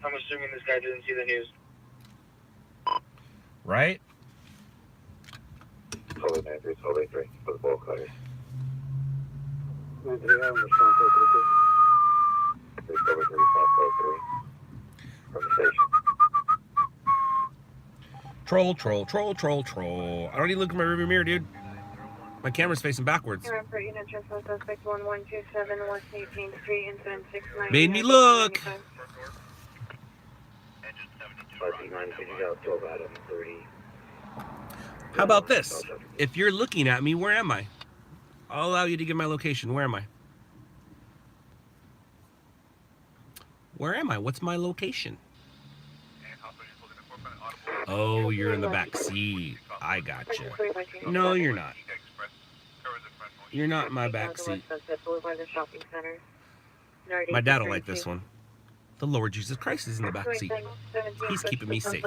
I'm assuming this guy didn't see the news. Right? Solid 93, solid 83 for the ball cutters. From the station. Troll. I don't even look in my rearview mirror, dude. My camera's facing backwards. Suspect 1127 West 18th Street, incident 69. Made me look. How about this? If you're looking at me, where am I? I'll allow you to give my location. Where am I? Where am I? What's my location? Oh, you're in the back seat. I gotcha. No, you're not. You're not in my back seat. My dad will like this one. The Lord Jesus Christ is in the back seat. He's keeping me safe.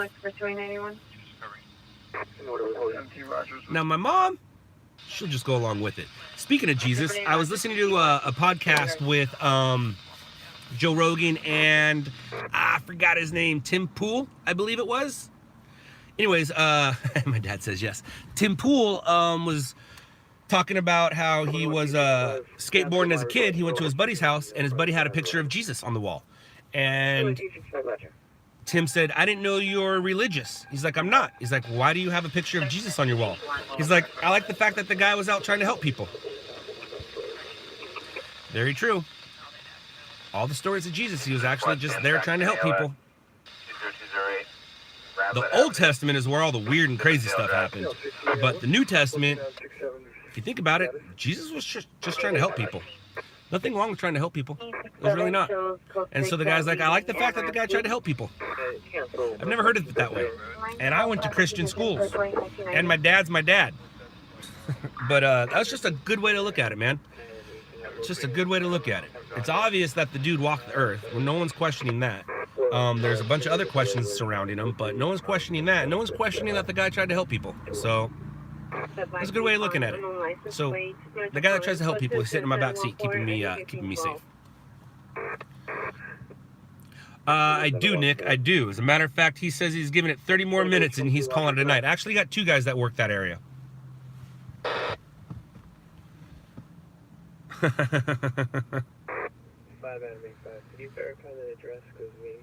Now, my mom, she'll just go along with it. Speaking of Jesus, I was listening to a podcast with Joe Rogan and I forgot his name, Tim Pool, I believe it was. Anyways, my dad says yes. Tim Pool was talking about how he was skateboarding as a kid. He went to his buddy's house and his buddy had a picture of Jesus on the wall. And Tim said, I didn't know you were religious. He's like, I'm not. He's like, why do you have a picture of Jesus on your wall? He's like, I like the fact that the guy was out trying to help people. Very true. All the stories of Jesus, he was actually just there trying to help people. The Old Testament is where all the weird and crazy stuff happened. But the New Testament, if you think about it, Jesus was just trying to help people. Nothing wrong with trying to help people. There's really not. And so the guy's like, I like the fact that the guy tried to help people. I've never heard of it that way. And I went to Christian schools. And my dad's my dad. But that's just a good way to look at it, man. It's just a good way to look at it. It's obvious that the dude walked the earth. Well, no one's questioning that. There's a bunch of other questions surrounding him, but no one's questioning that. No one's questioning that the guy tried to help people. So that's a good way of looking at it. So the guy that tries to help people is sitting in my back seat, keeping me safe. I do, Nick. I do. As a matter of fact, he says he's giving it 30 more minutes and he's calling it a night. I actually got 2 guys that work that area.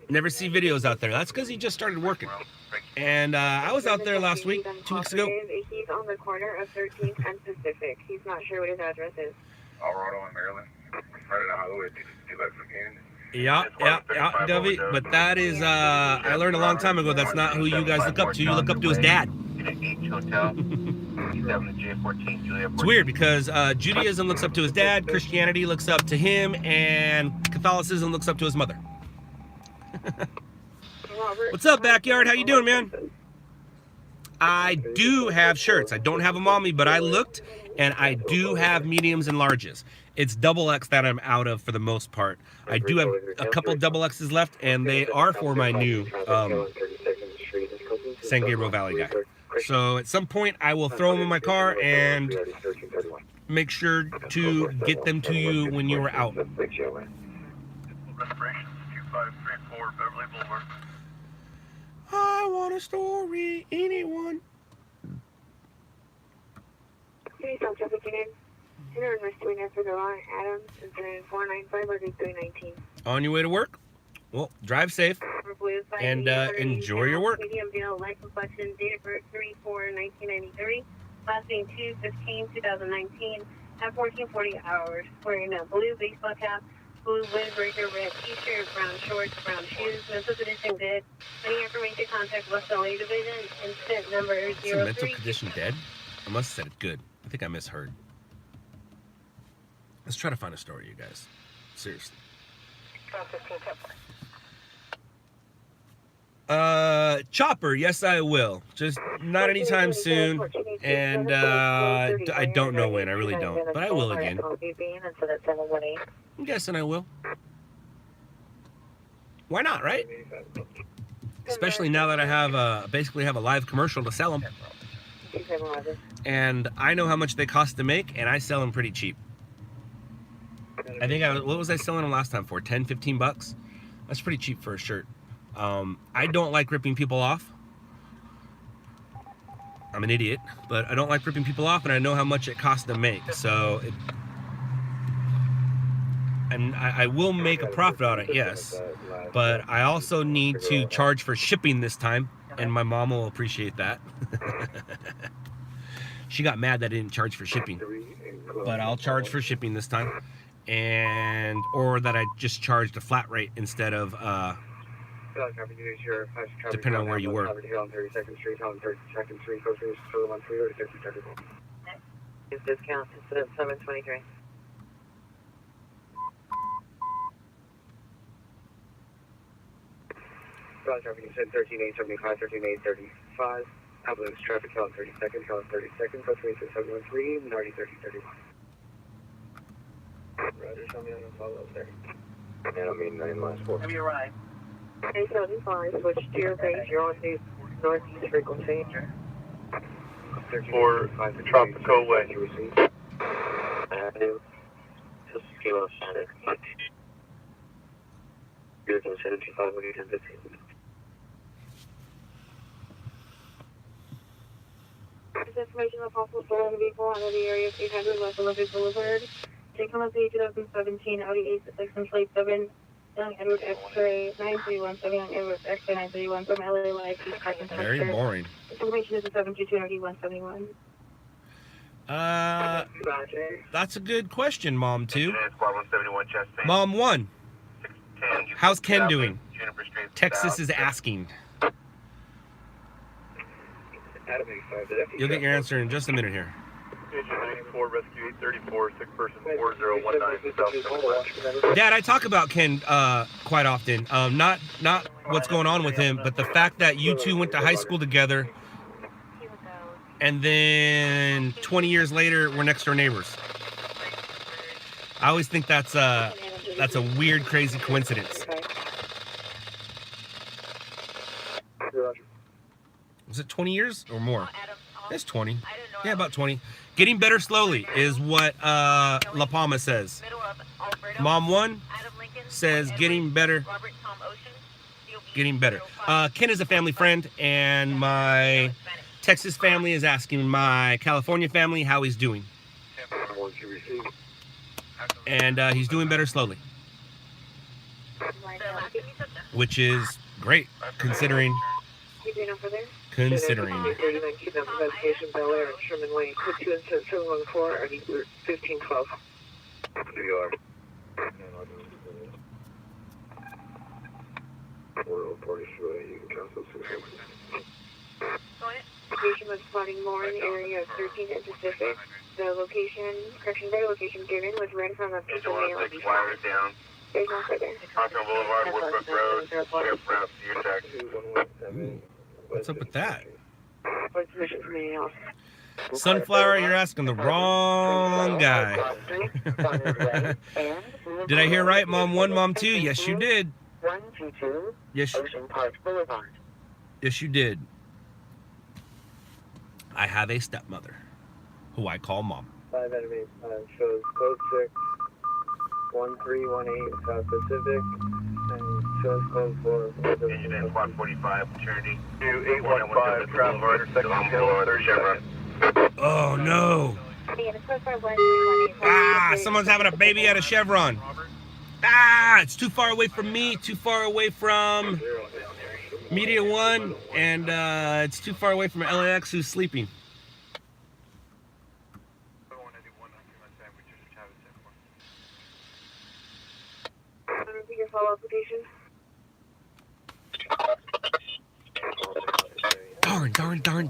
Never see videos out there. That's because he just started working. And I was out there last week, 2 weeks ago. He's on the corner of 13th and Pacific. He's not sure what his address is. Colorado and Maryland. Right on the highway, 2 left from Canada. Yeah, Dovey. But that is, I learned a long time ago, that's not who you guys look up to. You look up to his dad. It's weird because Judaism looks up to his dad, Christianity looks up to him, and Catholicism looks up to his mother. What's up, backyard? How you doing, man? I do have shirts. I don't have them on me, but I looked, and I do have mediums and larges. It's double X that I'm out of for the most part. I do have a couple double X's left, and they are for my new San Gabriel Valley guy. So at some point, I will throw them in my car and make sure to get them to you when you are out. I want a story, anyone. On your way to work? Well, drive safe and enjoy your work. Medium deal, life complexion, date of birth 3/4/1993, last name 2/15/2019, at 14:40 hours. Wearing a blue baseball cap, blue windbreaker, red t-shirt, brown shorts, brown shoes. Mental condition dead. Any information, contact West LA Division. Incident number 03. Is mental condition dead? I must have said it good. I think I misheard. Let's try to find a story, you guys. Seriously. Chopper, yes I will. Just not anytime soon. And I don't know when, I really don't. But I will again. I'm guessing I will. Why not, right? Especially now that I have basically have a live commercial to sell them. And I know how much they cost to make, and I sell them pretty cheap. I think what was I selling them last time for? 10, 15 bucks? That's pretty cheap for a shirt. I don't like ripping people off. I'm an idiot, but I don't like ripping people off, and I know how much it costs to make. So and I will make a profit on it, yes. But I also need to charge for shipping this time, and my mom will appreciate that. She got mad that I didn't charge for shipping, but I'll charge for shipping this time, or that I just charged a flat rate instead of depending on where you were. His discount instead of 723. Traffic, you said 13875, 13835. Ambulance traffic, count 30 seconds, count 30 seconds, plus 36713, Nardi 3031. Roger, show me on the follow-up there. And I mean, 9 last 4. Have you arrived? 875, switch to your base. You're on the northeast frequency. For Tropical Way. Avenue, just Kilo Center. You're considered 25, 1015. This information of possible stolen vehicle under the area of 800 West Olympic Boulevard. Taken on the 2017 Audi A6 and plate 7, young Edward X-ray 9317, young Edward X-ray 931 from LA Parking Center. Very boring. This information is a 722-171. That's a good question, Mom 2. Mom 1, how's Ken doing? Texas is asking. You'll get your answer in just a minute here. Agent 94, Rescue 834, sick person 4019. Dad, I talk about Ken quite often. Not what's going on with him, but the fact that you two went to high school together, and then 20 years later, we're next door neighbors. I always think that's a weird, crazy coincidence. Was it 20 years or more? It's 20. Yeah, about 20. Getting better slowly is what La Palma says. Mom 1 says getting better. Getting better. Ken is a family friend, and my Texas family is asking my California family how he's doing. And he's doing better slowly. Which is great, considering. Considering. 3019, investigation, Bel Air, and Sherman Lane. Code 2 and 714, I need 1512. Location was spotting more in the area of 13 and Pacific. The location, correction, their location given was right from a piece of mail. There's no further. Hawthorne Boulevard, Woodbrook Road, Aircraft, your taxi. What's up with that? What's the mission from anything else? Sunflower, you're asking the wrong guy. Did I hear right? Mom 1, Mom 2? Yes, you did. 122 Yes, Ocean Park Boulevard. yes, you did. I have a stepmother who I call Mom. 5 enemies, shows code 6, 1318 South Pacific, and shows code 4. Agent 145, Trinity. 2815, travel intersection, Hill, 30 Chevron. Oh no! Someone's having a baby at a Chevron. It's too far away from me, too far away from Media 1, and it's too far away from LAX who's sleeping. Your follow-up application. Darn. Darn.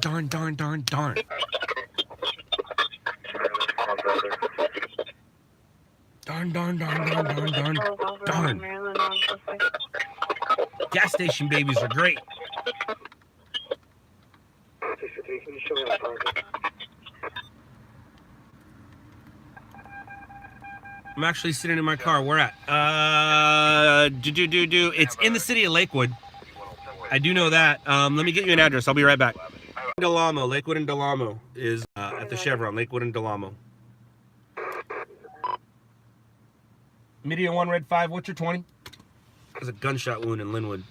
Gas station babies are great. I'm actually sitting in my car. Where at? It's in the city of Lakewood. I do know that. Let me get you an address. I'll be right back. Delamo, Lakewood and Delamo is at the Chevron. Lakewood and Delamo. Media 1, Red 5. What's your 20? There's a gunshot wound in Linwood.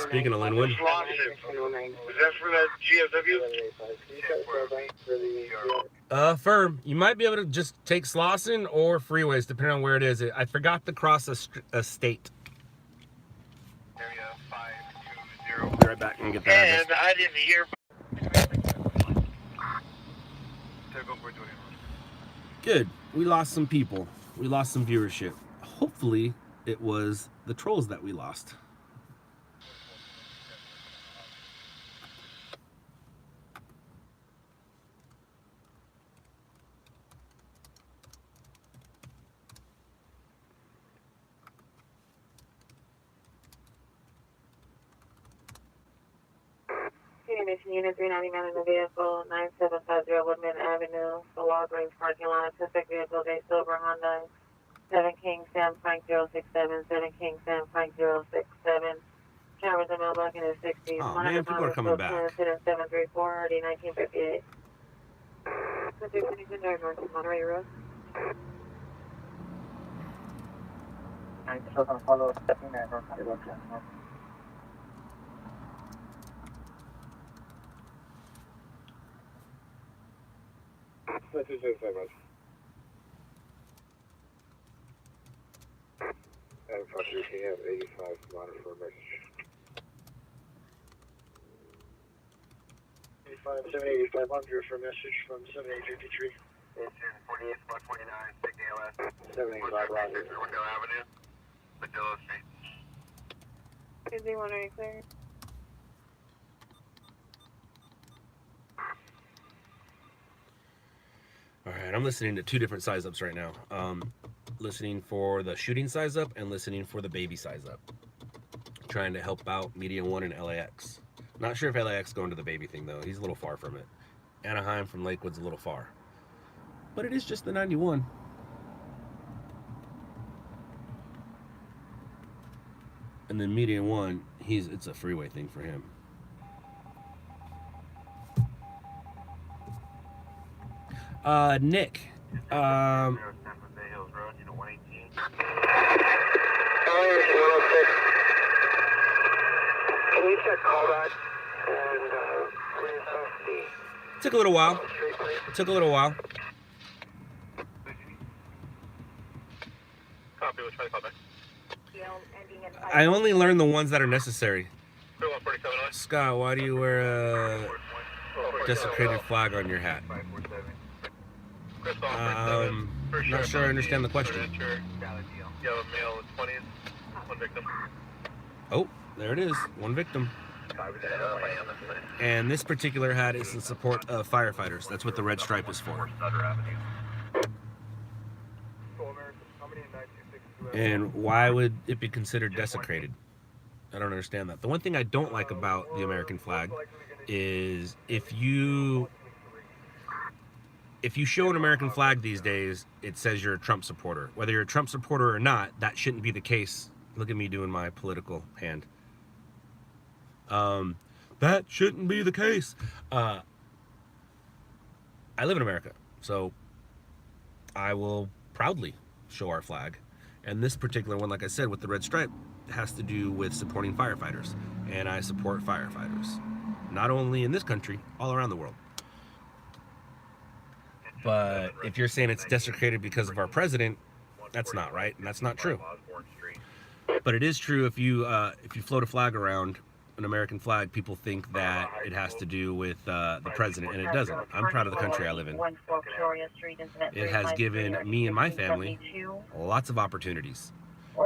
Speaking of Linwood. Is that for that GSW? Firm. You might be able to just take Slauson or freeways, depending on where it is. I forgot to cross a state. Area 520. I'll be right back and get that address. And I didn't hear. Good. We lost some people. We lost some viewership. Hopefully, it was the trolls that we lost. Mission Unit 399 in the vehicle, 9750 Woodman Avenue, the Walgreens parking lot. Suspect vehicle, J Silver Honda, 7 King Sam Frank 067, 7 King Sam Frank 067. Cameras and mailbox in the 60s. Oh man, people are coming back. 734 RD 1958. North of Monterey Road. I'm still going to follow stepping there. That's just inside much. And fuck you, can have 85 monitor for a message. 85, 785 monitor for a message from 7853. 48, 129, Big ALS. 785 Roger. Window Avenue, Padilla Street. Is he wondering clear? All right, I'm listening to two different size ups right now. Listening for the shooting size up and listening for the baby size up. Trying to help out Media 1 and LAX. Not sure if LAX going to the baby thing though. He's a little far from it. Anaheim from Lakewood's a little far. But it is just the 91. And then Media 1, it's a freeway thing for him. Nick, Can you check callback and took a little while. Copy, we'll try to call back. I only learn the ones that are necessary. Scott, why do you wear a desecrated flag on your hat? Not sure I understand the question. Oh, there it is. One victim. And this particular hat is in support of firefighters. That's what the red stripe is for. And why would it be considered desecrated? I don't understand that. The one thing I don't like about the American flag is if you show an American flag these days, it says you're a Trump supporter. Whether you're a Trump supporter or not, that shouldn't be the case. Look at me doing my political hand. That shouldn't be the case. I live in America, so I will proudly show our flag. And this particular one, like I said, with the red stripe, has to do with supporting firefighters. And I support firefighters. Not only in this country, all around the world. But if you're saying it's desecrated because of our president, that's not right, and that's not true. But it is true if you float a flag around, an American flag, people think that it has to do with the president, and it doesn't. I'm proud of the country I live in. It has given me and my family lots of opportunities.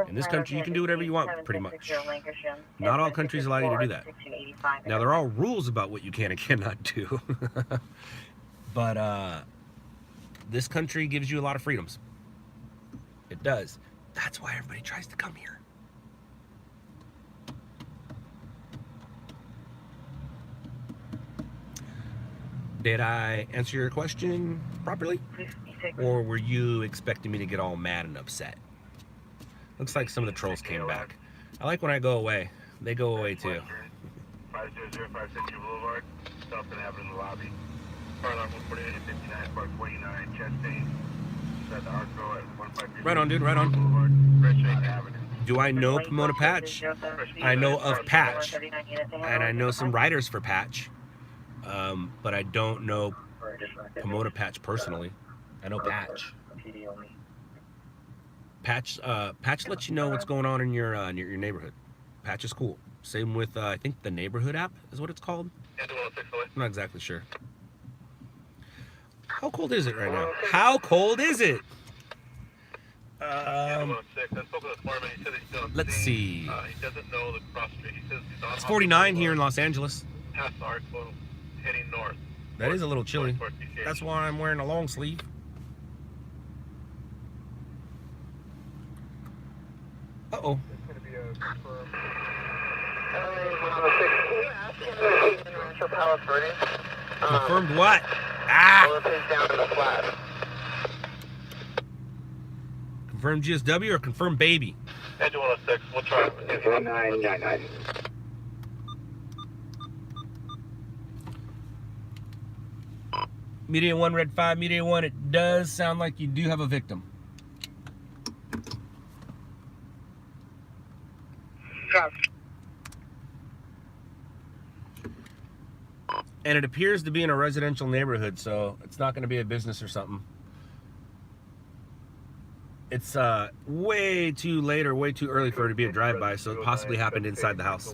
In this country, you can do whatever you want, pretty much. Not all countries allow you to do that. Now, there are rules about what you can and cannot do. But this country gives you a lot of freedoms. It does. That's why everybody tries to come here. Did I answer your question properly? Or were you expecting me to get all mad and upset? Looks like some of the trolls came back. I like when I go away. They go away too. 500-560 Boulevard, South and Avenue in the lobby. Car alarm 148-59, Park 49, Chastain. At the Arco at 153. Right on, dude, right on. Boulevard, Red Shake Avenue. Do I know Pomona Patch? I know of Patch, and I know some riders for Patch, but I don't know Pomona Patch personally. I know Patch. Patch lets you know what's going on in your neighborhood. Patch is cool. Same with I think the neighborhood app is what it's called. I'm not exactly sure. How cold is it right now? How cold is it? Let's see. It's 49 here in Los Angeles. That is a little chilly. That's why I'm wearing a long sleeve. Uh-oh. Confirmed what? Ah! Confirmed GSW or confirmed baby? Engine 106, we'll try. 1999. Media 1, Red 5, Media 1, it does sound like you do have a victim. And it appears to be in a residential neighborhood, so it's not going to be a business or something. It's way too late or way too early for it to be a drive-by, so it possibly happened inside the house.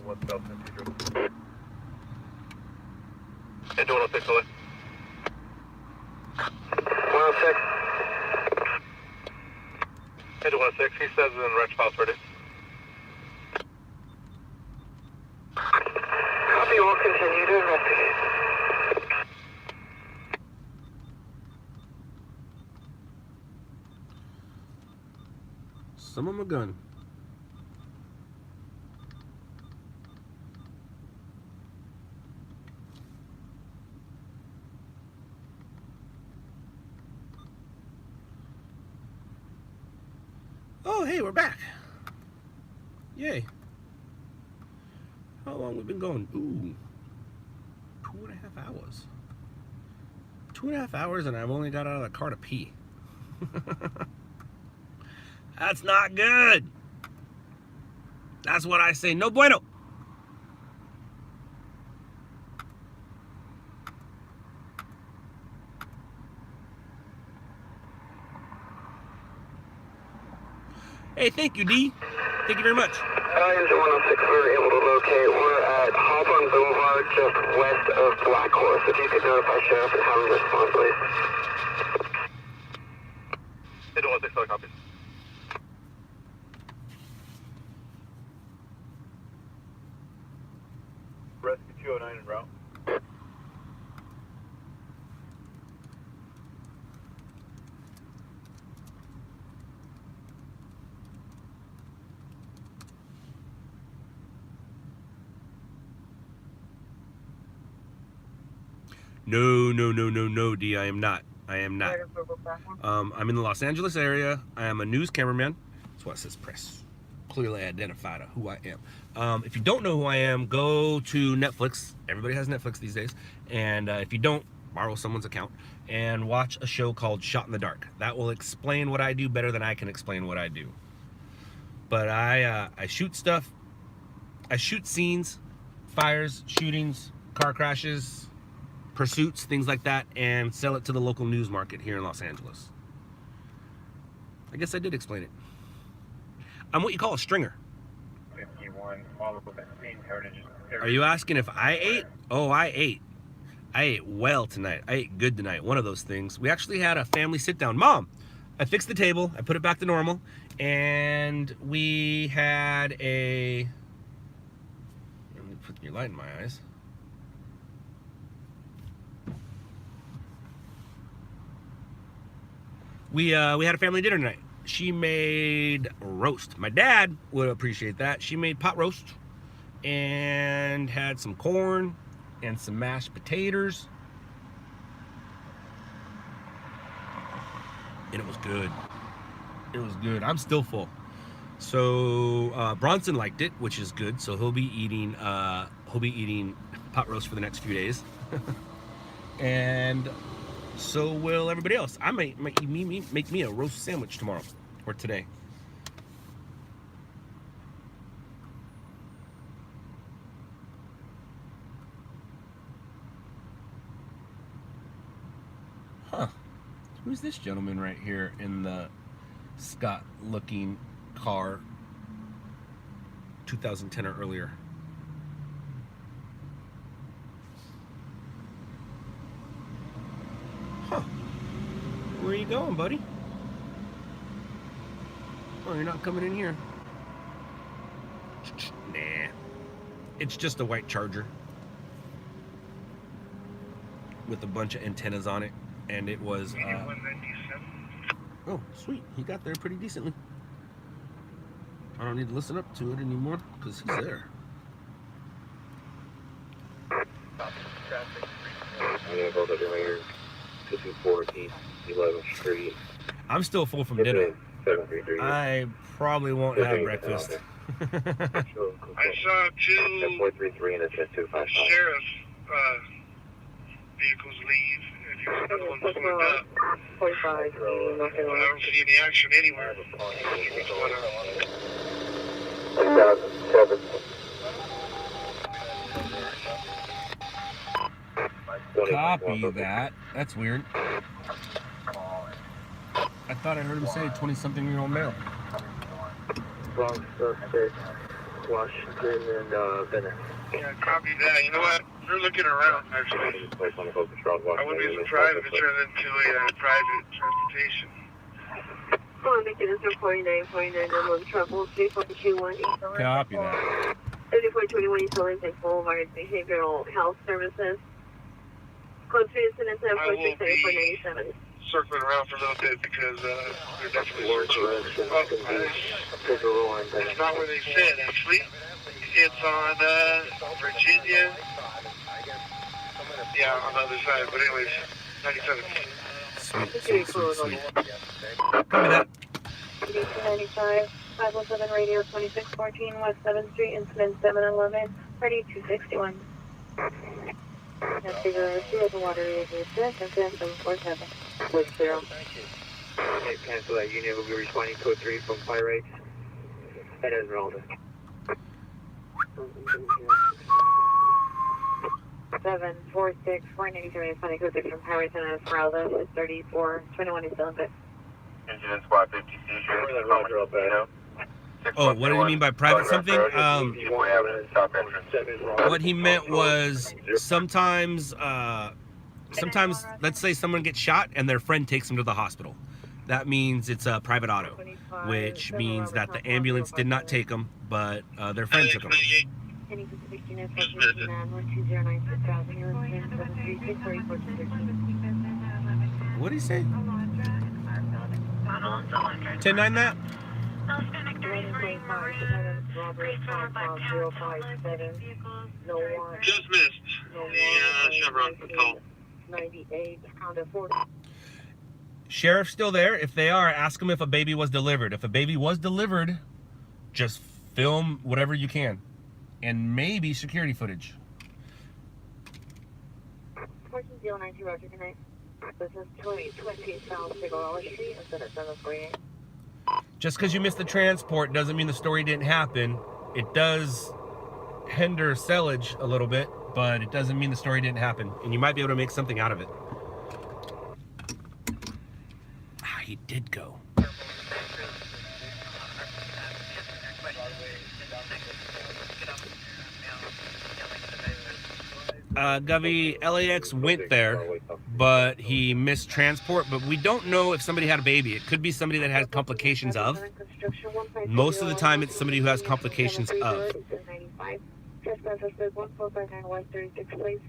Engine 106, away. 106. Engine 106, he says in wretch house ready. Copy, we'll continue to investigate. Some of them a gun. Oh, hey, we're back. Yay. How long we've been going? Ooh, 2.5 hours. 2.5 hours and I've only got out of the car to pee. That's not good. That's what I say. No bueno. Hey, thank you, D. Thank you very much. Engine 106, we were able to locate. We're at Hawthorne Boulevard, just west of Black Horse. If you could notify Sheriff and have him respond, please. Engine 106, copy. Rescue 209 en route. No, D, I am not. I am not. I'm in the Los Angeles area. I am a news cameraman. That's why it says press. Clearly identified who I am. If you don't know who I am, go to Netflix. Everybody has Netflix these days. And if you don't, borrow someone's account and watch a show called Shot in the Dark. That will explain what I do better than I can explain what I do. But I shoot stuff. I shoot scenes, fires, shootings, car crashes, pursuits, things like that, and sell it to the local news market here in Los Angeles. I guess I did explain it. I'm what you call a stringer. 51, follow up at Main Heritage. Are you asking if I ate? Oh, I ate. I ate well tonight. I ate good tonight. One of those things. We actually had a family sit down. Mom, I fixed the table. I put it back to normal. And we had a... Let me put your light in my eyes. We had a family dinner tonight. She made roast. My dad would appreciate that. She made pot roast and had some corn and some mashed potatoes. And it was good. It was good. I'm still full. So Bronson liked it, which is good. So he'll be eating pot roast for the next few days. And so will everybody else. I might make me a roast sandwich tomorrow or today. Who's this gentleman right here in the Scott-looking car, 2010 or earlier? Huh. Where are you going, buddy? Oh, you're not coming in here. Nah. It's just a white Charger with a bunch of antennas on it, and it was oh sweet, he got there pretty decently. I don't need to listen up to it anymore because he's there. Yeah, both of them are here. 214 11th Street. I'm still full from dinner. 733. I probably won't have breakfast. I saw two 433 and it's at 255. sheriff's vehicles leave. If you were the one pulling up, 45, I don't see any action anywhere. What's going on? 2007. Copy that. That's weird. I thought I heard him say 20-something-year-old male. Wrong suspect, Washington and Bennett. Yeah, copy that. You know what? They're looking around, actually. I wouldn't be surprised if it turned into a private transportation. Well, making this 4949 number of trouble, 34218. Copy that. 3421 East Olympic Boulevard, Behavioral Health Services. Code 3 incident I will be 497. circling around for a little bit because they're definitely searching. It's not where they said, actually. It's on Virginia. Yeah, on the other side. But anyways, 97. Sweet. Copy that. 9295, 517 radio 2614 West 7th Street, incident 711, ready 261. Figure 2 of the water is incident 747. Wait, 0. Okay, cancel that unit. We'll be responding code 3 from Pirates and Esmeralda. 746 493 responding code 3 from Pirates and Esmeralda is 3421 East Olympic. Incident squad 50 seizure. Oh, what do you mean by private something? What he meant was sometimes, let's say someone gets shot and their friend takes them to the hospital. That means it's a private auto, which means that the ambulance did not take them, but their friend took them. What did he say? 10-9 that? Dismissed. The Chevron Patrol. 98, Honda 40. Sheriff's still there. If they are, ask them if a baby was delivered. If a baby was delivered, just film whatever you can. And maybe security footage. 14092 Roger, good night. This is 2020 South Figueroa Street instead of 748. Just because you missed the transport doesn't mean the story didn't happen. It does hinder sellage a little bit, but it doesn't mean the story didn't happen. And you might be able to make something out of it. Ah, he did go. Govey, LAX went there, but he missed transport. But we don't know if somebody had a baby. It could be somebody that has complications of. Most of the time, it's somebody who has complications of.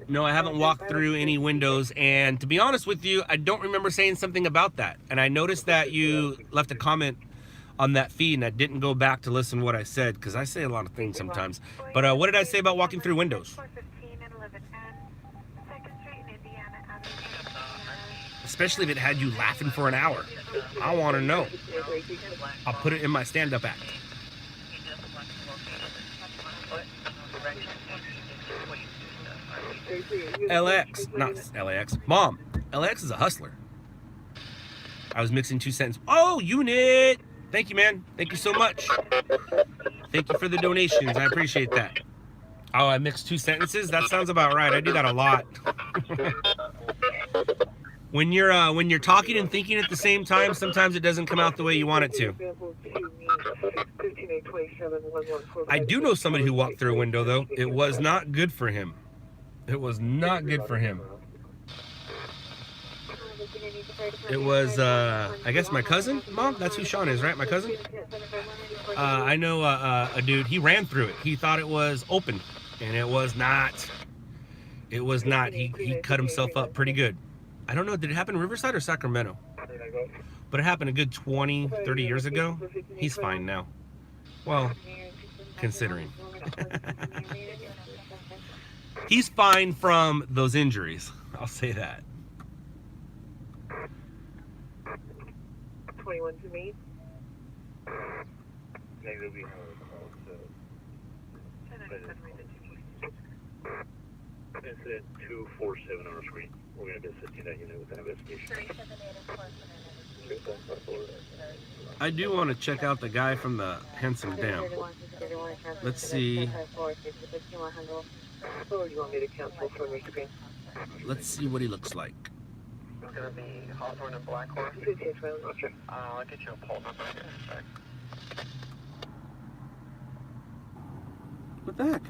No, I haven't walked through any windows, and to be honest with you, I don't remember saying something about that. And I noticed that you left a comment on that feed, and I didn't go back to listen to what I said, because I say a lot of things sometimes. But what did I say about walking through windows? Especially if it had you laughing for an hour. I want to know. I'll put it in my stand-up act. LX, not LAX. Mom, LAX is a hustler. I was mixing two sentences. Oh, unit! Thank you, man. Thank you so much. Thank you for the donations. I appreciate that. Oh, I mixed two sentences? That sounds about right. I do that a lot. When you're talking and thinking at the same time, sometimes it doesn't come out the way you want it to. I do know somebody who walked through a window, though. It was not good for him. It was not good for him. It was, I guess my cousin? Mom, that's who Sean is, right? My cousin? I know a dude, he ran through it. He thought it was open, and it was not. It was not. He cut himself up pretty good. I don't know, did it happen in Riverside or Sacramento? But it happened a good 20, 30 years ago. He's fine now. Well, considering. He's fine from those injuries. I'll say that. 21 to me. Incident 247 on our screen. We're going to be assisting that unit with an investigation. I do want to check out the guy from the Handsome Dam. Let's see. Let's see what he looks like. It's going to be Hawthorne and Black Horse. I'll get you a poll number in a sec. What the heck?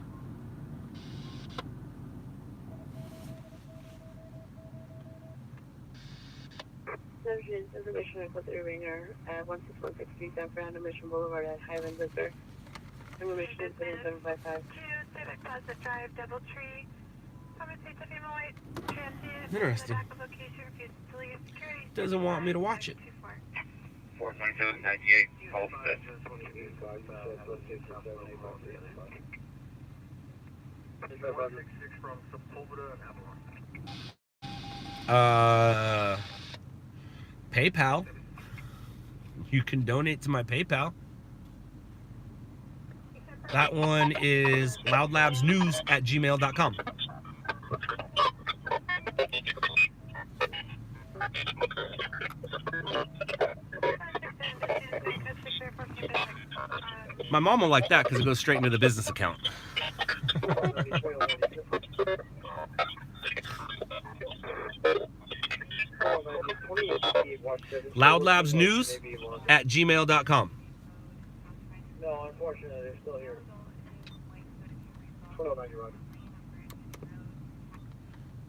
Subject information at the ringer at 16163 San Fernando Mission Boulevard at Highland Visitor. Information is 755. Plaza Drive, Doubletree. Interesting. Doesn't want me to watch it. 49798, call set. PayPal. You can donate to my PayPal. That one is loudlabsnews@gmail.com. My mom will like that because it goes straight into the business account. loudlabsnews@gmail.com. No, unfortunately, they're still here.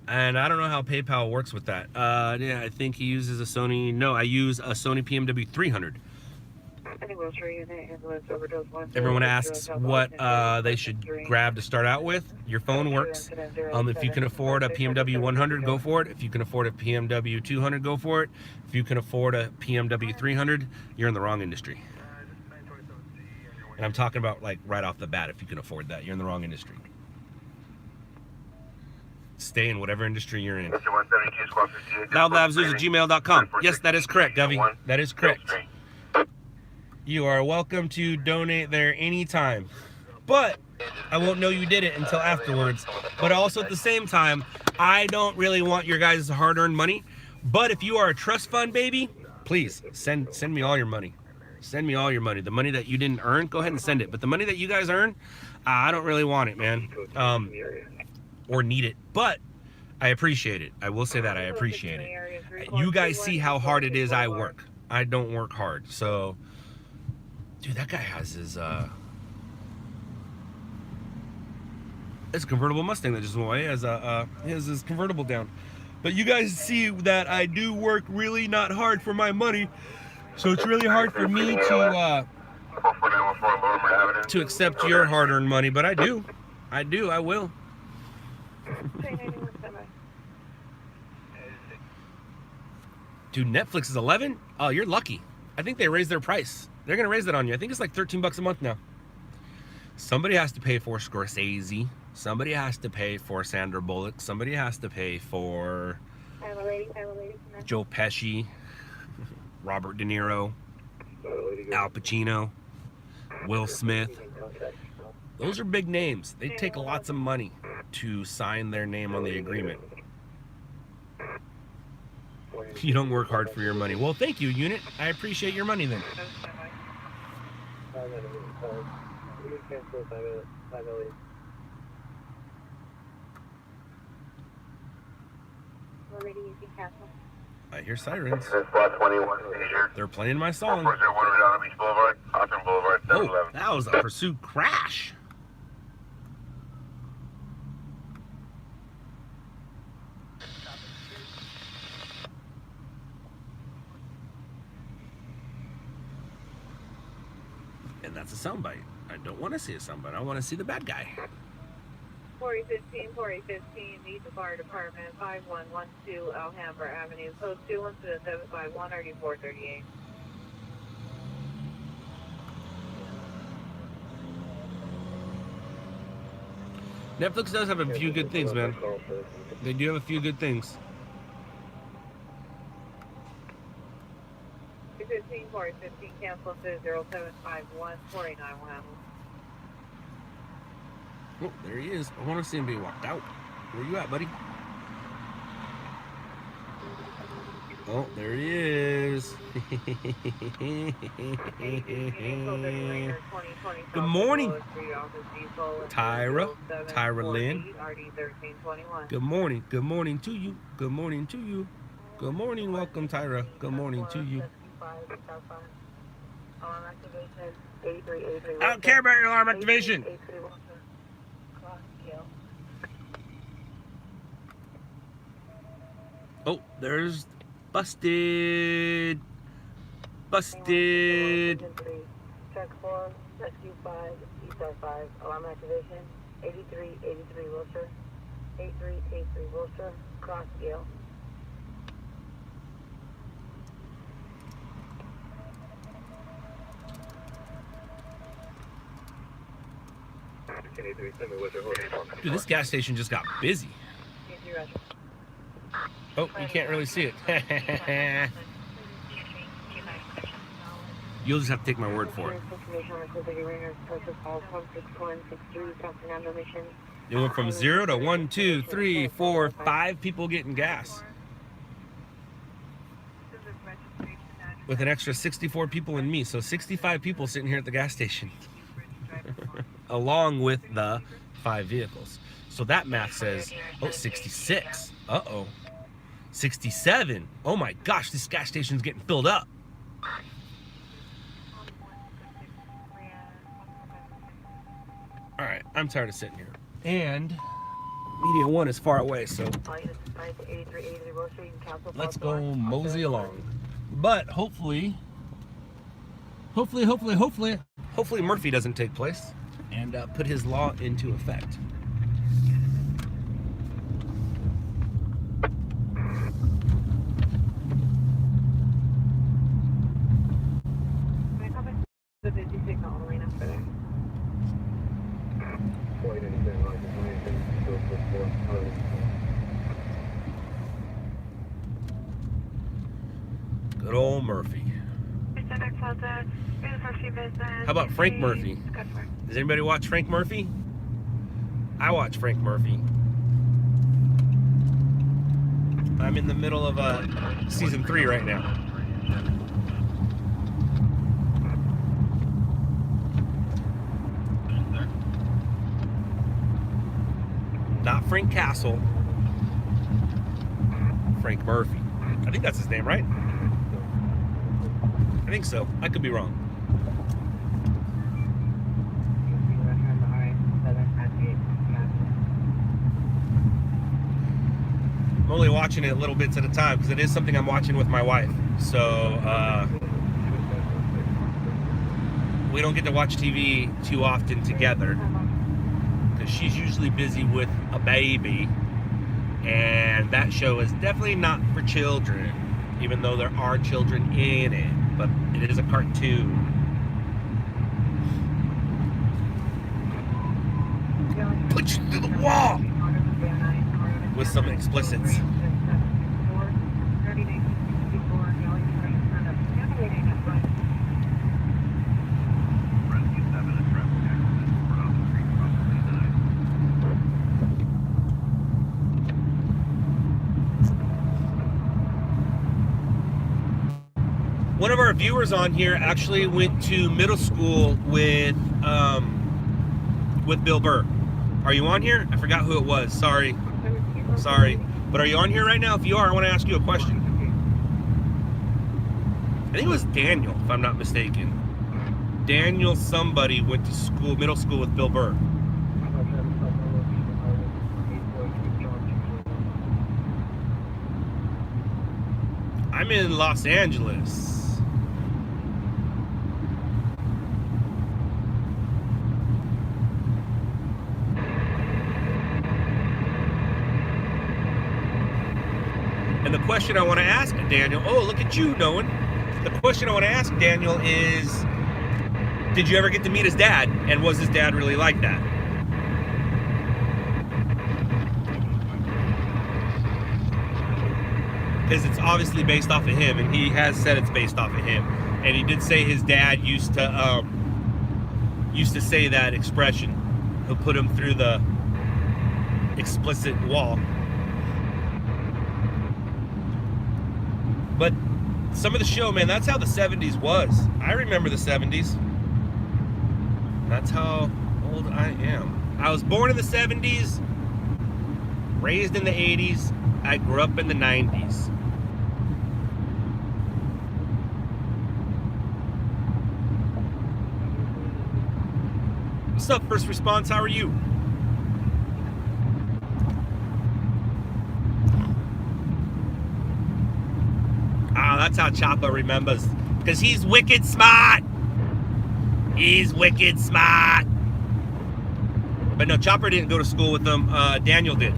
And I don't know how PayPal works with that. Yeah, I think he uses a Sony. No, I use a Sony PMW 300. Everyone asks what they should grab to start out with. Your phone works. If you can afford a PMW 100, go for it. If you can afford a PMW 200, go for it. If you can afford a PMW 300, you're in the wrong industry. And I'm talking about like right off the bat, if you can afford that, you're in the wrong industry. Stay in whatever industry you're in. Loudlabsnews@gmail.com. Yes, that is correct, Govey. That is correct. You are welcome to donate there anytime. But I won't know you did it until afterwards. But also at the same time, I don't really want your guys' hard-earned money. But if you are a trust fund baby, please send me all your money. Send me all your money. The money that you didn't earn, go ahead and send it. But the money that you guys earn, I don't really want it, man. Or need it. But I appreciate it. I will say that I appreciate it. You guys see how hard it is I work. I don't work hard. So, dude, that guy has his it's a convertible Mustang that just went away. He has his convertible down. But you guys see that I do work really not hard for my money. So it's really hard for me to accept your hard-earned money, but I do. I will. Dude, Netflix is 11? Oh, you're lucky. I think they raised their price. They're going to raise that on you. I think it's like $13 a month now. Somebody has to pay for Scorsese. Somebody has to pay for Sandra Bullock. Somebody has to pay for Joe Pesci, Robert De Niro, Al Pacino, Will Smith. Those are big names. They take lots of money to sign their name on the agreement. You don't work hard for your money. Well, thank you, unit. I appreciate your money then. I hear sirens. Spot 21, here. They're playing my song. 401 Redondo Beach Boulevard, Austin Boulevard, Oh, 711. that was a pursuit crash. And that's a soundbite. I don't want to see a soundbite. I want to see the bad guy. 4015, meet the fire department, 5112 Alhambra Avenue, code 21751, RD 438. Netflix does have a few good things, man. They do have a few good things. 415, cancel to 0751, 49 Oh, there he is. I want to see him be walked out. Where you at, buddy? Oh, there he is. Good morning, Tyra Lynn. Good morning. Good morning to you. Good morning to you. Good morning. Welcome, Tyra. Good morning to you. I don't care about your alarm activation. Oh, there's busted. Busted. Check 4, rescue 5, ESR 5, alarm activation, 8383 Wilshire, 8383 Wilshire, cross Gale. Dude, this gas station just got busy. Oh, you can't really see it. You'll just have to take my word for it. It went from 0 to 1, 2, 3, 4, 5 people getting gas. With an extra 64 people and me. So 65 people sitting here at the gas station. Along with the 5 vehicles. So that math says, oh, 66. Uh-oh. 67. Oh my gosh, this gas station's getting filled up. All right, I'm tired of sitting here. And Media 1 is far away, so let's go mosey along. But hopefully Murphy doesn't take place and put his law into effect. The busy signal on the lane after there. Good old Murphy. How about Frank Murphy? Does anybody watch Frank Murphy? I watch Frank Murphy. I'm in the middle of season 3 right now. Not Frank Castle. Frank Murphy. I think that's his name, right? I think so. I could be wrong. I'm only watching it little bits at a time because it is something I'm watching with my wife. So we don't get to watch TV too often together because she's usually busy with a baby, and that show is definitely not for children, even though there are children in it, but it is a cartoon. Put you through the wall with some explicits. One of our viewers on here actually went to middle school with Bill Burr. Are you on here? I forgot who it was. Sorry. But are you on here right now? If you are, I want to ask you a question. I think it was Daniel, if I'm not mistaken. Daniel somebody went to school, middle school with Bill Burr. I'm in Los Angeles. And the question I want to ask Daniel, oh, look at you, knowing. The question I want to ask Daniel is, did you ever get to meet his dad? And was his dad really like that? Because it's obviously based off of him, and he has said it's based off of him. And he did say his dad used to say that expression. He'll put him through the explicit wall. But some of the show, man, that's how the 70s was. I remember the 70s. That's how old I am. I was born in the 70s, raised in the 80s. I grew up in the 90s. What's up, First Response? How are you? That's how Choppa remembers. Because he's wicked smart. He's wicked smart. But no, Chopper didn't go to school with them. Daniel did.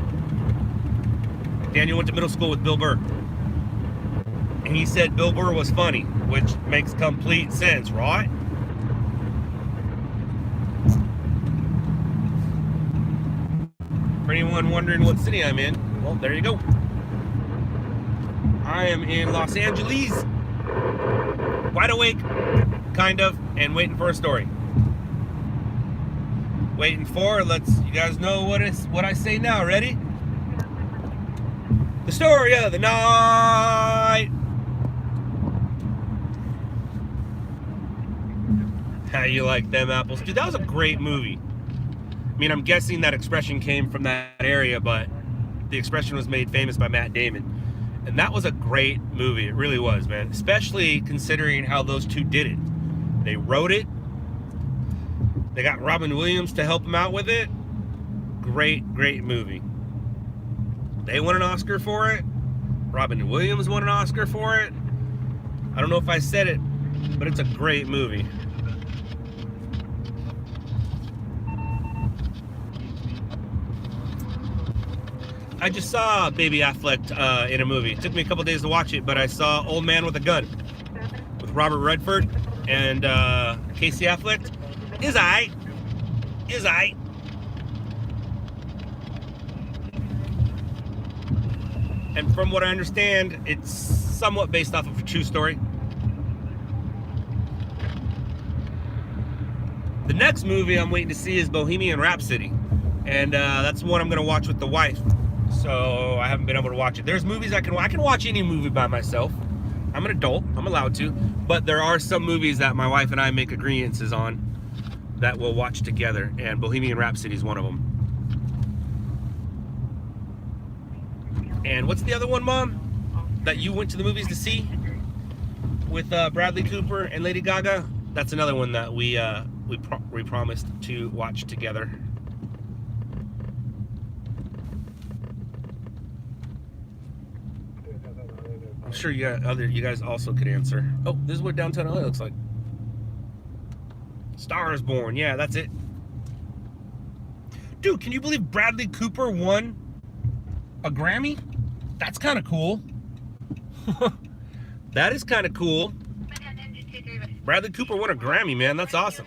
Daniel went to middle school with Bill Burr. And he said Bill Burr was funny, which makes complete sense, right? For anyone wondering what city I'm in, well, there you go. I am in Los Angeles, wide awake, kind of, and waiting for a story. Waiting for, you guys know what I say now, ready? The story of the night. How you like them apples? Dude, that was a great movie. I mean, I'm guessing that expression came from that area, but the expression was made famous by Matt Damon. And that was a great movie. It really was, man. Especially considering how those two did it. They wrote it. They got Robin Williams to help them out with it. Great, great movie. They won an Oscar for it. Robin Williams won an Oscar for it. I don't know if I said it, but it's a great movie. I just saw Baby Affleck in a movie. It took me a couple days to watch it, but I saw Old Man with a Gun with Robert Redford and Casey Affleck. Is I. And from what I understand, it's somewhat based off of a true story. The next movie I'm waiting to see is Bohemian Rhapsody. And that's one I'm going to watch with the wife. So I haven't been able to watch it. There's movies I can watch any movie by myself. I'm an adult. I'm allowed to. But there are some movies that my wife and I make agreements on that we'll watch together. And Bohemian Rhapsody is one of them. And what's the other one, Mom, that you went to the movies to see with Bradley Cooper and Lady Gaga? That's another one that we promised to watch together. I'm sure you guys also could answer. Oh, this is what downtown LA looks like. Star is Born. Yeah, that's it. Dude, can you believe Bradley Cooper won a Grammy? That's kind of cool. That is kind of cool. Bradley Cooper won a Grammy, man. That's awesome.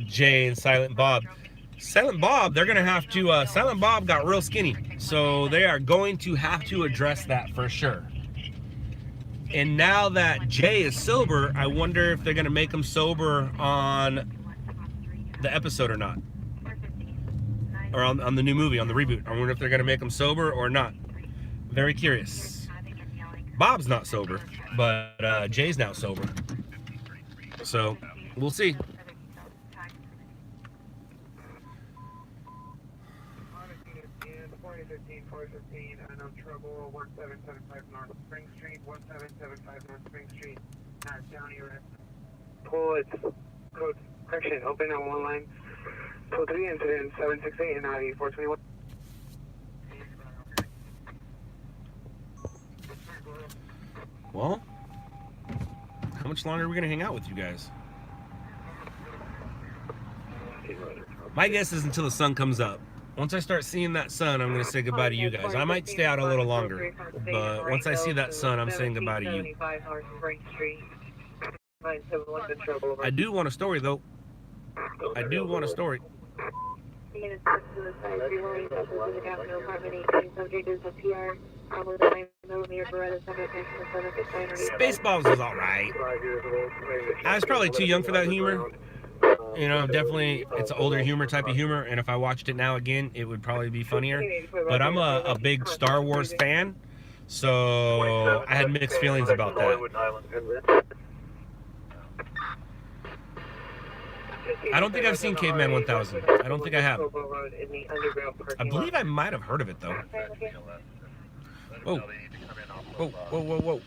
Jay and Silent Bob. Silent Bob, they're going to have to... Silent Bob got real skinny. So they are going to have to address that for sure. And now that Jay is sober, I wonder if they're going to make him sober on the episode or not. Or on the new movie, on the reboot. I wonder if they're going to make him sober or not. Very curious. Bob's not sober, but Jay's now sober. So, we'll see. 415, 415, no trouble, 1775 North Spring Street, 1775 North Spring Street, Downey Arrest. Pull its code, correction, open on one line, pull 3 incident 768 and ID 421. Well, how much longer are we gonna hang out with you guys? My guess is until the sun comes up. Once I start seeing that sun, I'm gonna say goodbye to you guys. I might stay out a little longer, but once I see that sun, I'm saying goodbye to you. I do want a story though. I do want a story. Spaceballs was alright. I was probably too young for that humor. You know, definitely it's an older humor type of humor, and if I watched it now again, it would probably be funnier. But I'm a big Star Wars fan, so I had mixed feelings about that. I don't think I've seen Caveman 1000. I don't think I have. I believe I might have heard of it though. Whoa. Whoa, whoa, whoa, whoa.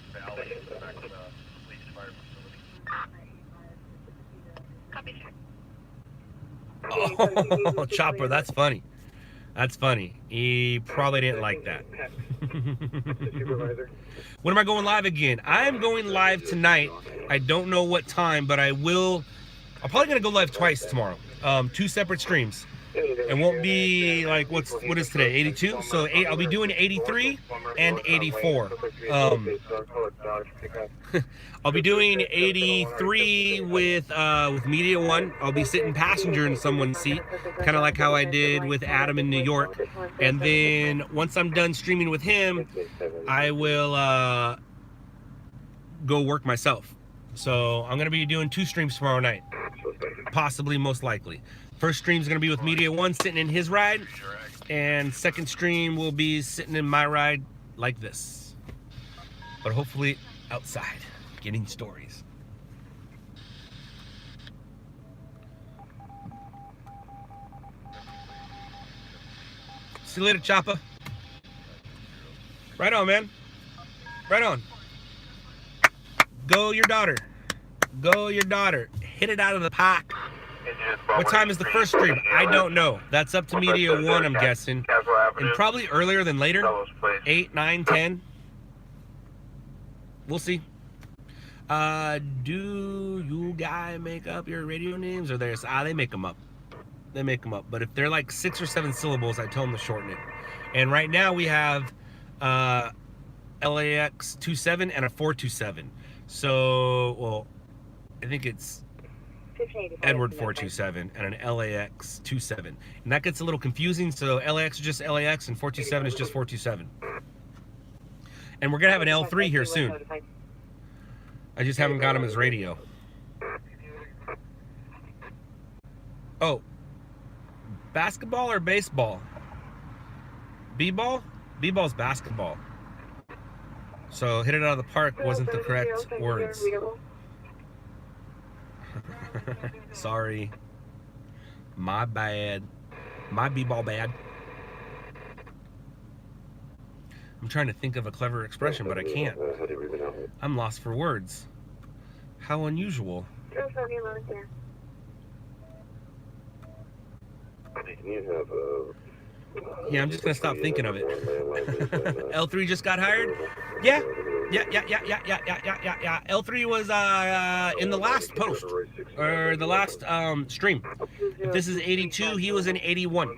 Oh, Chopper, that's funny. That's funny. He probably didn't like that. When am I going live again? I'm going live tonight. I don't know what time, but I will. I'm probably gonna go live twice tomorrow. 2 separate streams. It won't be like what is today? 82. So I'll be doing 83 and 84. I'll be doing 83 with Media One. I'll be sitting passenger in someone's seat, kind of like how I did with Adam in New York. And then once I'm done streaming with him, I will go work myself. So I'm gonna be doing 2 streams tomorrow night, possibly, most likely. First stream is gonna be with Media One, sitting in his ride, and second stream will be sitting in my ride like this, but hopefully outside, getting stories. See you later, Choppa. Right on, man. Right on. Go your daughter. Go your daughter. Hit it out of the park. What time is the first stream? I don't know. That's up to Media One, I'm guessing. And probably earlier than later. 8, 9, 10. We'll see. Do you guys make up your radio names? Or there's they make them up. They make them up. But if they're like 6 or 7 syllables, I tell them to shorten it. And right now we have LAX 27 and a 427. So, well, I think it's Edward 427 and an LAX 27, and that gets a little confusing. So LAX is just LAX and 427 is just 427. And we're gonna have an L3 here soon. I just haven't got him his radio. Oh, basketball or baseball? B-ball? B-ball's basketball. So hit it out of the park wasn't the correct words. Sorry. My bad. My b-ball bad. I'm trying to think of a clever expression, but I can't. I'm lost for words. How unusual. Yeah, I'm just gonna stop thinking of it. L3 just got hired? Yeah. L3 was in the last post, or the last stream. If this is 82, he was in 81.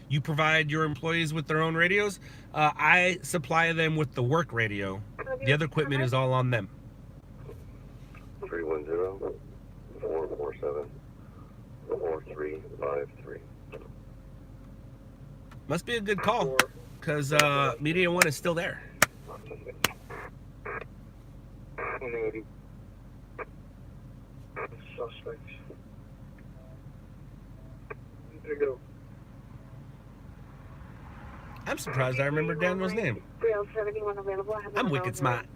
You provide your employees with their own radios. I supply them with the work radio. The other equipment is all on them. 310-447-4353. Must be a good call, because Media One is still there. 180. Suspect. There you go. I'm surprised I remember Daniel's name. I'm wicked smart.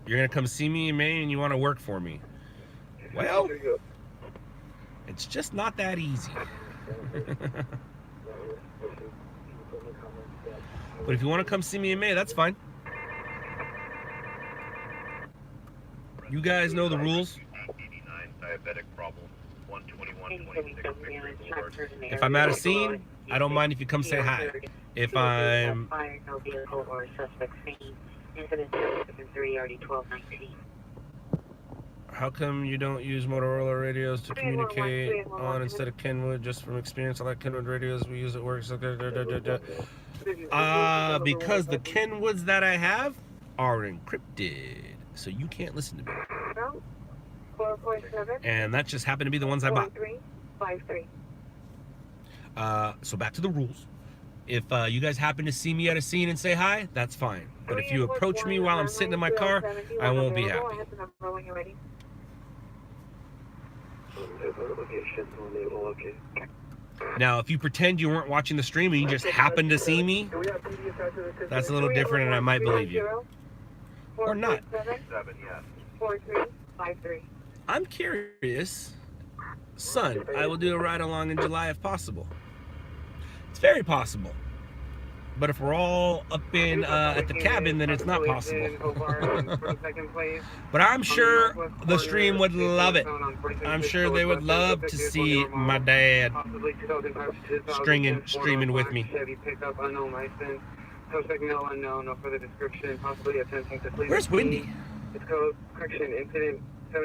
You're gonna come see me in Maine and you want to work for me. Well, It's just not that easy. But if you want to come see me in May, that's fine. You guys know the rules. If I'm at a scene, I don't mind if you come say hi. If I'm... How come you don't use Motorola radios to communicate on instead of Kenwood? Just from experience, I like Kenwood radios. We use it works. Because the Kenwoods that I have are encrypted, so you can't listen to me. And that just happened to be the ones I bought. So back to the rules. If you guys happen to see me at a scene and say hi, that's fine. But if you approach me while I'm sitting in my car, I won't be happy. Now, if you pretend you weren't watching the stream and you just happened to see me, that's a little different and I might believe you. Or not. I'm curious. Son, I will do a ride along in July if possible. It's very possible. But if we're all up in at the cabin, then it's not possible. But I'm sure the stream would love it. I'm sure they would love to see my dad streaming with me. Where's Wendy?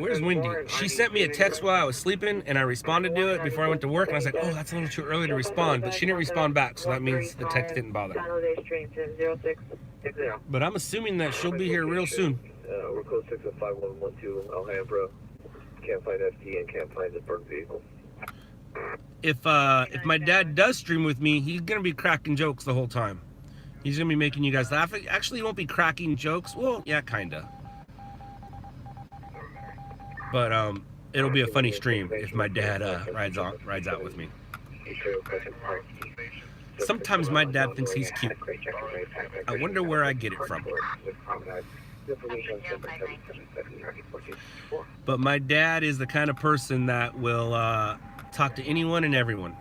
Where's Wendy? She sent me a text while I was sleeping, and I responded to it before I went to work, and I was like, oh, that's a little too early to respond, but she didn't respond back, so that means the text didn't bother. But I'm assuming that she'll be here real soon. We're close 65112 Alhambra. Can't find FT and can't find the burnt vehicle. If my dad does stream with me, he's gonna be cracking jokes the whole time. He's gonna be making you guys laugh. Actually, he won't be cracking jokes. Well, yeah, kinda. But it'll be a funny stream if my dad rides out with me. Sometimes my dad thinks he's cute. I wonder where I get it from. But my dad is the kind of person that will talk to anyone and everyone.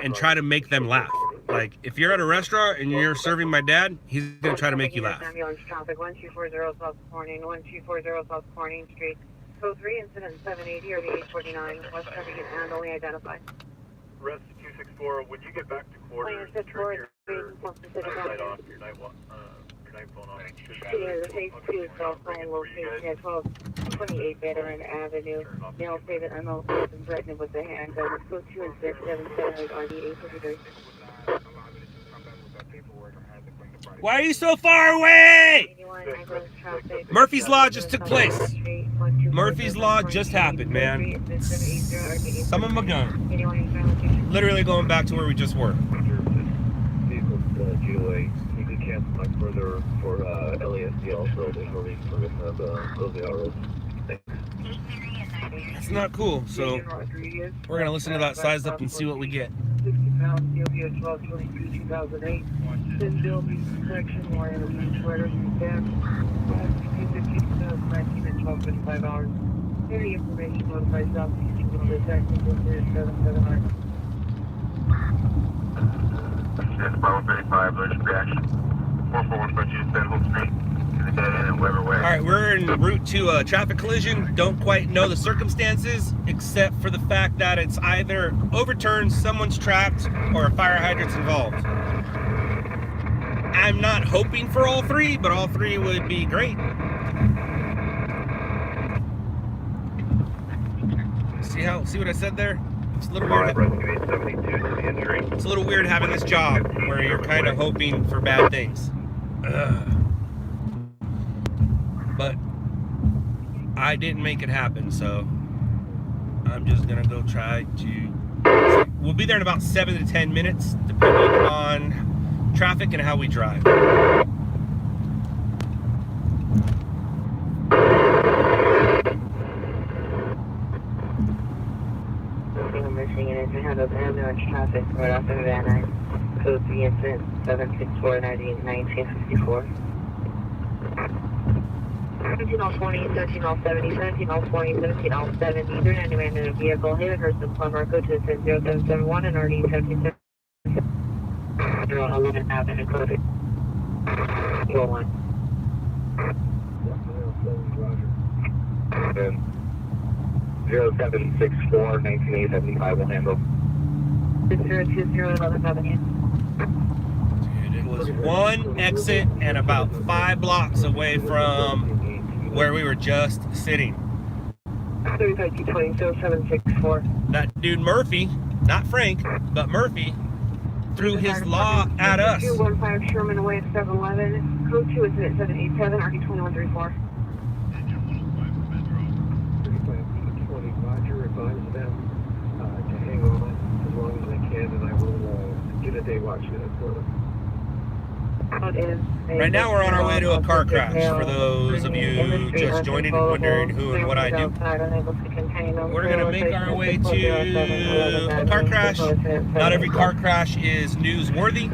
And try to make them laugh. Like, if you're at a restaurant and you're serving my dad, he's going to try to make you laugh. Ambulance traffic 1240 South Corning, 1240 South Corning Street. Code 3, incident 780 or the 849. West traffic and only identified. Rest 264, when you get back to quarters, turn your light off, your night phone off. The phase 2 cell phone location at 1228 Veteran Avenue. Now say that I'm also threatened with the handgun. Code 2 and 6778 on the 853. Why are you so far away? Murphy's Law just took place. Murphy's Law just happened, man. Some of them are gone. Literally going back to where we just were. Vehicles GOA. You can cancel like further for LASD also. There's no reason for them to close the roads. That's not cool. So we're gonna listen to that size up and see what we get. 60 pounds, Sylvia 1222 2008. Thin building section, wearing a blue sweater and back. 2019 and 12:55 hours. Any information notified South East Criminal Detective 779. That's Bravo 35, allergic reaction. 441 San Hope Street. Alright, we're en route to a traffic collision. Don't quite know the circumstances, except for the fact that it's either overturned, someone's trapped, or a fire hydrant's involved. I'm not hoping for all three, but all three would be great. See what I said there? It's a little weird. It's a little weird having this job where you're kind of hoping for bad things. But I didn't make it happen, so I'm just gonna go try to. We'll be there in about 7 to 10 minutes, depending on traffic and how we drive. Missing an engine handled ambulance traffic right off of Van Nuys. Code 3 incident 764 1954. 17-20, 17-70, 17-20, 17-70. They're not demanding a vehicle. Haven Hurston Plumber, go to 0771 and RD 17. 11 Avenue, code 1. And 0764 1975 will handle. 020 11 Avenue. Dude, it was one exit and about 5 blocks away from where we were just sitting. 35-20, 0764. That dude Murphy, not Frank, but Murphy, threw his law at us. 215 Sherman away at 711. Code 2 is at 787, RD 2134. 35-20, Roger, advise them to hang on as long as they can, and I will get a day watch unit for them. Right now we're on our way to a car crash. For those of you just joining and wondering who and what I do, we're going to make our way to a car crash. Not every car crash is newsworthy.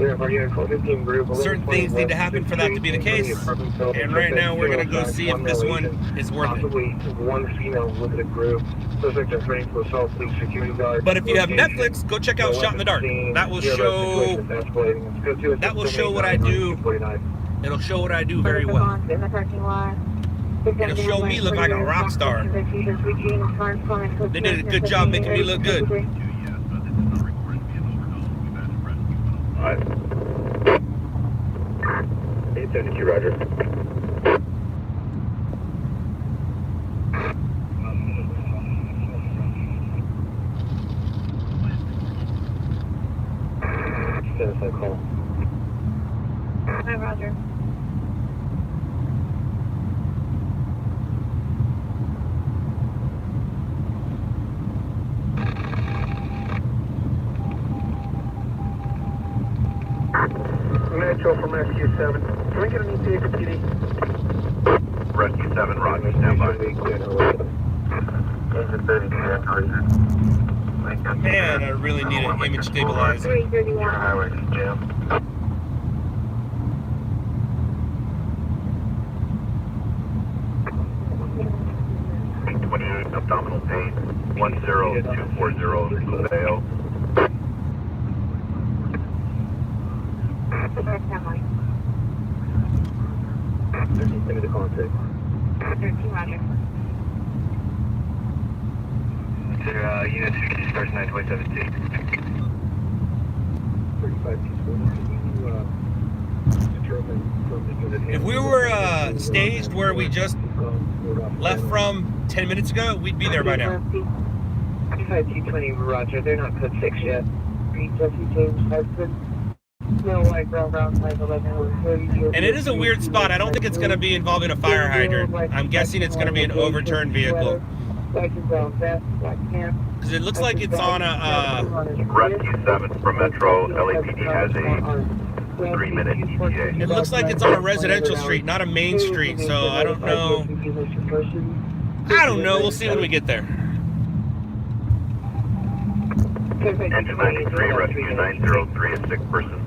Certain things need to happen for that to be the case. And right now we're going to go see if this one is worth it. Possibly one female with the group. Suspect is ready for assault, police security guard. But if you have Netflix, go check out Shot in the Dark. That will show what I do. It'll show what I do very well. It'll show me look like a rock star. They did a good job making me look good. Alright. 872, Roger. Status I call. Hi, Roger. Metro from Rescue 7. Can we get an ETA for PD? Rescue 7, Roger, stand by. Man, I really need an image stabilizer. 331. Highway jam. 28 abdominal pain, 10240 Luveo. Into the contact. 13, Roger. To Unit 60 starts 927T. 35 If we were staged where we just left from 10 minutes ago, we'd be there by now. 35-20, Roger. They're not code 6 yet. Jesse James Hudson. No white brown 511. And it is a weird spot. I don't think it's going to be involving a fire hydrant. I'm guessing it's going to be an overturned vehicle. Because it looks like it's on a... Rescue 7 from Metro, LAPD has a 3-minute ETA. It looks like it's on a residential street, not a main street. So I don't know. We'll see when we get there. Engine 93, Rescue 903, a sick person.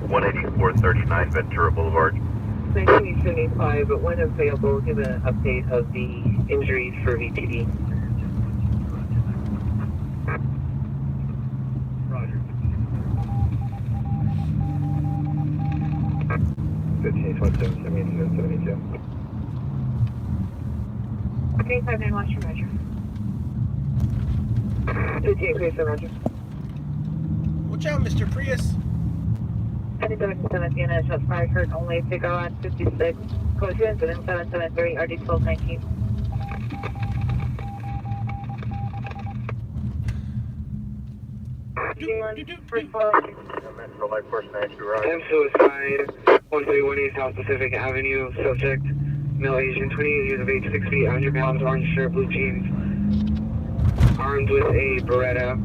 18439 Ventura Boulevard. 1975, but when available, give an update of the injuries for VTD. Roger. 1527, 72. 35-9, watch your measure. 58, Roger. Watch out, Mr. Prius. 77 shots fired, hurt only, figure on 56, code 2 incident 773, RD 1219. Metro Light Force 92, Roger. M suicide, 131 East South Pacific Avenue, subject, male Asian, 28 years of age, 6 feet, 100 pounds, orange shirt, blue jeans, armed with a Beretta.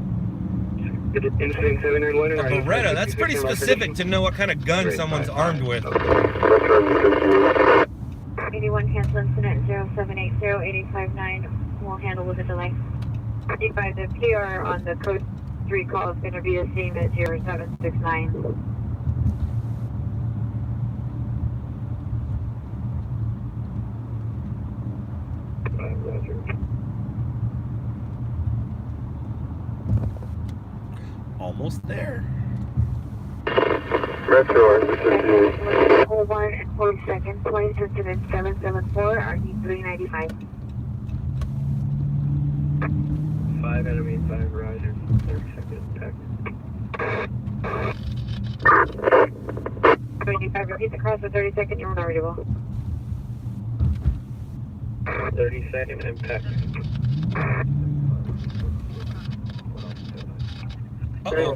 Incident 791. A Beretta, that's pretty specific to know what kind of gun someone's armed with. 81 cancel incident 0780-859 will handle with a delay. 55, the PR on the code 3 call is going to be the same as 0769. Almost there. Metro engine 58. Hold on, 40 seconds. Flight incident 774, RD 395. 5 enemy, 5 Roger. 30 seconds impact. 395, repeat across the 30-second, you're unreadable. 30-second impact. Uh-oh.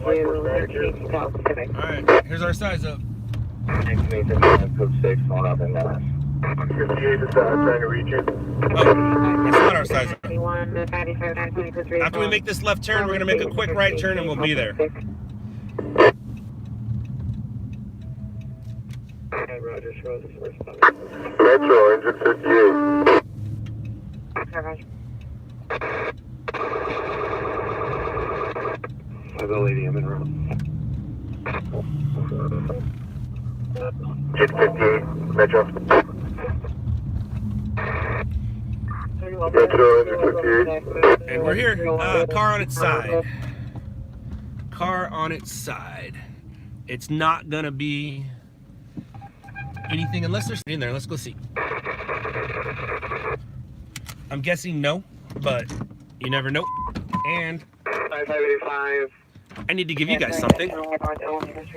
Pacific. Alright, here's our size up. Activate the code 6 on up in Dallas. 58 is trying to reach you. Oh, that's not our size up. 31, 95, 922, After we make this left turn, we're gonna make a quick right turn and we'll be there. Hi, Roger. Show us first. Metro engine 58. Ability, I'm in route. Jet 58, Metro. Metro engine 58. And we're here. Car on its side. Car on its side. It's not gonna be anything unless there's in there. Let's go see. I'm guessing no, but you never know. And 5585. I need to give you guys something. Metro from engine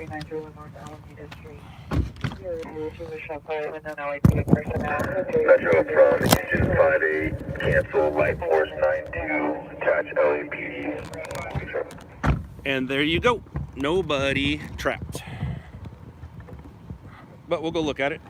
58, cancel light force 92, attach LAPD. And there you go. Nobody trapped. But we'll go look at it.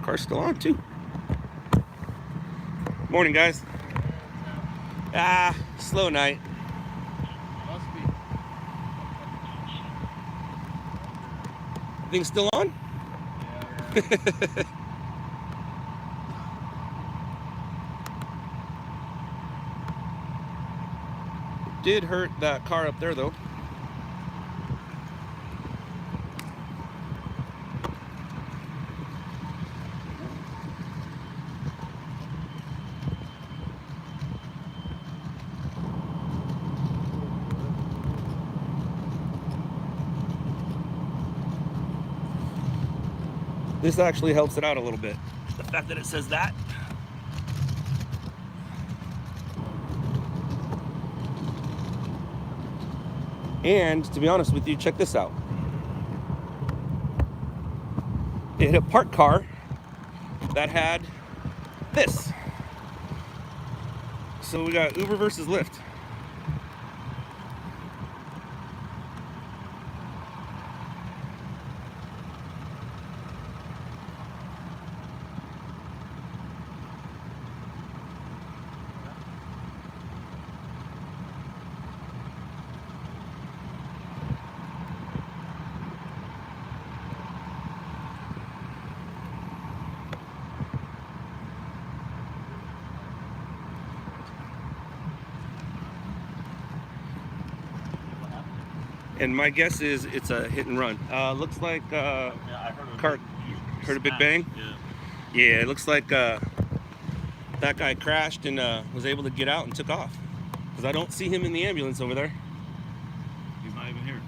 Car's still on too. Morning, guys. Slow night. Things still on? Did hurt that car up there though. This actually helps it out a little bit. The fact that it says that. And to be honest with you, check this out. It hit a parked car that had this. So we got Uber versus Lyft. And my guess is it's a hit and run. Looks like I heard a big bang. Yeah, it looks like that guy crashed and was able to get out and took off. Because I don't see him in the ambulance over there. He's not even here.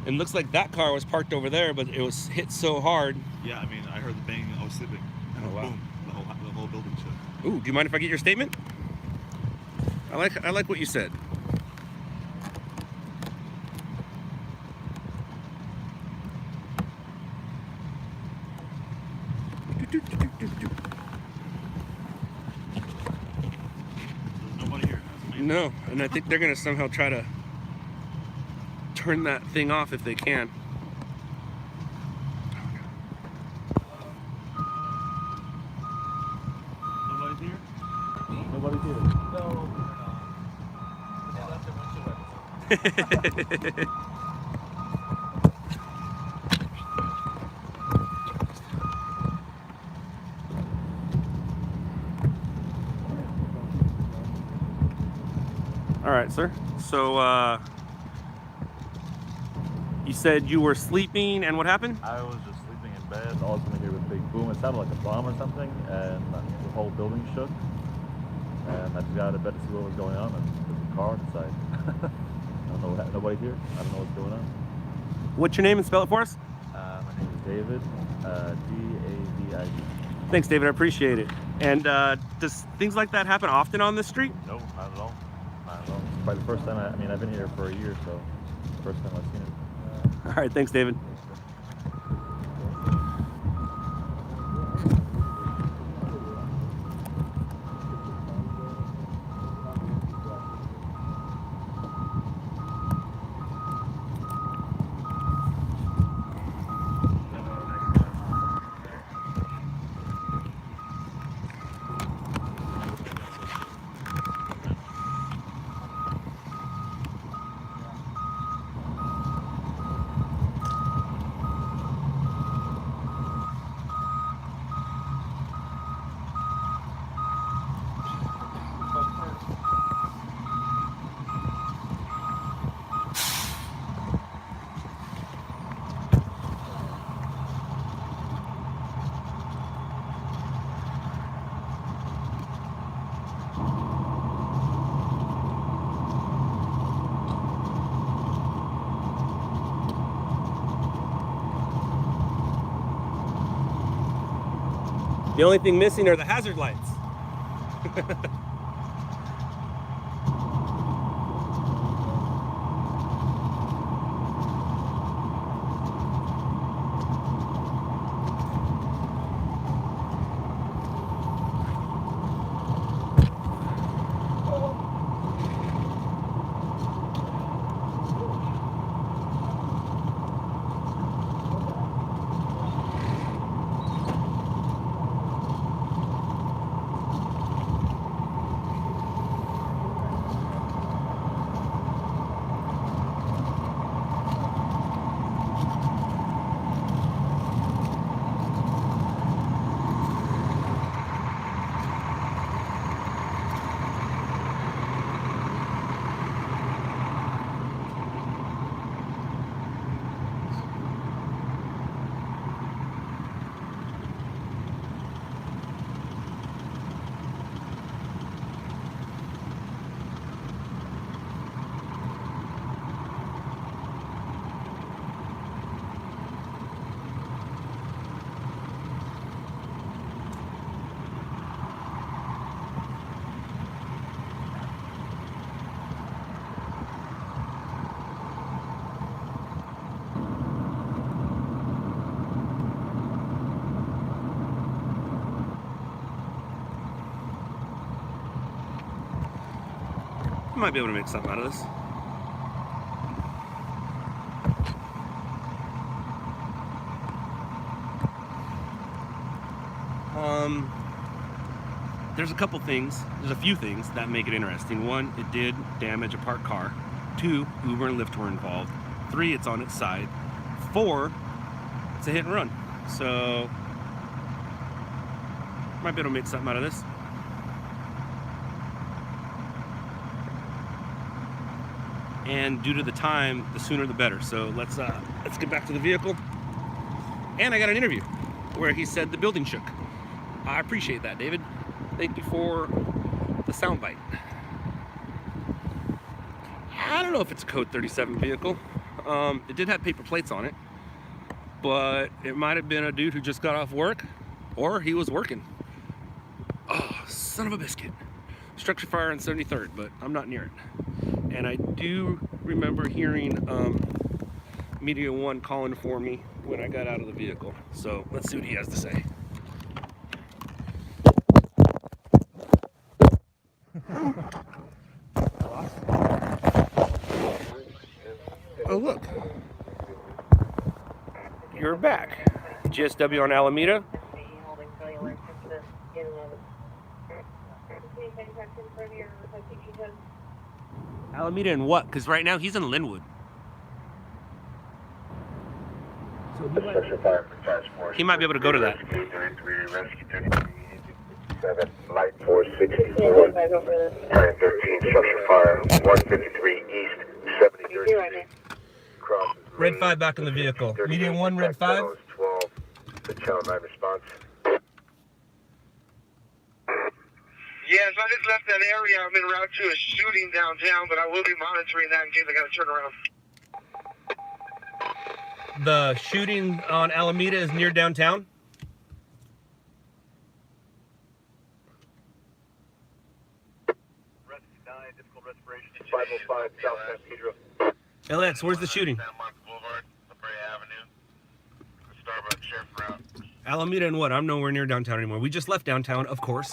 It looks like that car was parked over there, but it was hit so hard. Yeah, I mean, I heard the bang. I was sleeping, and Oh, wow. boom, the whole building shook. Ooh, do you mind if I get your statement? I like what you said. There's nobody here. That's amazing. No, and I think they're gonna somehow try to turn that thing off if they can. Nobody's here. Nobody's here. No, they're not. They left their windshield wipers on. All right, sir. So, you said you were sleeping, and what happened? I was just sleeping in bed. All of a sudden, I hear a big boom. It sounded like a bomb or something, and the whole building shook. And I just got out of bed to see what was going on, and there's a car inside. I don't know, nobody here. I don't know what's going on. What's your name and spell it for us? My name is David, D-A-V-I-D. Thanks, David. I appreciate it. And does things like that happen often on this street? No, not at all. Not at all. It's probably the first time. I mean, I've been here for a year, so it's the first time I've seen it. All right, thanks, David. The only thing missing are the hazard lights. Might be able to make something out of this. There's a couple things, there's a few things that make it interesting. One, it did damage a parked car. Two, Uber and Lyft were involved. Three, it's on its side. Four, it's a hit and run. So, might be able to make something out of this. And due to the time, the sooner the better. So let's get back to the vehicle. And I got an interview where he said the building shook. I appreciate that, David. Thank you for the soundbite. I don't know if it's a code 37 vehicle. It did have paper plates on it, but it might have been a dude who just got off work, or he was working. Oh, son of a biscuit. Structure fire on 73rd, but I'm not near it. And I do remember hearing Media 1 calling for me when I got out of the vehicle. So let's see what he has to say. Oh, look. You're back. GSW on Alameda. Alameda and what? Because right now he's in Linwood. So he might be able to go to that. Light 464, 13, structure fire, 153 east, 73rd. Red 5 back in the vehicle. Median 1, Red 5. 12, the channel 9 response. Yes, I just left that area. I'm en route to a shooting downtown, but I will be monitoring that in case I got to turn around. The shooting on Alameda is near downtown. Rescue 9, difficult respiration. 505 South San Pedro. LX, where's the shooting? Alameda and what? I'm nowhere near downtown anymore. We just left downtown, of course.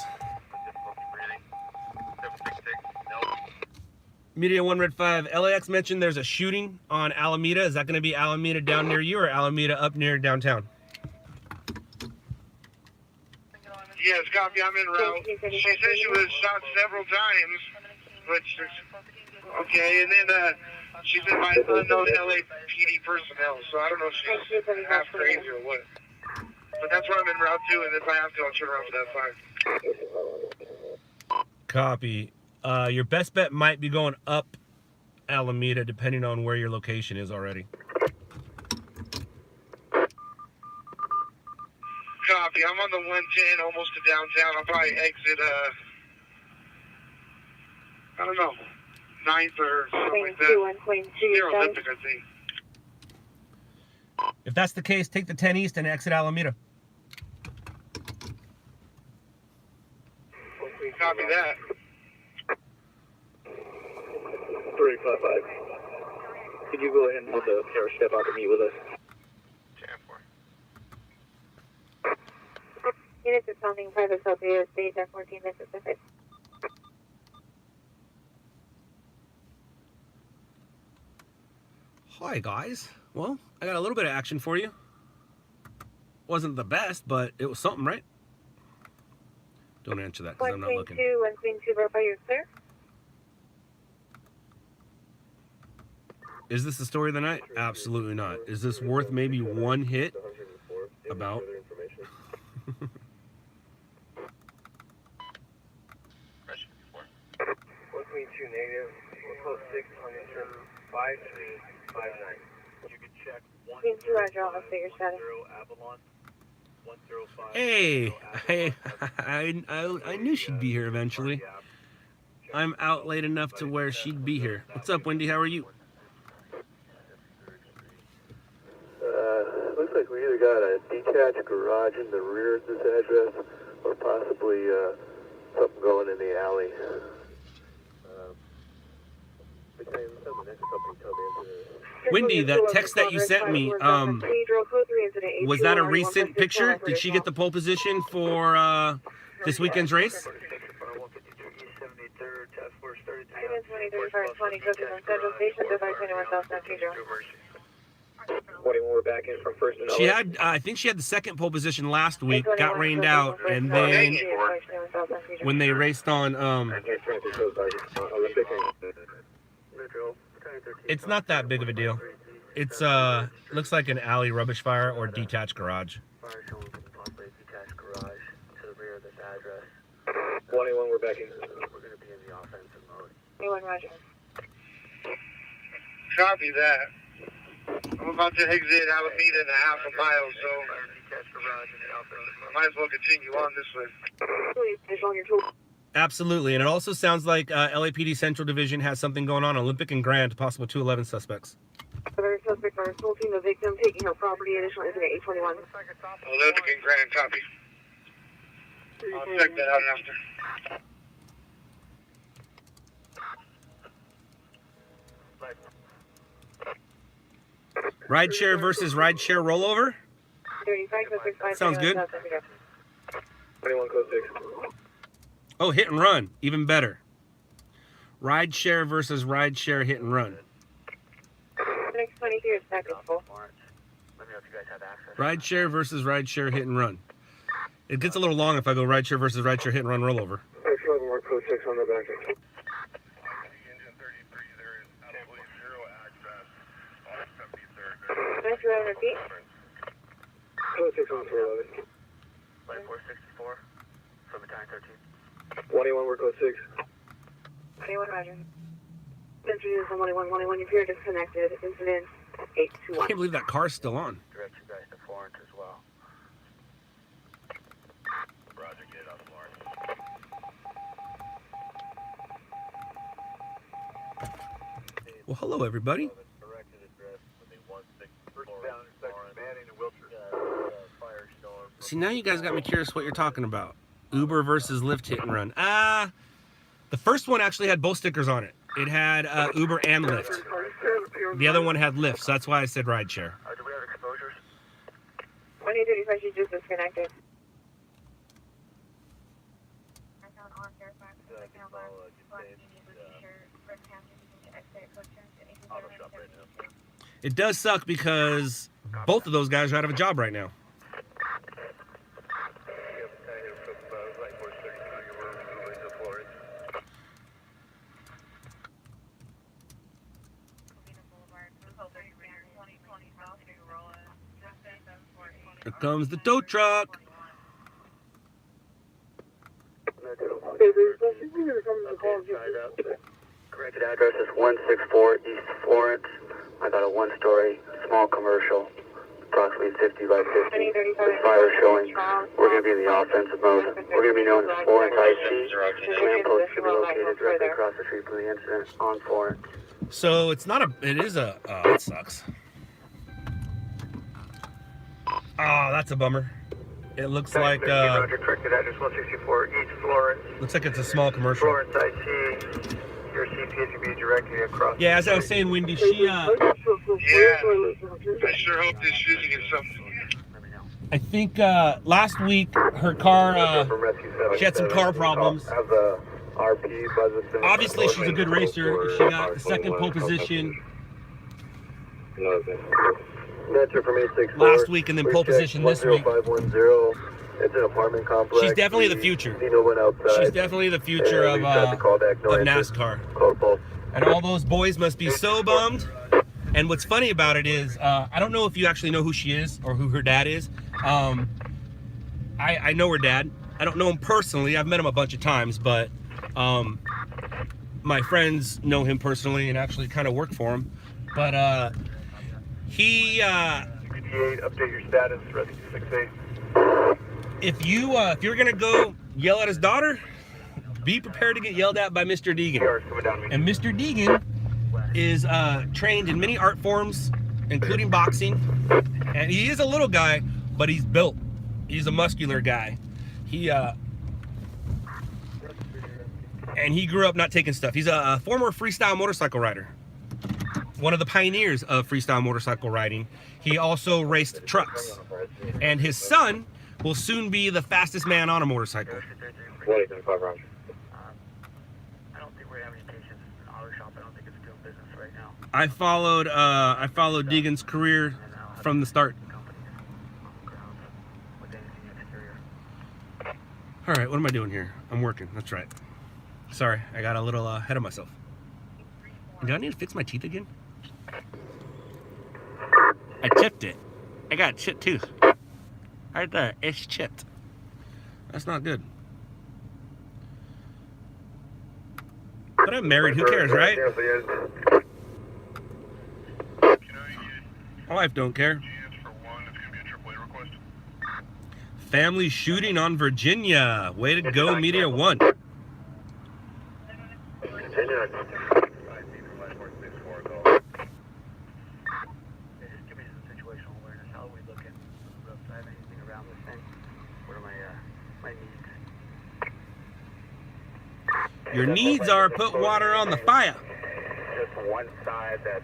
Media 1, Red 5. LAX mentioned there's a shooting on Alameda. Is that going to be Alameda down near you or Alameda up near downtown? Yes, copy. I'm en route. She said she was shot several times, which is okay. And then she said by unknown LAPD personnel. So I don't know if she's half crazy or what. But that's where I'm en route to, and if I have to, I'll turn around for that fire. Copy. Your best bet might be going up Alameda, depending on where your location is already. Copy. I'm on the 110, almost to downtown. I'll probably exit, I don't know, 9th or something like that. Near Olympic, I think. If that's the case, take the 10 East and exit Alameda. Copy that. 355. Could you go ahead and have the pair step out to meet with us? Units responding private Sophia State at 14 Mississippi. Hi, guys. Well, I got a little bit of action for you. Wasn't the best, but it was something, right? Don't answer that because I'm not looking. 122, verify you're clear. Is this the story of the night? Absolutely not. Is this worth maybe one hit? About. 122 negative. We're close 6 on insurance 5359. You can check 122, Roger, I'll update your status. Avalon 105. Hey, I knew she'd be here eventually. I'm out late enough to where she'd be here. What's up, Wendy? How are you? Looks like we either got a detached garage in the rear of this address, or possibly something going in the alley. Wendy, that text that you sent me, was that a recent picture? Did she get the pole position for this weekend's race? 21, we're back in from first and She had, I think she had the second pole position last week, got rained out, and then when they raced on, it's not that big of a deal. It's, looks like an alley rubbish fire or detached garage. 21, we're back in. We're going to be in the offensive mode. 21, Roger. Copy that. I'm about to exit Alameda in a half a mile, so I might as well continue on this way. Absolutely, and it also sounds like LAPD Central Division has something going on. Olympic and Grand, possible 211 suspects. Other suspects are assaulting the victim, taking her property. Additional incident 821. Olympic and Grand, copy. I'll check that out after. Rideshare versus rideshare rollover? Sounds good. 21, code 6. Oh, hit and run, even better. Rideshare versus rideshare hit and run. 623 is package full. Rideshare versus rideshare hit and run. It gets a little long if I go rideshare versus rideshare hit and run rollover. 11, code 6 on the back. if you want to repeat. Code 6 on 411. Line 464 from battalion 13. 21, we're code 6. 21, Roger. Introduce on 21, if you're disconnected, incident I 821. can't believe that car's still on. Direct you guys to Florence as well. Roger, get it off Florence. Well, hello, everybody. Corrected address with a 16 Down intersection, Manning and Wilshire. fire storm. See, now you guys got me curious what you're talking about. Uber versus Lyft hit and run. The first one actually had both stickers on it. It had Uber and Lyft. The other one had Lyft, so that's why I said rideshare. Do we have exposures? 2835, she just disconnected. It does suck because both of those guys are out of a job right now. Here comes the tow truck. Corrected address is 164 East Florence. I got a one-story small commercial, approximately 50 by 50. With fire showing. We're going to be in the offensive mode. We're going to be known as Florence IC. Command post should be located directly across the street from the incident on Florence. So it's not a, it is a, oh, it sucks. Oh, that's a bummer. It looks like, Corrected address 164 East Florence. looks like it's a small commercial. Florence IC. Your CPS should be directly across. Yeah, as I was saying, Wendy, she, Yeah. I sure hope this shooting is something. I think last week her car, she had some car problems. Obviously, she's a good racer. She got the second pole position last week and then pole position this week. It's an apartment complex. She's definitely the future. No one outside. She's definitely the future of NASCAR. And all those boys must be so bummed. And what's funny about it is, I don't know if you actually know who she is or who her dad is. I know her dad. I don't know him personally. I've met him a bunch of times, but my friends know him personally and actually kind of work for him. But he... update your status, rescue 68. If you're gonna go yell at his daughter, be prepared to get yelled at by Mr. Deegan. And Mr. Deegan is trained in many art forms, including boxing. And he is a little guy, but he's built. He's a muscular guy. And he grew up not taking stuff. He's a former freestyle motorcycle rider. One of the pioneers of freestyle motorcycle riding. He also raced trucks. And his son will soon be the fastest man on a motorcycle. I don't think we have any patients in the auto shop. I don't think it's doing business right now. I followed Deegan's career from the start. All right, what am I doing here? I'm working. That's right. Sorry, I got a little ahead of myself. Do I need to fix my teeth again? I chipped it. I got a chipped tooth. Right there, it's chipped. That's not good. But I'm married, who cares, right? My wife don't care. Family shooting on Virginia. Way to go, Media One. Your needs are put water on the fire. Just one side that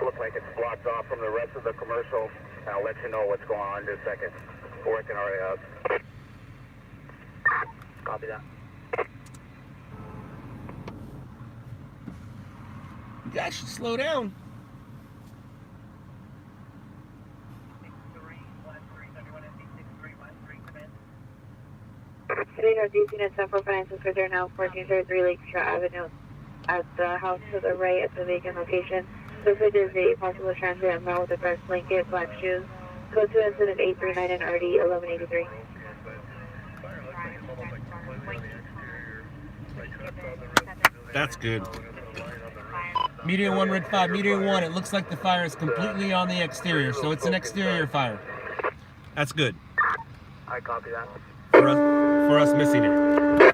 looks like it's blocked off from the rest of the commercial. I'll let you know what's going on in just a second. We're working our way up. Copy that. You guys should slow down. Today, our DC and Central Finances for there now 1433 Lakeshore Avenue at the house to the right at the vacant location. Suspect is a possible transit male with a dark blanket, black shoes. Code to incident 839 and RD 1183. That's good. Media 1, Red 5. Media 1, it looks like the fire is completely on the exterior, so it's an exterior fire. That's good. I copy that. For us missing it.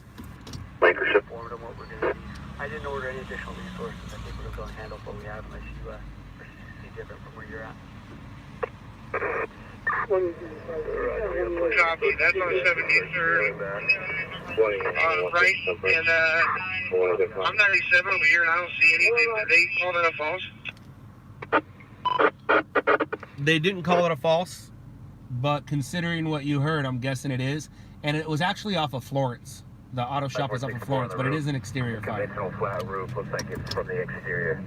Lancashire forward on what we're going to see. I didn't order any additional resources. I think we're going to handle what we have unless you see different from where you're at. Copy. That's on 73rd. Right, and I'm 97 over here, and I don't see anything. Did they call that a false? They didn't call it a false, but considering what you heard, I'm guessing it is. And it was actually off of Florence. The auto shop is off of Florence, but it is an exterior fire. Conventional flat roof looks like it's from the exterior.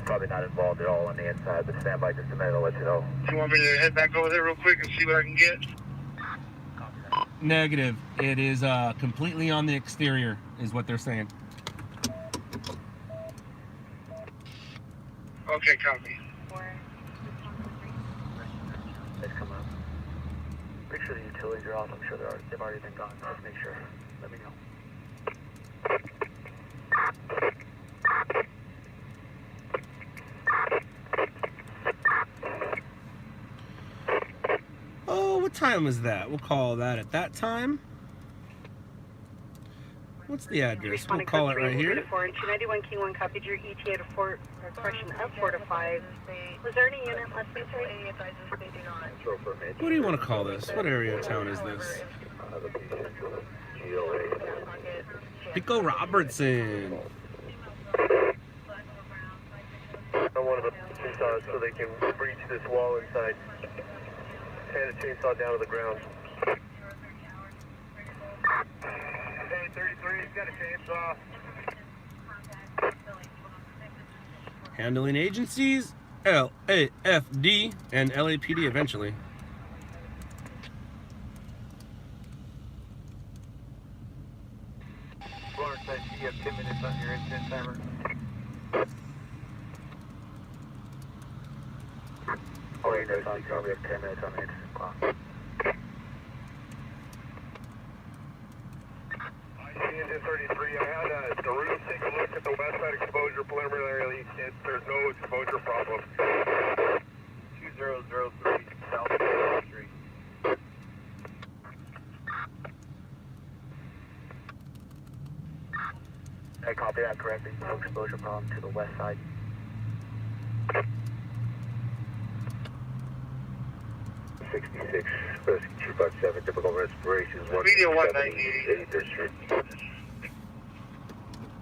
Probably not involved at all on the inside, but stand by just a minute, I'll let you know. Do you want me to head back over there real quick and see what I can get? Negative. It is completely on the exterior, is what they're saying. Okay, copy. Let's come up. Make sure the utilities are off. I'm sure they've already been gone. Just make sure. Let me know. Oh, what time is that? We'll call that at that time. What's the address? We'll call it right here. 291 King 1 copied your ETA to 4, correction, up 4 to 5. Was there any unit less than 3? What do you want to call this? What area of town is this? Pico Robertson. I wanted a chainsaw so they can breach this wall inside. Hand a chainsaw down to the ground. Hey, 33's got a chainsaw. Handling agencies, LAFD and LAPD eventually. Florence, I see you have 10 minutes on your incident timer. Oh, you're good. You probably have 10 minutes on the incident clock. Engine 33, I had the roof take a look at the west side exposure preliminarily. There's no exposure problem. 2003 South Street. I copy that correctly. No exposure problem to the west side. Rescue 257, typical respiration. Media 198. 83rd Street.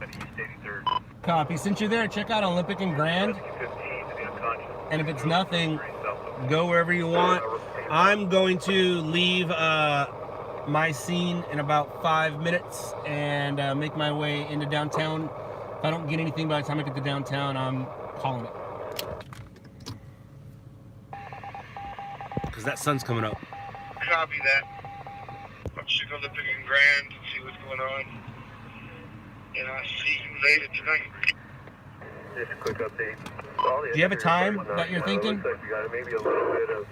East 83rd. Copy. Since you're there, check out Olympic and Grand. 15 to the unconscious. And if it's nothing, go wherever you want. I'm going to leave my scene in about 5 minutes and make my way into downtown. If I don't get anything by the time I get to downtown, I'm calling it. Because that sun's coming up. Copy that. I'll check Olympic and Grand and see what's going on. And I'll see you later tonight. Just a quick update. Do you have a time that you're thinking? Looks like we got maybe a little bit of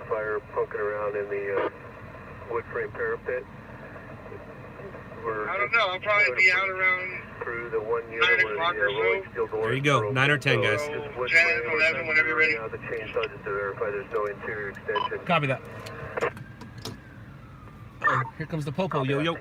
fire poking around in the wood frame parapet. I don't know. I'll probably be out around through the 1 unit 9 where o'clock the or rolling so. steel doors There you go, are 9 or open. 10, guys. So just wood 10, frame 11, whenever you're ready. Now the chainsaw just to verify there's no interior extension. Copy that. Oh, here comes the popo, yo-yo.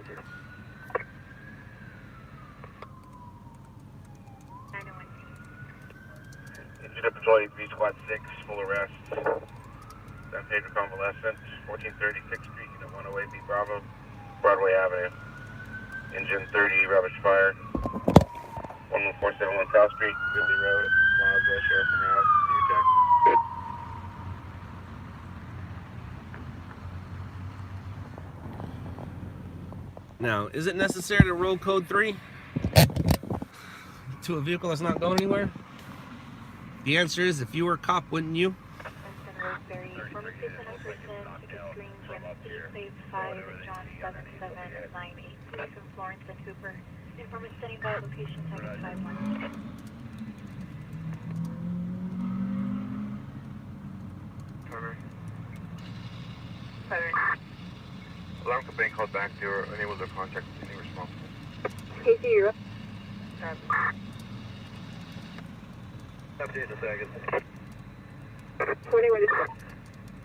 Engine up patrol, B squad 6, full arrest. San Pedro convalescent, 1430 6th Street, unit 108 B Bravo, Broadway Avenue. Engine 30, rubbish fire. 11471 South Street, Ridley Road, miles west, sheriff from out, Utah. Now, is it necessary to roll code 3 to a vehicle that's not going anywhere? The answer is, if you were a cop, wouldn't you? Florence and Cooper. Informant standing by at location 751. primary. Primary. Alarm company called back. They were unable to contact any responsible. Casey, you're up. Update the second. 20 minutes.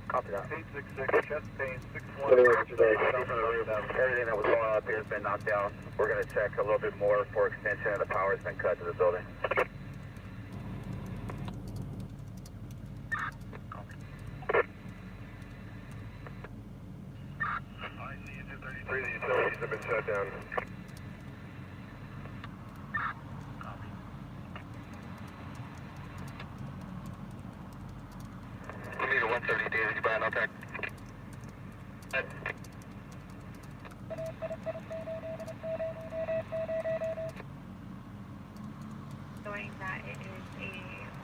Copy that. 866, chest pain, 61. Everything that was going on up here has been knocked down. We're going to check a little bit more for extension, and the power has been cut to the building. Three of the utilities have been shut down. We need a 130 days to buy an LTAC. Showing that it is a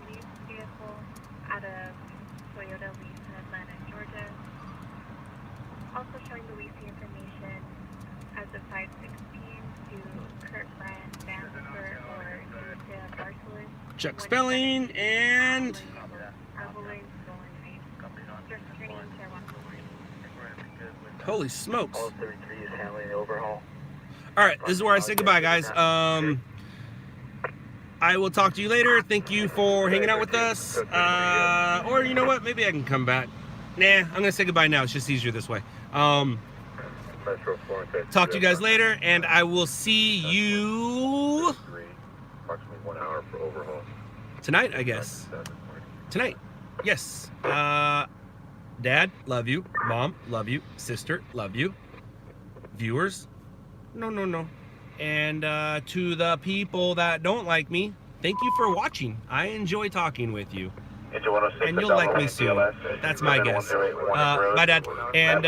leased vehicle out of Toyota Lease in Atlanta, Georgia. Also showing the leasing information as of 5/16 to Kurt Brand Bannister or Cynthia Barcelos. Check spelling and Just turning to 1. holy smokes. All 33 is handling the overhaul. All right, this is where I say goodbye, guys. I will talk to you later. Thank you for hanging out with us. Or you know what? Maybe I can come back. Nah, I'm gonna say goodbye now. It's just easier this way. Talk to you guys later, and I will see you Approximately 1 hour for overhaul. tonight, I guess. Tonight, yes. Dad, love you. Mom, love you. Sister, love you. Viewers, no. And to the people that don't like me, thank you for watching. I enjoy talking with you. And you'll like me soon. That's my guess. Bye, Dad. And